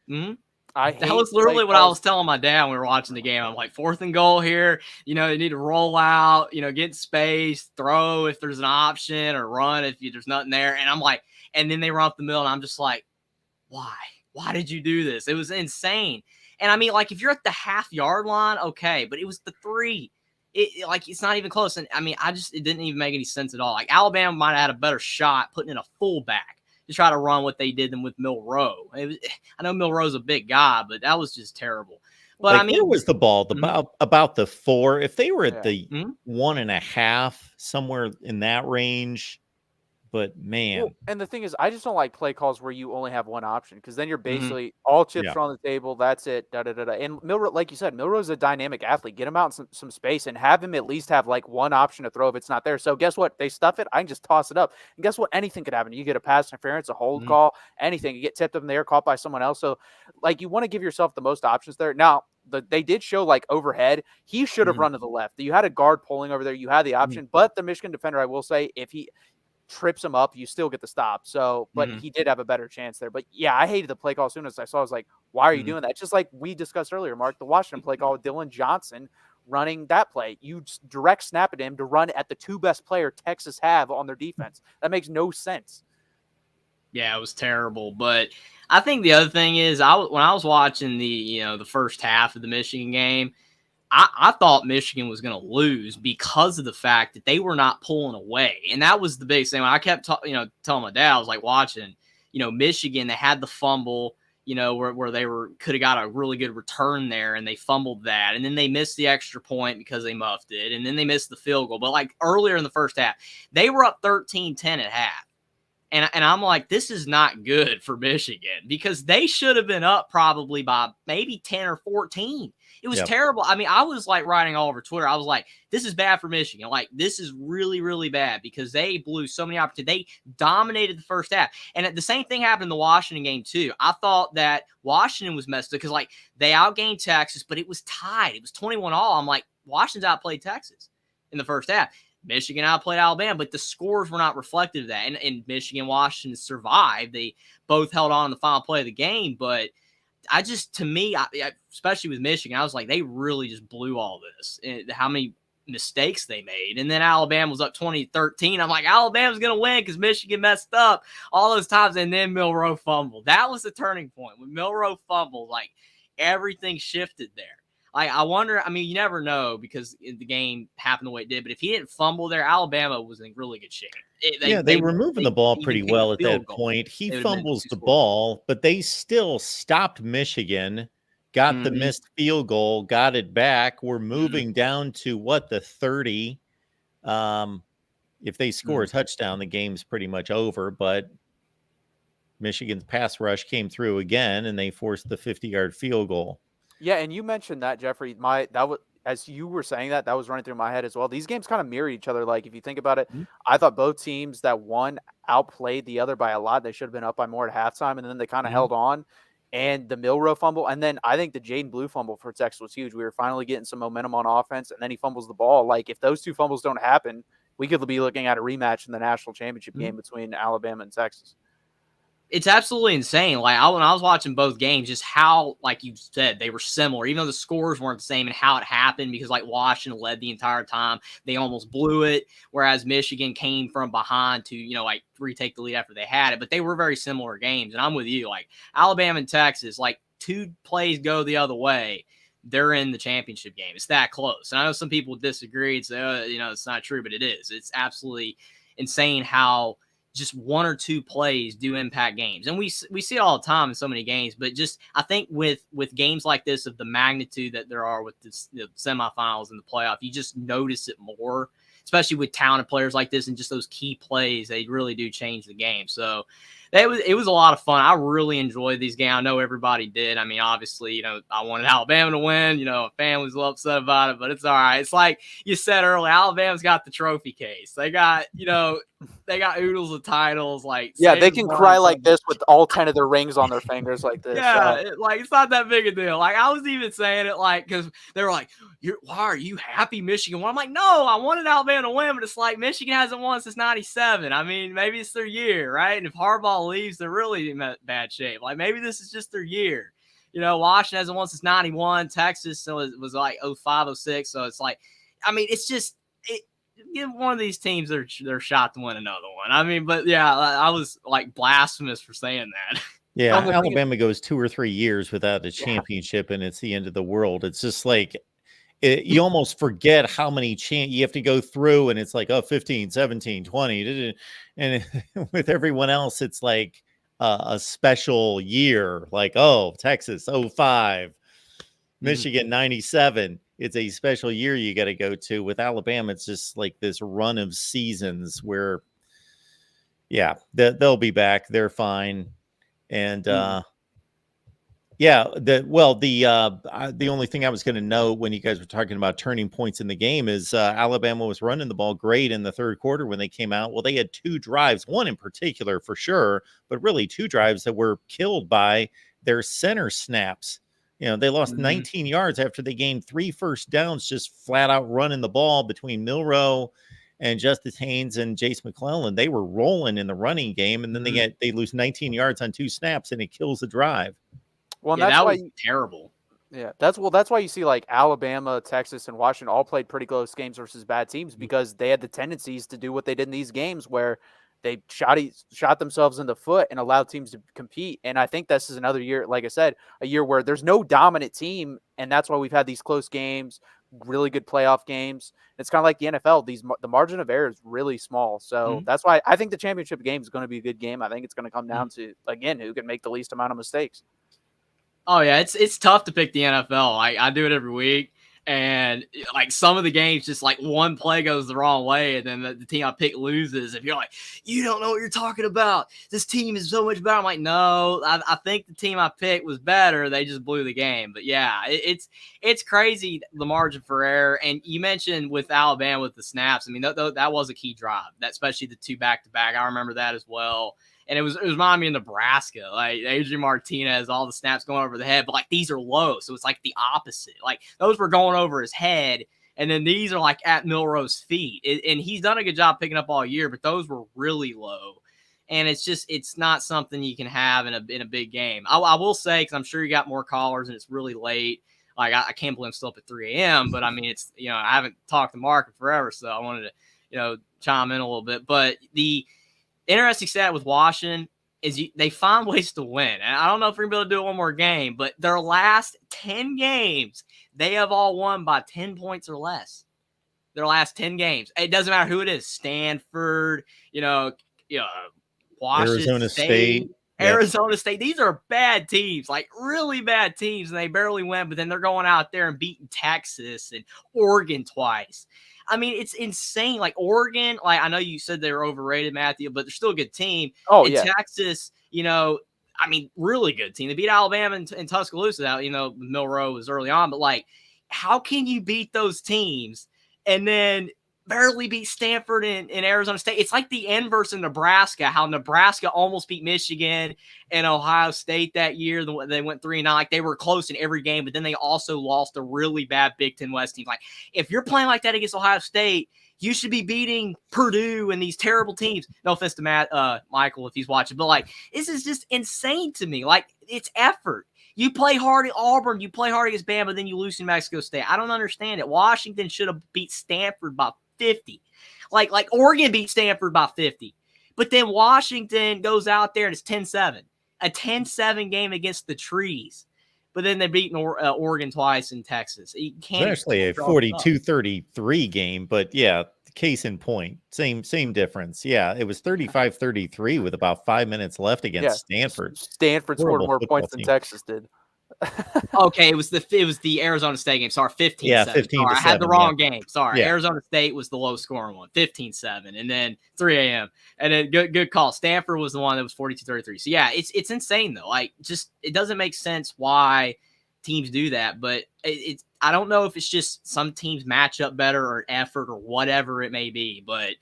That was literally what I was telling my dad when we were watching the game. I'm like, 4th and goal here. You know, you need to roll out, you know, get space, throw if there's an option, or run if there's nothing there. And I'm like, and then they run up the middle, and I'm just like, why? Why did you do this? It was insane. And I mean, like, if you're at the half-yard line, okay, but it was the 3. Like, it's not even close. And I mean, it didn't even make any sense at all. Like, Alabama might have had a better shot putting in a fullback to try to run what they did than with Milroe. I know Milroe's a big guy, but that was just terrible. But like, I mean, where was the ball? About the 4. If they were at the 1.5, somewhere in that range. But man, well, and the thing is, I just don't like play calls where you only have one option, because then you're basically all chips are on the table. That's it. Da da da da. And Milroe, like you said, Milroe's a dynamic athlete. Get him out in some space and have him at least have like one option to throw if it's not there. So guess what? They stuff it. I can just toss it up. And guess what? Anything could happen. You get a pass interference, a hold call, anything. You get tipped up in the air, caught by someone else. So like, you want to give yourself the most options there. Now, they did show like overhead. He should have run to the left. You had a guard pulling over there. You had the option, but the Michigan defender, I will say, if he trips him up, you still get the stop. So, but he did have a better chance there. But yeah, I hated the play call as soon as I saw it. I was like, why are you doing that? Just like we discussed earlier, Mark, the Washington play call with Dylan Johnson running that play. You direct snap at him to run at the 2 best player Texas have on their defense. That makes no sense. Yeah, it was terrible. But I think the other thing is, when I was watching the first half of the Michigan game, I thought Michigan was going to lose because of the fact that they were not pulling away. And that was the biggest thing. When I kept telling my dad, I was like watching, Michigan, they had the fumble, where they could have got a really good return there, and they fumbled that. And then they missed the extra point because they muffed it. And then they missed the field goal. But like earlier in the first half, they were up 13-10 at half. And I'm like, this is not good for Michigan, because they should have been up probably by maybe 10 or 14. It was terrible. I mean, I was like writing all over Twitter. I was like, this is bad for Michigan. Like, this is really, really bad, because they blew so many opportunities. They dominated the first half. And the same thing happened in the Washington game, too. I thought that Washington was messed up because, like, they outgained Texas, but it was tied. It was 21-all. I'm like, Washington's outplayed Texas in the first half. Michigan outplayed Alabama, but the scores were not reflective of that. And Michigan, Washington survived. They both held on in the final play of the game, but to me, especially with Michigan, I was like, they really just blew all this. And how many mistakes they made. And then Alabama was up 20-13. I'm like, Alabama's going to win because Michigan messed up all those times. And then Milroe fumbled. That was the turning point. When Milroe fumbled, like, everything shifted there. I wonder, I mean, you never know, because the game happened the way it did, but if he didn't fumble there, Alabama was in really good shape. They were moving the ball pretty well at that point. He fumbles the ball, but they still stopped Michigan, got the missed field goal, got it back. We're moving down to the 30. If they score a touchdown, the game's pretty much over, but Michigan's pass rush came through again, and they forced the 50-yard field goal. Yeah, and you mentioned that, Jeffrey. As you were saying that was running through my head as well. These games kind of mirror each other. Like, if you think about it, I thought both teams that won outplayed the other by a lot. They should have been up by more at halftime, and then they kind of held on. And the Milroe fumble, and then I think the Jaden Blue fumble for Texas was huge. We were finally getting some momentum on offense, and then he fumbles the ball. Like, if those two fumbles don't happen, we could be looking at a rematch in the national championship game between Alabama and Texas. It's absolutely insane. Like, when I was watching both games, just how, like you said, they were similar, even though the scores weren't the same, and how it happened, because like Washington led the entire time. They almost blew it, whereas Michigan came from behind to, like, retake the lead after they had it. But they were very similar games. And I'm with you. Like, Alabama and Texas, like, 2 plays go the other way, they're in the championship game. It's that close. And I know some people disagree and say, it's not true, but it is. It's absolutely insane how just 1 or 2 plays do impact games. And we see it all the time in so many games, but just, I think with games like this, of the magnitude that there are with the semifinals and the playoff, you just notice it more, especially with talented players like this, and just those key plays, they really do change the game. So it was a lot of fun. I really enjoyed these games. I know everybody did. I mean, obviously, I wanted Alabama to win. Families were upset about it, but it's all right. It's like you said earlier, Alabama's got the trophy case. They got, they got oodles of titles. Like, yeah, they can cry like this with all 10 of their rings on their fingers like this. Yeah, it's not that big a deal. Like, I was even saying it, like, because they were like, why are you happy Michigan won? I'm like, no, I wanted Alabama to win, but it's like Michigan hasn't won since 97. I mean, maybe it's their year, right? And if Harbaugh leaves, they're really in bad shape. Like, maybe this is just their year. Washington hasn't won since 91. Texas was like 05, 06. So it's like, I mean, it's just one of these teams, they're shot to win another one. I mean, but yeah, I was like blasphemous for saying that. Yeah, Alabama goes 2 or 3 years without a championship, and it's the end of the world. It's just like you almost forget how many you have to go through, and it's like 15, 17, 20, and with everyone else, it's like a special year. Like Texas 05, Michigan 97. It's a special year you got to go to. With Alabama, it's just like this run of seasons where, they'll be back. They're fine. And the only thing I was going to note when you guys were talking about turning points in the game is Alabama was running the ball great in the third quarter when they came out. Well, they had 2 drives, one in particular for sure, but really 2 drives that were killed by their center snaps. They lost 19 yards after they gained 3 first downs, just flat out running the ball between Milroe and Justice Haynes and Jace McClellan. They were rolling in the running game, and then they lose 19 yards on 2 snaps, and it kills the drive. Well, that's that was terrible. Yeah, that's why you see like Alabama, Texas, and Washington all played pretty close games versus bad teams, because they had the tendencies to do what they did in these games where they shot themselves in the foot and allowed teams to compete. And I think this is another year, like I said, a year where there's no dominant team, and that's why we've had these close games, really good playoff games. It's kind of like the NFL. The margin of error is really small. So that's why I think the championship game is going to be a good game. I think it's going to come down to, again, who can make the least amount of mistakes. Oh yeah, it's tough to pick the NFL. I do it every week, and like some of the games, just like one play goes the wrong way, and then the team I pick loses. If you're like, you don't know what you're talking about, this team is so much better. I'm like, no, I think the team I picked was better. They just blew the game. But yeah, it's crazy, the margin for error. And you mentioned with Alabama with the snaps. I mean, that was a key drive. That especially the 2 back-to-back. I remember that as well. And it was reminding me of Nebraska, like Adrian Martinez, all the snaps going over the head, but like these are low. So it's like the opposite. Like those were going over his head, and then these are like at Milroe's feet. And he's done a good job picking up all year, but those were really low. And it's not something you can have in a big game. I will say, because I'm sure you got more callers and it's really late. Like I can't believe I'm still up at 3 a.m., but I mean, it's, I haven't talked to Mark in forever, so I wanted to, chime in a little bit. But the interesting stat with Washington is they find ways to win. And I don't know if we're going to be able to do it one more game, but their last 10 games, they have all won by 10 points or less. Their last 10 games. It doesn't matter who it is. Stanford, Washington State. Arizona State. These are bad teams, like really bad teams, and they barely win, but then they're going out there and beating Texas and Oregon twice. I mean, it's insane. Like Oregon, like I know you said they were overrated, Matthew, but they're still a good team. Oh, and yeah. Texas, I mean, really good team. They beat Alabama in Tuscaloosa. Milroe was early on, but like, how can you beat those teams and then barely beat Stanford and Arizona State? It's like the inverse of Nebraska, how Nebraska almost beat Michigan and Ohio State that year. They went 3-9. Like they were close in every game, but then they also lost a really bad Big Ten West team. Like if you're playing like that against Ohio State, you should be beating Purdue and these terrible teams. No offense to Michael, if he's watching, but like this is just insane to me. Like it's effort. You play hard at Auburn, you play hard against Bama, then you lose to Mexico State. I don't understand it. Washington should have beat Stanford by 50. Like Oregon beat Stanford by 50. But then Washington goes out there and it's 10-7. A 10-7 game against the trees. But then they beat Oregon twice in Texas. You can't. It's actually a 42-33 game, but yeah, case in point. Same difference. Yeah, it was 35-33 with about 5 minutes left against Stanford. Stanford scored more points than Texas did. Okay, it was the Arizona State game. Sorry, 15-7. Yeah, 15-7. I had the wrong game. Sorry. Yeah. Arizona State was the low scoring one, 15-7, and then 3 a.m. And then good call. Stanford was the one that was 42-33. So yeah, it's insane though. Like just it doesn't make sense why teams do that, but I don't know if it's just some teams match up better or effort or whatever it may be, but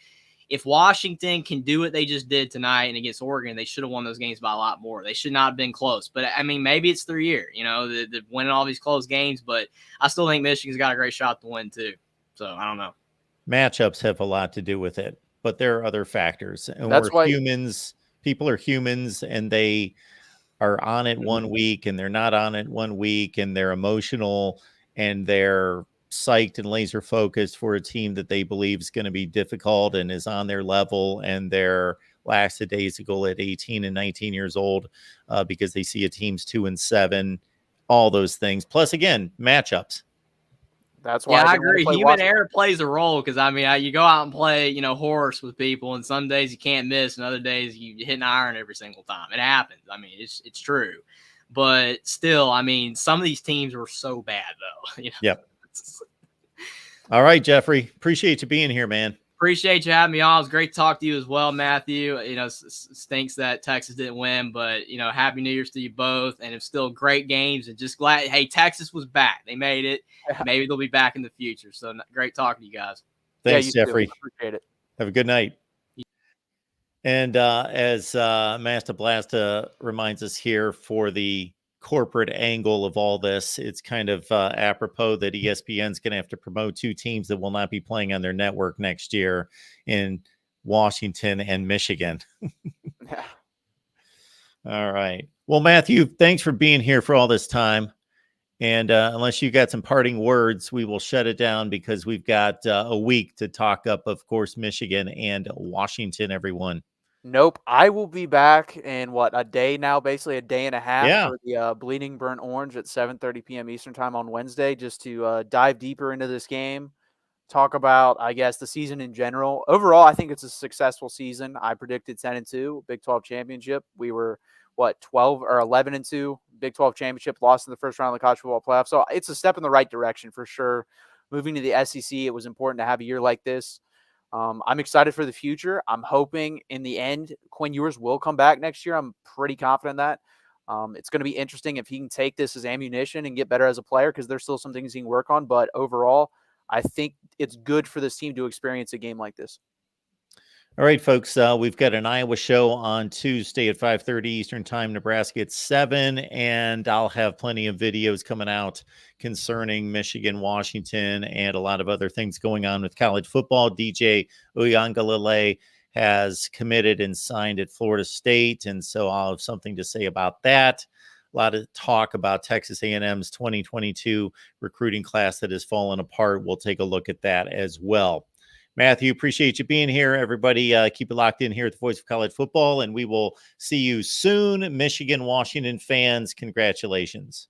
if Washington can do what they just did tonight and against Oregon, they should have won those games by a lot more. They should not have been close. But, I mean, maybe it's their year, they're winning all these close games. But I still think Michigan's got a great shot to win, too. So, I don't know. Matchups have a lot to do with it. But there are other factors. And that's why humans. People are humans, and they are on it one week and they're not on it one week, and they're emotional and they're psyched and laser focused for a team that they believe is going to be difficult and is on their level, and they're lackadaisical at 18 and 19 years old because they see a team's 2-7, all those things. Plus, again, matchups. That's why I agree. Human error plays a role because, I mean, you go out and play, horse with people, and some days you can't miss, and other days you hit an iron every single time. It happens. I mean, it's true. But still, I mean, some of these teams were so bad, though. Yep. All right, Jeffrey. Appreciate you being here, man. Appreciate you having me on. It was great to talk to you as well, Matthew. Stinks that Texas didn't win, but, Happy New Year's to you both. And it's still great games, and just glad, hey, Texas was back. They made it. Maybe they'll be back in the future. So great talking to you guys. Thanks, Jeffrey. Appreciate it. Have a good night. And as Master Blasta reminds us here, for the corporate angle of all this, it's kind of apropos that ESPN's going to have to promote two teams that will not be playing on their network next year in Washington and Michigan. Yeah. All right. Well, Matthew, thanks for being here for all this time. And unless you got some parting words, we will shut it down because we've got a week to talk up, of course, Michigan and Washington, everyone. Nope. I will be back in a day now, basically a day and a half for the Bleeding Burnt Orange at 7:30 p.m. Eastern time on Wednesday, just to dive deeper into this game, talk about, I guess, the season in general. Overall, I think it's a successful season. I predicted 10-2, Big 12 championship. We were 12 or 11-2, Big 12 championship, lost in the first round of the college football playoff. So it's a step in the right direction for sure. Moving to the SEC, it was important to have a year like this. I'm excited for the future. I'm hoping in the end, Quinn Ewers will come back next year. I'm pretty confident that. It's going to be interesting if he can take this as ammunition and get better as a player, because there's still some things he can work on. But overall, I think it's good for this team to experience a game like this. All right, folks, we've got an Iowa show on Tuesday at 5:30 Eastern time, Nebraska at 7, and I'll have plenty of videos coming out concerning Michigan, Washington, and a lot of other things going on with college football. DJ Uiagalelei has committed and signed at Florida State, and so I'll have something to say about that. A lot of talk about Texas A&M's 2022 recruiting class that has fallen apart. We'll take a look at that as well. Matthew, appreciate you being here. Everybody, keep it locked in here at the Voice of College Football, and we will see you soon. Michigan, Washington fans, congratulations.